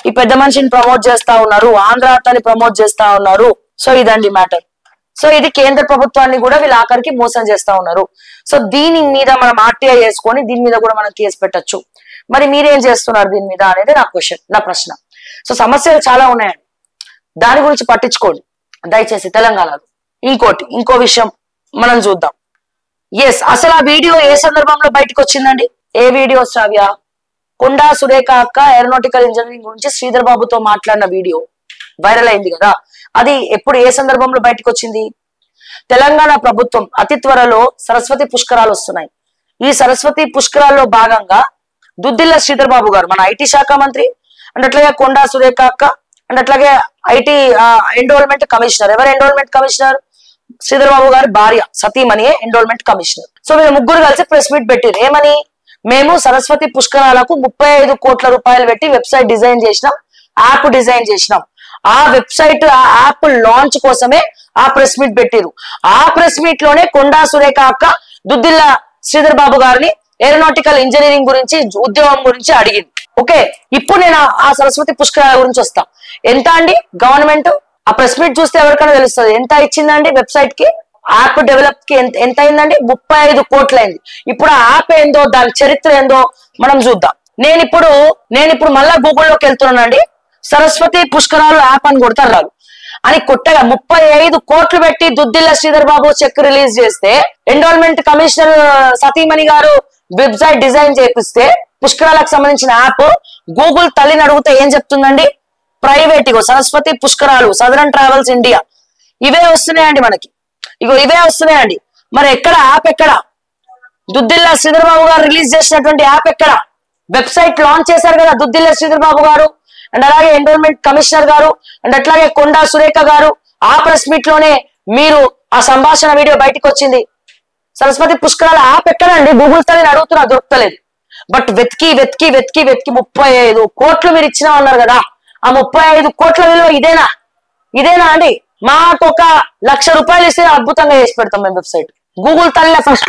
ఈ పెద్ద మనిషిని ప్రమోట్ చేస్తా ఉన్నారు, ఆంధ్ర అతని ప్రమోట్ చేస్తా ఉన్నారు. సో ఇదండి మ్యాటర్. సో ఇది కేంద్ర ప్రభుత్వాన్ని కూడా వీళ్ళు ఆఖరికి మోసం చేస్తా ఉన్నారు. సో దీని మీద మనం ఆర్టీఐ చేసుకొని దీని మీద కూడా మనం కేసు పెట్టచ్చు. మరి మీరేం చేస్తున్నారు దీని మీద అనేది నా ప్రశ్న. సో సమస్యలు చాలా ఉన్నాయండి, దాని గురించి పట్టించుకోండి దయచేసి తెలంగాణలో. ఇంకో విషయం మనం చూద్దాం. అసలు ఆ వీడియో ఏ సందర్భంలో బయటకు వచ్చిందండి? ఏ వీడియో శ్రావ్య? కొండా సురేఖ అక్క ఏరోనాటికల్ ఇంజనీరింగ్ గురించి శ్రీధర్ బాబుతో మాట్లాడిన వీడియో వైరల్ అయింది కదా, అది ఎప్పుడు ఏ సందర్భంలో బయటకు వచ్చింది? తెలంగాణ ప్రభుత్వం అతి త్వరలో సరస్వతి పుష్కరాలు వస్తున్నాయి. ఈ సరస్వతి పుష్కరాల్లో భాగంగా దుద్దిల్ల శ్రీధర్ బాబు గారు, మన ఐటీ శాఖ మంత్రి, అండ్ అట్లాగే కొండా సురేఖ అక్క, అండ్ అట్లాగే ఐటీ ఎన్రోల్మెంట్ కమిషనర్. ఎవరు ఎన్రోల్మెంట్ కమిషనర్? శ్రీధర్ బాబు గారి భార్య సతీమణియే ఎన్రోల్మెంట్ కమిషనర్. సో వీళ్ళు ముగ్గురు కలిసి ప్రెస్ మీట్ పెట్టారు. ఏమని? మేము సరస్వతి పుష్కరాలకు 35 కోట్ల రూపాయలు పెట్టి వెబ్సైట్ డిజైన్ చేసినాం, యాప్ డిజైన్ చేసినాం. ఆ వెబ్సైట్, ఆ యాప్ లాంచ్ కోసమే ఆ ప్రెస్ మీట్ పెట్టిరు. ఆ ప్రెస్ మీట్ లోనే కొండా సురేఖ అక్క దుద్దిల్ల శ్రీధర్ బాబు గారిని ఏరోనాటికల్ ఇంజనీరింగ్ గురించి, ఉద్యోగం గురించి అడిగింది. ఓకే, ఇప్పుడు నేను ఆ సరస్వతి పుష్కరాల గురించి వస్తా. ఎంత అండి గవర్నమెంట్? ఆ ప్రెస్ మీట్ చూస్తే ఎవరికైనా తెలుస్తుంది ఎంత ఇచ్చిందండి వెబ్సైట్ కి, యాప్ డెవలప్ కి ఎంత అయిందండి? 35 కోట్లు అయింది. ఇప్పుడు ఆ యాప్ ఏందో, దాని చరిత్ర ఏందో మనం చూద్దాం. నేను ఇప్పుడు మళ్ళా గూగుల్లోకి వెళ్తున్నానండి. సరస్వతి పుష్కరాలు యాప్ అని కొడతారు రాదు అని కొట్టగా 35 కోట్లు పెట్టి దుద్దిల్ల శ్రీధర్ బాబు చెక్ రిలీజ్ చేస్తే, ఎన్రోల్మెంట్ కమిషనర్ సతీమణి గారు వెబ్సైట్ డిజైన్ చేపిస్తే, పుష్కరాలకు సంబంధించిన యాప్ గూగుల్ తల్లిని అడిగితే ఏం చెప్తుందండి? ప్రైవేట్. ఇగో సరస్వతి పుష్కరాలు, సదరన్ ట్రావెల్స్ ఇండియా, ఇవే వస్తున్నాయండి మనకి. ఇవే వస్తున్నాయండి. మరి ఎక్కడ యాప్? ఎక్కడ? దుద్దిల్ల శ్రీధర్ బాబు గారు రిలీజ్ చేసినటువంటి యాప్ ఎక్కడ? వెబ్సైట్ లాంచ్ చేశారు కదా దుద్దిల్ల శ్రీధర్ బాబు గారు, అండ్ అలాగే ఎన్రోల్మెంట్ కమిషనర్ గారు, అండ్ అట్లాగే కొండా సురేఖ గారు. ఆ ప్రెస్ మీట్ లోనే మీరు ఆ సంభాషణ వీడియో బయటకు వచ్చింది. సరస్వతి పుష్కరాల యాప్ ఎక్కడండి? గూగుల్ తల్లిని అడుగుతున్నా, దొరకలేదు. బట్ వెతికి 35 కోట్లు మీరు ఇచ్చినా అన్నారు కదా, ఆ 35 కోట్ల విలువ ఇదేనా అండి? మాకు ఒక ₹1,00,000 ఇస్తే అద్భుతంగా చేసి పెడతాం మేము వెబ్సైట్. గూగుల్ తల్లి ఫస్ట్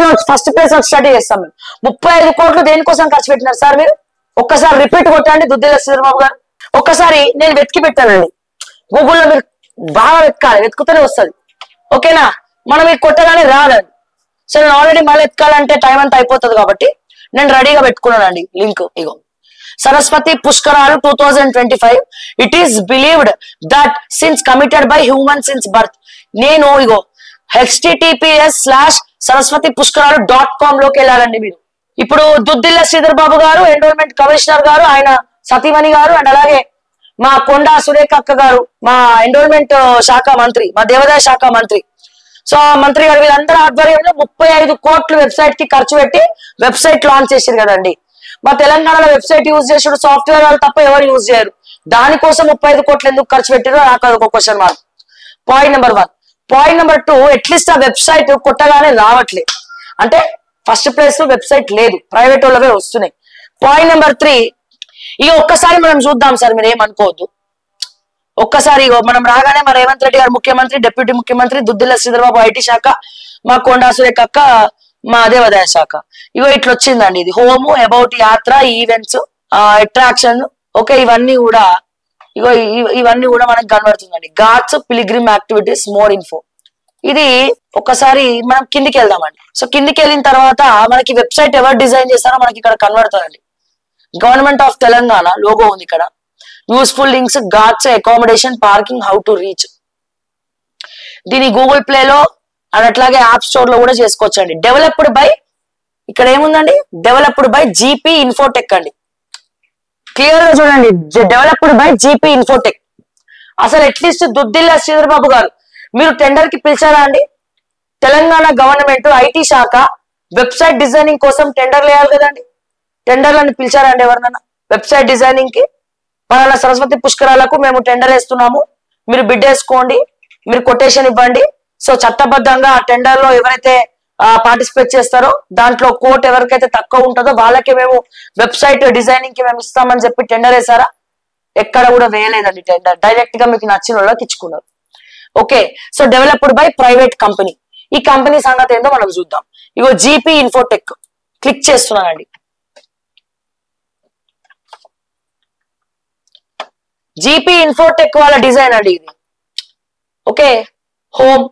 ప్లేస్ స్టడీ చేస్తాం మేము. 35 కోట్లు దేనికోసం ఖర్చు పెట్టినారు సార్ మీరు? ఒక్కసారి రిపీట్ కొట్టండి దుద్దిల్ల శ్రీధర్బాబు గారు. ఒక్కసారి నేను వెతికి పెట్టానండి గూగుల్లో, మీరు బాగా వెతకాలి, వెతుకుతూనే వస్తుంది. ఓకేనా? మనం ఇది కొట్టగానే రాదండి. సో నేను ఆల్రెడీ మళ్ళీ ఎత్తుకాలంటే టైం అంతా అయిపోతుంది కాబట్టి నేను రెడీగా పెట్టుకున్నానండి లింక్. ఇగో సరస్వతి పుష్కరాలు 2025. It is believed that since committed by human since birth. నేను ఇగో https:/saraswatipushkaralu.com లోకి వెళ్ళాలండి మీరు. ఇప్పుడు దుద్దిల్ల శ్రీధర్ బాబు గారు, ఎండోర్మెంట్ కమిషనర్ గారు, ఆయన సతీమణి గారు, అండ్ అలాగే మా కొండా సురేఖ అక్క గారు, మా ఎండోర్మెంట్ శాఖ మంత్రి, మా దేవాదాయ శాఖ మంత్రి. సో ఆ మంత్రి గారు వీళ్ళందరూ ఆధ్వర్యంలో 35 కోట్లు వెబ్సైట్ కి ఖర్చు పెట్టి వెబ్సైట్ లాంచ్ చేశారు కదండి. మా తెలంగాణలో వెబ్సైట్ యూజ్ చేసాడు సాఫ్ట్వేర్ వాళ్ళు తప్ప ఎవరు యూజ్ చేయరు. దానికోసం 35 కోట్లు ఎందుకు ఖర్చు పెట్టారో నాకు అదొక question mark. Point number 1. Point number 2, at least ఆ వెబ్సైట్ కొట్టగానే రావట్లేదు అంటే ఫస్ట్ ప్లేస్ లో వెబ్సైట్ లేదు, ప్రైవేట్ వాళ్ళవే వస్తున్నాయి. పాయింట్ నెంబర్ 3, ఇక ఒక్కసారి మనం చూద్దాం సార్, మీరు ఏమనుకోవద్దు. ఒక్కసారి మనం రాగానే మా రేవంత్ రెడ్డి గారు ముఖ్యమంత్రి, డిప్యూటీ ముఖ్యమంత్రి, దుద్దిల్ల శ్రీధర్బాబు ఐటీ శాఖ, మా కొండా సురేఖ అక్క మా దేవాదాయ శాఖ. ఇగో ఇట్లా వచ్చిందండి. ఇది home, about yatra, events, attraction. Okay, ఇవన్నీ కూడా మనకు కనబడుతుందండి. Ghats, pilgrim activities, more info. ఇది ఒక్కసారి మనం కిందికి వెళ్దామండి. సో కిందికి వెళ్ళిన తర్వాత మనకి వెబ్సైట్ ఎవరు డిజైన్ చేస్తారో మనకి ఇక్కడ కనబడుతుందండి. గవర్నమెంట్ ఆఫ్ తెలంగాణ లోగో ఉంది ఇక్కడ. Useful links, Ghats, accommodation, parking, how to reach. దీని గూగుల్ ప్లే లో అండ్ అట్లాగే యాప్ స్టోర్ లో కూడా చేసుకోవచ్చండి. డెవలప్డ్ బై, ఇక్కడ ఏముందండి, డెవలప్డ్ బై జీపీ ఇన్ఫోటెక్ అండి. క్లియర్ గా చూడండి, డెవలప్డ్ బై జీపీ ఇన్ఫోటెక్. అసలు అట్లీస్ట్ దుద్దిల్ల శ్రీధర్ బాబు గారు మీరు టెండర్ కి పిలిచారా అండి? తెలంగాణ గవర్నమెంట్ ఐటీ శాఖ వెబ్సైట్ డిజైనింగ్ కోసం టెండర్ వేయాలి కదండి. టెండర్లను పిలిచారా అండి ఎవరినైనా వెబ్సైట్ డిజైనింగ్ కి? మన సరస్వతి పుష్కరాలకు మేము టెండర్ వేస్తున్నాము, మీరు బిడ్ వేసుకోండి, మీరు కొటేషన్ ఇవ్వండి. సో చట్టబద్ధంగా ఆ టెండర్ లో ఎవరైతే పార్టిసిపేట్ చేస్తారో దాంట్లో కోట్ ఎవరికైతే తక్కువ ఉంటుందో వాళ్ళకి మేము వెబ్సైట్ డిజైనింగ్ కి మేము ఇస్తామని చెప్పి టెండర్ వేసారా? ఎక్కడ కూడా వేయలేదండి టెండర్. డైరెక్ట్ గా మీకు నచ్చిన వాళ్ళకి ఇచ్చుకున్నారు. Okay, so developed by private company. ఈ కంపెనీ సంగతి ఏందో మనం చూద్దాం. ఇగో జీపీ ఇన్ఫోటెక్ క్లిక్ చేస్తున్నానండి. జీపీ ఇన్ఫోటెక్ వాళ్ళ డిజైన్ అండి ఇది. Okay, home,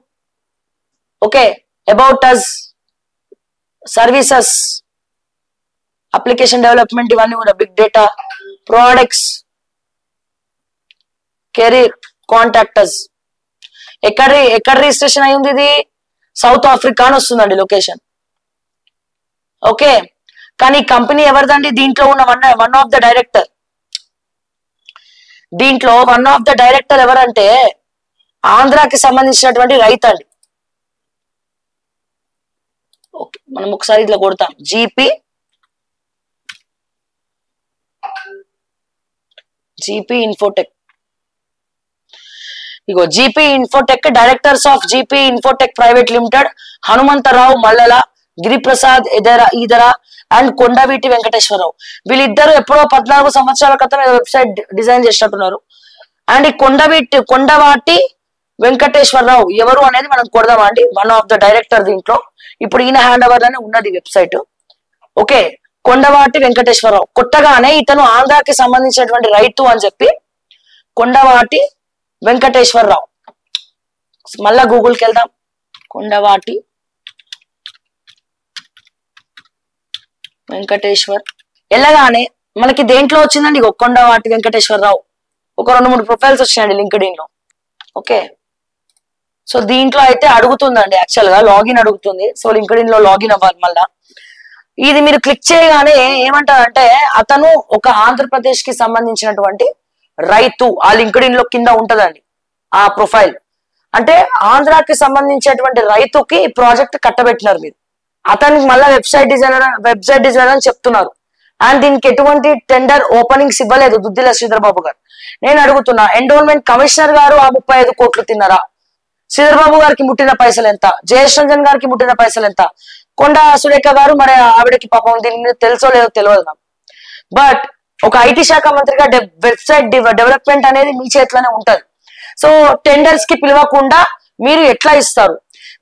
okay, about us, services, application development, ఇవన్నీ కూడా big data, products, career, contactors. ఎక్కడ రిజిస్ట్రేషన్ అయింది ఇది? సౌత్ ఆఫ్రికా అని వస్తుందండి లొకేషన్. ఓకే, కానీ కంపెనీ ఎవరిదండి? దీంట్లో ఉన్న వన్ ఆఫ్ ద డైరెక్టర్. దీంట్లో వన్ ఆఫ్ ద డైరెక్టర్ ఎవరంటే ఆంధ్రాకి సంబంధించినటువంటి రైతు అండి. ఓకే, మనం ఒకసారి ఇట్లా కొడతాం, జీపీ ఇన్ఫోటెక్. ఇగో GP Infotech directors of GP Infotech private limited Hanumantharao Mallala, Giriprasad Edara and Kondaveeti Venkateswararao. వీళ్ళిద్దరు ఎప్పుడో 14 సంవత్సరాల క్రితం వెబ్సైట్ డిజైన్ చేసినట్టున్నారు. అండ్ ఈ కొండవాటి వెంకటేశ్వరరావు ఎవరు అనేది మనం కొడదామా అండి? వన్ ఆఫ్ ద డైరెక్టర్ దీంట్లో. ఇప్పుడు ఈయన హ్యాండ్ ఓవర్ లోనే ఉన్నది వెబ్సైట్. ఓకే, కొండవాటి వెంకటేశ్వరరావు. కొట్టగానే ఇతను ఆంధ్రాకి సంబంధించినటువంటి రైతు అని చెప్పి కొండవాటి వెంకటేశ్వరరావు. మళ్ళా గూగుల్కి వెళ్దాం. కొండవాటి వెంకటేశ్వర్ వెళ్ళగానే మనకి దేంట్లో వచ్చిందండి? కొండవాటి వెంకటేశ్వరరావు. ఒక 2-3 ప్రొఫైల్స్ వచ్చాయండి లింక్డ్ఇన్ లో. ఓకే, సో దీంట్లో అయితే అడుగుతుందండి, యాక్చువల్ గా లాగిన్ అడుగుతుంది. సో లింక్డ్ఇన్ లో లాగిన్ అవ్వాలి. మళ్ళా ఇది మీరు క్లిక్ చేయగానే ఏమంటారంటే అతను ఒక ఆంధ్రప్రదేశ్ కి సంబంధించినటువంటి రైతు. ఆ లింక్డ్ఇన్ లో కింద ఉంటదండి ఆ ప్రొఫైల్. అంటే ఆంధ్రాకి సంబంధించినటువంటి రైతుకి ఈ ప్రాజెక్ట్ కట్టబెట్టినారు మీరు. అతనికి మళ్ళీ వెబ్సైట్ డిజైనర్ అని చెప్తున్నారు. అండ్ దీనికి ఎటువంటి టెండర్ ఓపెనింగ్స్ ఇవ్వలేదు దుద్దిల్ల శ్రీధర్ బాబు గారు. నేను అడుగుతున్నా, ఎండోర్మెంట్ కమిషనర్ గారు ఆ 35 కోట్లు తిన్నారా? శ్రీధర్ బాబు గారికి ముట్టిన పైసలు ఎంత, జయేష్ రంజన్ గారికి ముట్టిన పైసలు ఎంత, కొండా సురేఖ గారు మరి ఆవిడకి పాపం దీని మీద తెలుసో లేదో తెలియదు నాకు. బట్ ఒక ఐటీ శాఖ మంత్రిగా వెబ్సైట్ డెవలప్మెంట్ అనేది మీ చేతిలోనే ఉంటది. సో టెండర్స్ కి పిలవకుండా మీరు ఎట్లా ఇస్తారు?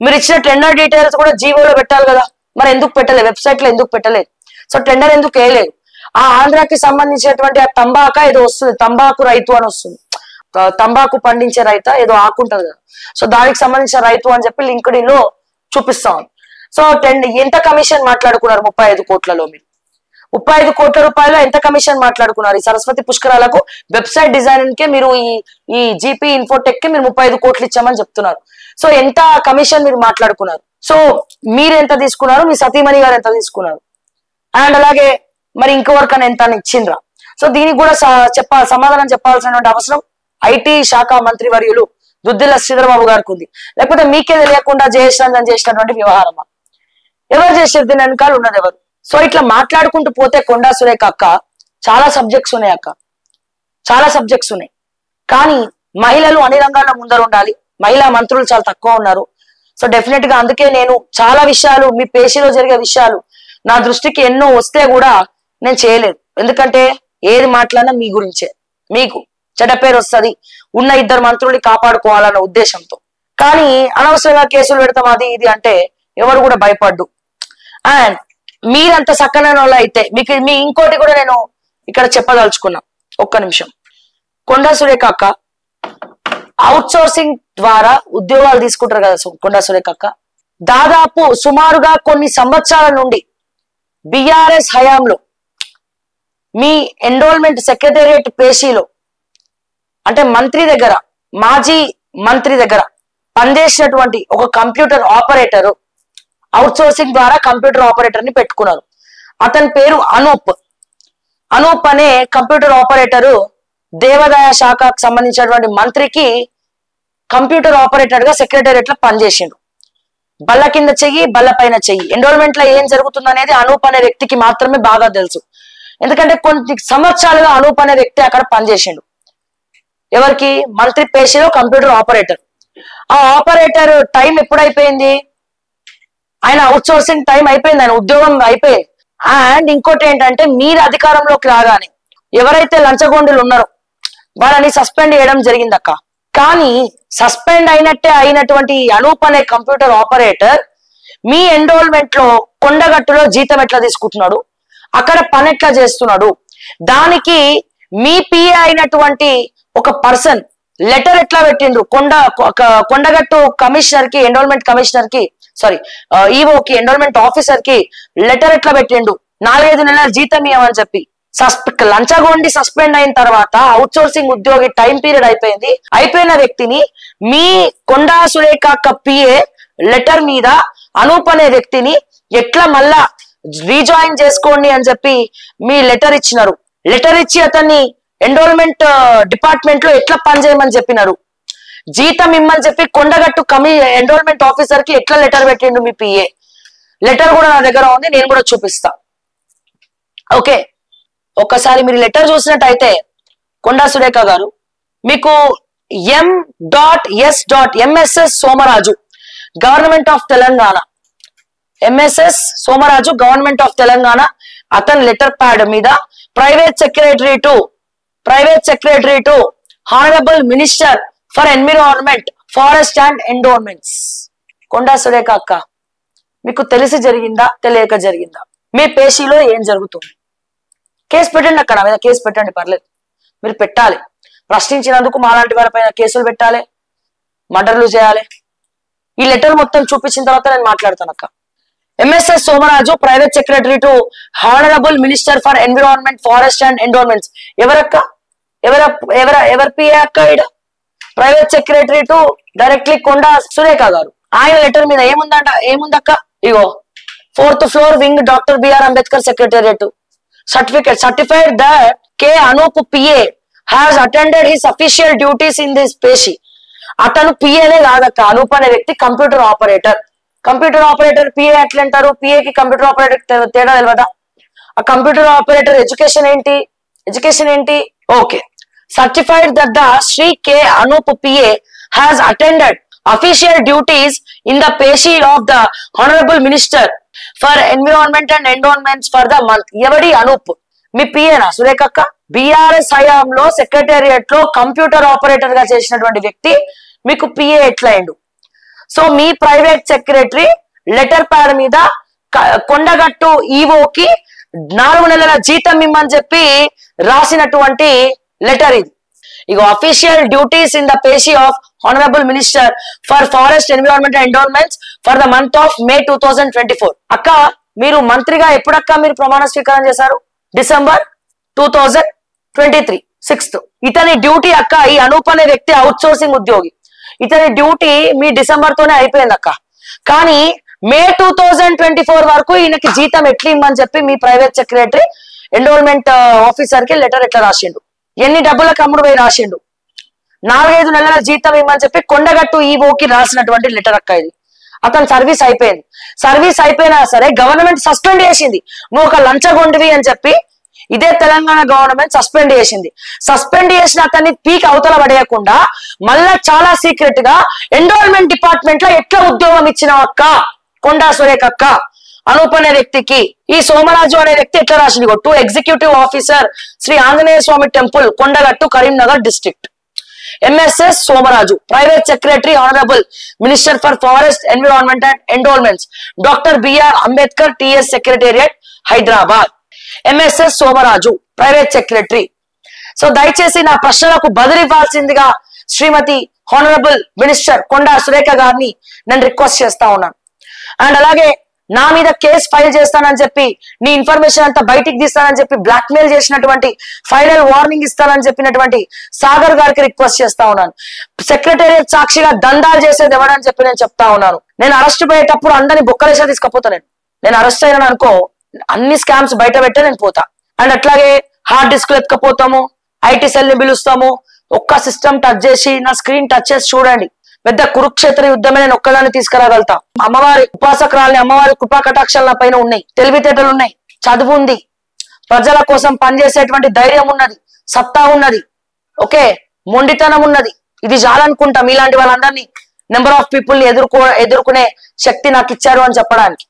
మీరు ఇచ్చిన టెండర్ డీటెయిల్స్ కూడా జీవోలో పెట్టాలి కదా, మరి ఎందుకు పెట్టలేదు? వెబ్సైట్ లో ఎందుకు పెట్టలేదు? సో టెండర్ ఎందుకు వేయలేదు? ఆ ఆంధ్రాకి సంబంధించినటువంటి ఆ తంబాక ఏదో వస్తుంది, తంబాకు రైతు అని వస్తుంది, తంబాకు పండించే రైత ఏదో ఆకుంటది కదా, సో దానికి సంబంధించిన రైతు అని చెప్పి లింక్డ్ఇన్ లో చూపిస్తాం. సో ఎంత కమిషన్ మాట్లాడుకున్నారు 35 కోట్లలో? మీరు 35 కోట్ల రూపాయలు ఎంత కమిషన్ మాట్లాడుకున్నారు? ఈ సరస్వతి పుష్కరాలకు వెబ్సైట్ డిజైనింగ్ కే మీరు ఈ జీపీ ఇన్ఫోటెక్ కి మీరు 35 కోట్లు ఇచ్చామని చెప్తున్నారు. సో ఎంత కమిషన్ మీరు మాట్లాడుకున్నారు? సో మీరు ఎంత తీసుకున్నారు? మీ సతీమణి గారు ఎంత తీసుకున్నారు? అండ్ అలాగే మరి ఇంకొకరికన్నా ఎంత ఇచ్చిండ్రా? సో దీనికి కూడా సమాధానం చెప్పాల్సినటువంటి అవసరం ఐటీ శాఖ మంత్రి వర్యులు దుద్దిల్ల శ్రీధర్ బాబు గారికి ఉంది. లేకపోతే మీకే తెలియకుండా జయేష్ రంజన్ చేసినటువంటి వ్యవహారమా? ఎవరు చేసారు? దీని వెనకాల ఉన్నది ఎవరు? సో ఇట్లా మాట్లాడుకుంటూ పోతే కొండా సురేఖ అక్క చాలా సబ్జెక్ట్స్ ఉన్నాయి అక్క, చాలా సబ్జెక్ట్స్ ఉన్నాయి. కానీ మహిళలు అన్ని రంగాల్లో ముందర ఉండాలి, మహిళా మంత్రులు చాలా తక్కువ ఉన్నారు. సో డెఫినెట్ గా అందుకే నేను చాలా విషయాలు, మీ పేషీలో జరిగే విషయాలు నా దృష్టికి ఎన్నో వస్తే కూడా నేను చేయలేదు. ఎందుకంటే ఏది మాట్లాడినా మీ గురించే, మీకు చెడ్డ పేరు వస్తుంది, ఉన్న 2 మంత్రుల్ని కాపాడుకోవాలన్న ఉద్దేశంతో. కానీ అనవసరంగా కేసులు పెడతాం అది ఇది అంటే ఎవరు కూడా భయపడ్డు. అండ్ మీరంత సక్కనైన వాళ్ళు అయితే మీ ఇంకోటి కూడా నేను ఇక్కడ చెప్పదలుచుకున్నా, ఒక్క నిమిషం. కొండా సురేఖ అక్క అవుట్ సోర్సింగ్ ద్వారా ఉద్యోగాలు తీసుకుంటారు కదా కొండా సురేఖ అక్క, దాదాపు సుమారుగా కొన్ని సంవత్సరాల నుండి బిఆర్ఎస్ హయాంలో మీ ఎన్రోల్మెంట్ సెక్రటేరియట్ పేషీలో అంటే మంత్రి దగ్గర, మాజీ మంత్రి దగ్గర పనిచేసినటువంటి ఒక కంప్యూటర్ ఆపరేటర్ అవుట్ సోర్సింగ్ ద్వారా కంప్యూటర్ ఆపరేటర్ ని పెట్టుకున్నారు. అతని పేరు అనూప్ అనే కంప్యూటర్ ఆపరేటరు దేవాదాయ శాఖకు సంబంధించినటువంటి మంత్రికి కంప్యూటర్ ఆపరేటర్ గా సెక్రటేరియట్ లో పనిచేసిండు. బల్ల కింద చెయ్యి, బల్ల పైన చెయ్యి. ఎన్రోల్మెంట్ లో ఏం జరుగుతుంది అనేది అనూప్ అనే వ్యక్తికి మాత్రమే బాగా తెలుసు. ఎందుకంటే కొన్ని సంవత్సరాలుగా అనూప్ అనే వ్యక్తి అక్కడ పనిచేసిండు. ఎవరికి? మంత్రి పేషీలో కంప్యూటర్ ఆపరేటర్. ఆ ఆపరేటర్ టైం ఎప్పుడైపోయింది? ఆయన అవుట్ సోర్సింగ్ టైం అయిపోయింది, ఆయన ఉద్యోగం అయిపోయింది. అండ్ ఇంకోటి ఏంటంటే మీరు అధికారంలోకి రాగానే ఎవరైతే లంచగొండులు ఉన్నారో వాళ్ళని సస్పెండ్ చేయడం జరిగింది అక్క. కానీ సస్పెండ్ అయినటువంటి అనూప్ అనే కంప్యూటర్ ఆపరేటర్ మీ ఎన్రోల్మెంట్ లో కొండగట్టులో జీతం ఎట్లా తీసుకుంటున్నాడు, అక్కడ పని ఎట్లా చేస్తున్నాడు, దానికి మీ పిఏ అయినటువంటి ఒక పర్సన్ లెటర్ ఎట్లా పెట్టిండు కొండగట్టు కమిషనర్ కి, ఎన్రోల్మెంట్ కమిషనర్ కి, సారీ ఈఓకి, ఎన్రోల్మెంట్ ఆఫీసర్ కి లెటర్ ఎట్లా పెట్టిండు 4-5 నెలల జీతం ఇవ్వమని చెప్పి. లంచగొండి సస్పెండ్ అయిన తర్వాత అవుట్ సోర్సింగ్ ఉద్యోగి టైం పీరియడ్ అయిపోయిన వ్యక్తిని మీ కొండా సురేఖ పిఏ లెటర్ మీద అనూప్ అనే వ్యక్తిని ఎట్లా మళ్ళా రీజాయిన్ చేసుకోండి అని చెప్పి మీ లెటర్ ఇచ్చినారు. లెటర్ ఇచ్చి అతన్ని ఎన్రోల్మెంట్ డిపార్ట్మెంట్ లో ఎట్లా పనిచేయమని చెప్పినారు. జీతం ఇమ్మని చెప్పి కొండగట్టు ఎన్రోల్మెంట్ ఆఫీసర్ కి ఎట్లా లెటర్ పెట్టిండు మీ పిఏ. లెటర్ కూడా నా దగ్గర ఉంది, నేను కూడా చూపిస్తా. ఓకే, ఒక్కసారి మీరు లెటర్ చూసినట్టయితే కొండా సురేఖ గారు మీకు MSS Somaraju government of Telangana, MSS Somaraju government of Telangana అతని లెటర్ ప్యాడ్ మీద private secretary to honourable minister for environment, forest and endowments. Konda Surekha అక్క మీకు తెలిసి జరిగిందా, తెలియక జరిగిందా? మీ పేషీలో ఏం జరుగుతుంది? కేసు పెట్టండి అక్కడ, మీద కేసు పెట్టండి, పర్లేదు, మీరు పెట్టాలి. ప్రశ్నించినందుకు మాలాంటి వారిపైన కేసులు పెట్టాలి, మర్డర్లు చేయాలి. ఈ లెటర్ మొత్తం చూపించిన తర్వాత నేను మాట్లాడతాను అక్క. MSS Somaraju private secretary to honourable minister for environment, forest and endowments. ఎవరక్క? ఎవరి పిఏ అక్క? ఇడ private secretary to directly Konda Surekha గారు. ఆయన లెటర్ మీద ఏముందక్క? ఇగో 4th floor wing Dr. B.R. Ambedkar Secretariat. Certified that K. Anup PA has attended his official duties in this పేషి. అతను పిఏనే కాదక్క, అనూప్ అనే వ్యక్తి computer operator. Computer operator PA ఎట్లా అంటారు? పిఏకి కంప్యూటర్ ఆపరేటర్ తేడా తెలియదా? ఆ కంప్యూటర్ ఆపరేటర్ ఎడ్యుకేషన్ ఏంటి? Okay, certified that the Shri K Anoop PA has attended official duties in the peshi of the honourable minister for environment and endowments for the month. ఎవడి అనూప్ మీ పిఏనా సురేఖక్క? బిఆర్ఎస్ హయాంలో secretariat లో కంప్యూటర్ ఆపరేటర్ గా చేసినటువంటి వ్యక్తి మీకు పిఏ ఎట్లా అయిండు? సో మీ ప్రైవేట్ సెక్రటరీ లెటర్ ప్యాడ్ మీద కొండగట్టు ఈవోకి 4 నెలల జీతం ఇమ్మని చెప్పి రాసినటువంటి లెటర్ ఇది. ఇగో official duties in the peshi of honourable minister for forest environment and endowments for the month of May 2024. అక్క మీరు మంత్రిగా ఎప్పుడక్క మీరు ప్రమాణ స్వీకారం చేశారు? December 2023 6th. ఇతని డ్యూటీ అక్క, ఈ అనూప్ అనే వ్యక్తి అవుట్ సోర్సింగ్ ఉద్యోగి, ఇతని డ్యూటీ మీ డిసెంబర్ తోనే అయిపోయింది అక్క. కానీ మే 2024 వరకు ఈయనకి జీతం ఎట్లా ఇమ్మని చెప్పి మీ ప్రైవేట్ సెక్రటరీ ఎండోల్మెంట్ ఆఫీసర్ కి లెటర్ ఎట్లా రాసిండు? ఎన్ని డబ్బులకు అమ్ముడు పోయి రాసిండు? 4-5 నెలల జీతం ఇమ్మని చెప్పి కొండగట్టు ఈవోకి రాసినటువంటి లెటర్ అక్క ఇది. అతను సర్వీస్ అయిపోయింది. సర్వీస్ అయిపోయినా సరే గవర్నమెంట్ సస్పెండ్ చేసింది. నువ్వు ఒక లంచగొండివి అని చెప్పి ఇదే తెలంగాణ గవర్నమెంట్ సస్పెండ్ చేసింది. సస్పెండ్ చేసిన అతన్ని పీక్ అవతల పడేయకుండా మళ్ళా చాలా సీక్రెట్ గా ఎండోల్మెంట్ డిపార్ట్మెంట్ లో ఎట్లా ఉద్యోగం ఇచ్చినావు అక్క కొండా సురేఖక్క అనూప్ అనే వ్యక్తికి? ఈ సోమరాజు అనే వ్యక్తి ఎట్లా రాసింది? To executive officer Shri Anjaneya Swamy temple Kondagattu Karimnagar district. MSS Somaraju, private secretary honourable minister for forest environment and endowments doctor B R Ambedkar TS secretariat Hyderabad. MSS Somaraju private secretary. So దయచేసి నా ప్రశ్నలకు బదులివ్వాల్సిందిగా శ్రీమతి హానరబుల్ మినిస్టర్ కొండా సురేఖ గారిని నేను రిక్వెస్ట్ చేస్తా ఉన్నాను. అండ్ అలాగే నా మీద కేసు ఫైల్ చేస్తానని చెప్పి, నీ ఇన్ఫర్మేషన్ అంతా బయటికి తీస్తానని చెప్పి బ్లాక్మెయిల్ చేసినటువంటి, ఫైనల్ వార్నింగ్ ఇస్తానని చెప్పినటువంటి సాగర్ గారికి రిక్వెస్ట్ చేస్తా ఉన్నాను. సెక్రటేరియట్ సాక్షిగా దందాలు చేసేది ఎవడని చెప్పి నేను చెప్తా ఉన్నాను. నేను అరెస్ట్ పోయేటప్పుడు అందరినీ బొక్కలేసా తీసుకపోతా. నేను అరెస్ట్ అయినా అనుకో అన్ని స్కామ్స్ బయట పెట్టే నేను పోతా. అండ్ అట్లాగే హార్డ్ డిస్క్ ఎత్తుకపోతాము, ఐటీ సెల్ ని పిలుస్తాము. ఒక్క సిస్టమ్ టచ్ చేసి నా స్క్రీన్ టచ్ చేసి చూడండి, పెద్ద కురుక్షేత్ర యుద్ధమే నేను ఒక్కదాన్ని తీసుకురాగలుగుతా. అమ్మవారి ఉపాసకురాల్ని, అమ్మవారి కృపా కటాక్షాలు నా పైన ఉన్నాయి, తెలివితేటలు ఉన్నాయి, చదువు ఉంది, ప్రజల కోసం పనిచేసేటువంటి ధైర్యం ఉన్నది, సత్తా ఉన్నది, ఓకే, మొండితనం ఉన్నది. ఇది చాలనుకుంటా మీలాంటి వాళ్ళందరినీ, నెంబర్ ఆఫ్ పీపుల్ ని ఎదుర్కొనే శక్తి నాకు ఇచ్చారు అని చెప్పడానికి.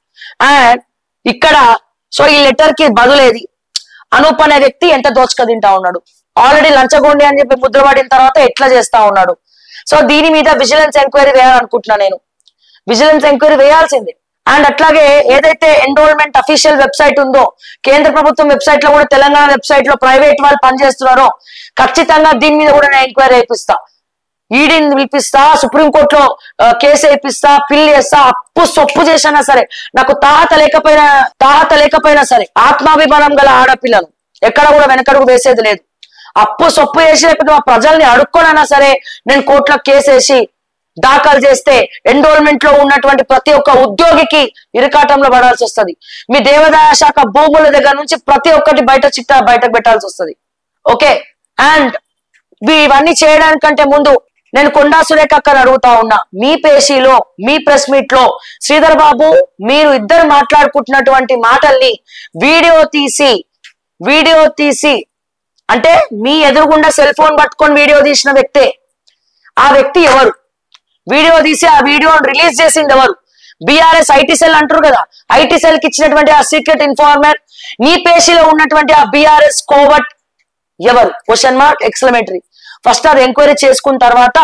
అండ్ ఇక్కడ సో ఈ లెటర్ కి బదులేది అనూప్ అనే వ్యక్తి ఎంత దోచుక తింటా ఉన్నాడు, ఆల్రెడీ లంచగొండి అని చెప్పి ముద్రపడిన తర్వాత ఎట్లా చేస్తా ఉన్నాడు. సో దీని మీద విజిలెన్స్ ఎంక్వైరీ వేయాలనుకుంటున్నా నేను. విజిలెన్స్ ఎంక్వైరీ వేయాల్సిందే. అండ్ అట్లాగే ఏదైతే ఎన్రోల్మెంట్ అఫీషియల్ వెబ్సైట్ ఉందో, కేంద్ర ప్రభుత్వం వెబ్సైట్ లో కూడా తెలంగాణ వెబ్సైట్ లో ప్రైవేట్ వాళ్ళు పనిచేస్తున్నారో, ఖచ్చితంగా దీని మీద కూడా నేను ఎంక్వైరీ అయిపిస్తా. ఈడీని పిలిపిస్తా, సుప్రీంకోర్టులో కేసు వేయిస్తా, పిల్లి చేస్తా. అప్పు సొప్పు చేసినా సరే, నాకు తాహత లేకపోయినా సరే, ఆత్మాభిమానం గల ఆడపిల్లను ఎక్కడ కూడా వెనకడుగు వేసేది లేదు. అప్పు సొప్పు చేసి లేకపోతే మా ప్రజల్ని అడుక్కోనైనా సరే నేను కోర్టులో కేసు వేసి దాఖలు చేస్తే ఎన్రోల్మెంట్ లో ఉన్నటువంటి ప్రతి ఒక్క ఉద్యోగికి ఇరకాటంలో పడాల్సి వస్తుంది. మీ దేవాదాయ శాఖ భూముల దగ్గర నుంచి ప్రతి ఒక్కటి బయటకు పెట్టాల్సి వస్తుంది. ఓకే. అండ్ ఇవన్నీ చేయడానికంటే ముందు నేను కొండా సురేఖ అక్కని అడుగుతా ఉన్నా, మీ పేషీలో, మీ ప్రెస్ మీట్ లో శ్రీధర్ బాబు మీరు ఇద్దరు మాట్లాడుకుంటున్నటువంటి మాటల్ని వీడియో తీసి అంటే మీ ఎదురుగుండా సెల్ ఫోన్ పట్టుకొని వీడియో తీసిన వ్యక్తే. ఆ వ్యక్తి ఎవరు? వీడియో తీసి ఆ వీడియోని రిలీజ్ చేసింది ఎవరు? బిఆర్ఎస్ ఐటీ సెల్ అంటారు కదా, ఐటీ సెల్ కి ఇచ్చినటువంటి ఆ సీక్రెట్ ఇన్ఫార్మర్, నీ పేషీలో ఉన్నటువంటి ఆ బిఆర్ఎస్ కోవట్ ఎవరు? Question mark, exclamatory. ఫస్ట్ అది ఎంక్వైరీ చేసుకున్న తర్వాత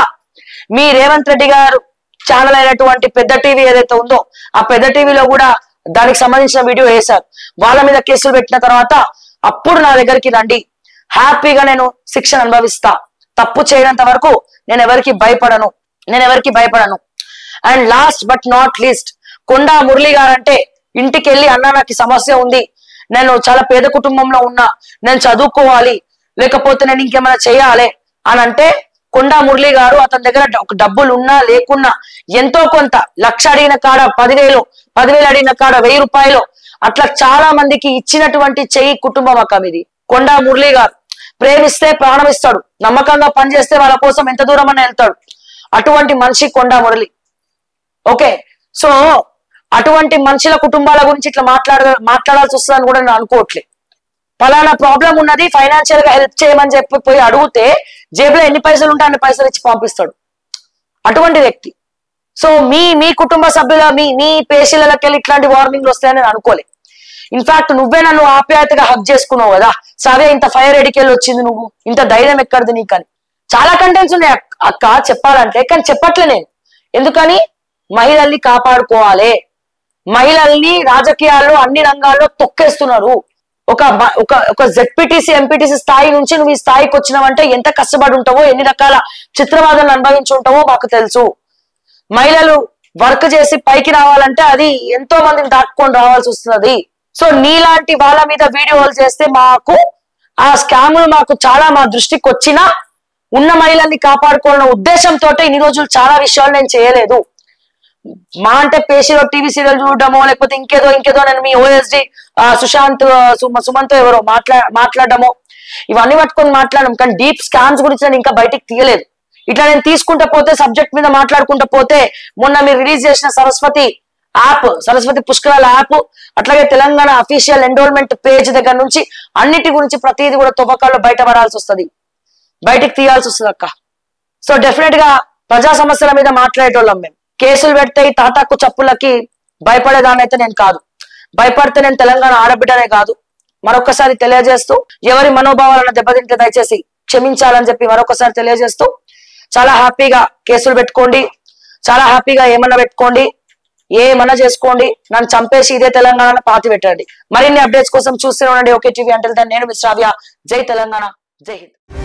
మీ రేవంత్ రెడ్డి గారు ఛానల్ అయినటువంటి పెద్ద టీవీ ఏదైతే ఉందో, ఆ పెద్ద టీవీలో కూడా దానికి సంబంధించిన వీడియో వేశారు. వాళ్ళ మీద కేసులు పెట్టిన తర్వాత అప్పుడు నా దగ్గరికి రండి, హ్యాపీగా నేను శిక్షణ అనుభవిస్తా. తప్పు చేయనంత వరకు నేను ఎవరికి భయపడను. And last but not least, Konda Murali guarantee ఇంటికి వెళ్ళి అన్న నాకు సమస్య ఉంది, నేను చాలా పేద కుటుంబంలో ఉన్నా, నేను చదువుకోవాలి, లేకపోతే నేను ఇంకేమైనా చేయాలి అని అంటే కొండా మురళి గారు అతని దగ్గర డబ్బులు ఉన్నా లేకున్నా ఎంతో కొంత, 1,00,000 అడిగిన కాడ 10,000, 10,000 అడిగిన కాడ 1,000 రూపాయలు అట్లా చాలా మందికి ఇచ్చినటువంటి చెయ్యి కుటుంబం అక్క మీది. కొండా మురళి గారు ప్రేమిస్తే ప్రాణం ఇస్తాడు, నమ్మకంగా పనిచేస్తే వాళ్ళ కోసం ఎంత దూరం అని వెళ్తాడు. అటువంటి మనిషి కొండా మురళి. ఓకే. సో అటువంటి మనుషుల కుటుంబాల గురించి ఇట్లా మాట్లాడాల్సి వస్తుందని కూడా నేను అనుకోవట్లేదు. ఫలానా ప్రాబ్లం ఉన్నది, ఫైనాన్షియల్ గా హెల్ప్ చేయమని చెప్పి పోయి అడిగితే జేబులో ఎన్ని పైసలు ఉంటే అన్ని పైసలు ఇచ్చి పంపిస్తాడు. అటువంటి వ్యక్తి. సో మీ కుటుంబ సభ్యుల మీ పేషీలకి వెళ్ళి ఇట్లాంటి వార్నింగ్లు వస్తాయని నేను అనుకోలే. ఇన్ఫాక్ట్ నువ్వే నన్ను ఆప్యాయతగా హక్ చేసుకున్నావు కదా, సరే ఇంత ఫైర్ ఎడికెళ్ళి వచ్చింది నువ్వు, ఇంత ధైర్యం ఎక్కడిది నీకని. చాలా కంటెంట్స్ ఉన్నాయి అక్క చెప్పాలంటే, కానీ చెప్పట్లే నేను. ఎందుకని? మహిళల్ని కాపాడుకోవాలి. మహిళల్ని రాజకీయాల్లో అన్ని రంగాల్లో తొక్కేస్తున్నారు. ఒక జెడ్పీటీసీ ఎంపీటీసీ స్థాయి నుంచి నువ్వు ఈ స్థాయికి వచ్చినావంటే ఎంత కష్టపడి ఉంటావో, ఎన్ని రకాల చిత్రవాదాలు అనుభవించి ఉంటావో మాకు తెలుసు. మహిళలు వర్క్ చేసి పైకి రావాలంటే అది ఎంతో మందిని దాటుకొని రావాల్సి వస్తున్నది. సో నీలాంటి వాళ్ళ మీద వీడియోలు చేస్తే మాకు ఆ స్కాములు మాకు చాలా మా దృష్టికి వచ్చినా ఉన్న మహిళల్ని కాపాడుకోవాలన్న ఉద్దేశంతో ఇన్ని రోజులు చాలా విషయాలు నేను చేయలేదు. మా అంటే పేషీలో టీవీ సీరియల్ చూడడమో లేకపోతే ఇంకేదో నేను మీ ఓఎస్డి సుశాంత్ సుమంత్ ఎవరో మాట్లాడడమో ఇవన్నీ పట్టుకొని మాట్లాడడం, కానీ డీప్ స్కామ్స్ గురించి నేను ఇంకా బయటికి తీయలేదు. ఇట్లా నేను తీసుకుంటా పోతే సబ్జెక్ట్ మీద మాట్లాడుకుంటా పోతే మొన్న మీరు రిలీజ్ చేసిన సరస్వతి పుష్కరాల యాప్, అట్లాగే తెలంగాణ అఫీషియల్ ఎన్రోల్మెంట్ పేజ్ దగ్గర నుంచి అన్నిటి గురించి ప్రతిదీ కూడా తవ్వకాల్లో బయటపడాల్సి వస్తుంది, బయటికి తీయాల్సి వస్తుంది అక్క. సో డెఫినెట్ గా ప్రజా సమస్యల మీద మాట్లాడేటోళ్ళం మేము. కేసులు పెడితే ఈ తాటాకు చప్పులకి భయపడేదానైతే నేను కాదు. భయపడితే నేను తెలంగాణ ఆడబిడ్డనే కాదు. మరొకసారి తెలియజేస్తూ, ఎవరి మనోభావాలను దెబ్బతింటే దయచేసి క్షమించాలని చెప్పి మరొకసారి తెలియజేస్తూ, చాలా హ్యాపీగా కేసులు పెట్టుకోండి, చాలా హ్యాపీగా ఏమన్నా పెట్టుకోండి, ఏమన్నా చేసుకోండి, నన్ను చంపేసి ఇదే తెలంగాణ పాతి పెట్టండి. మరిన్ని అప్డేట్స్ కోసం చూస్తూనే ఉండండి ఓకే టీవీ. అంటే నేను మిస్ రావ్య. జై తెలంగాణ, జై హింద్.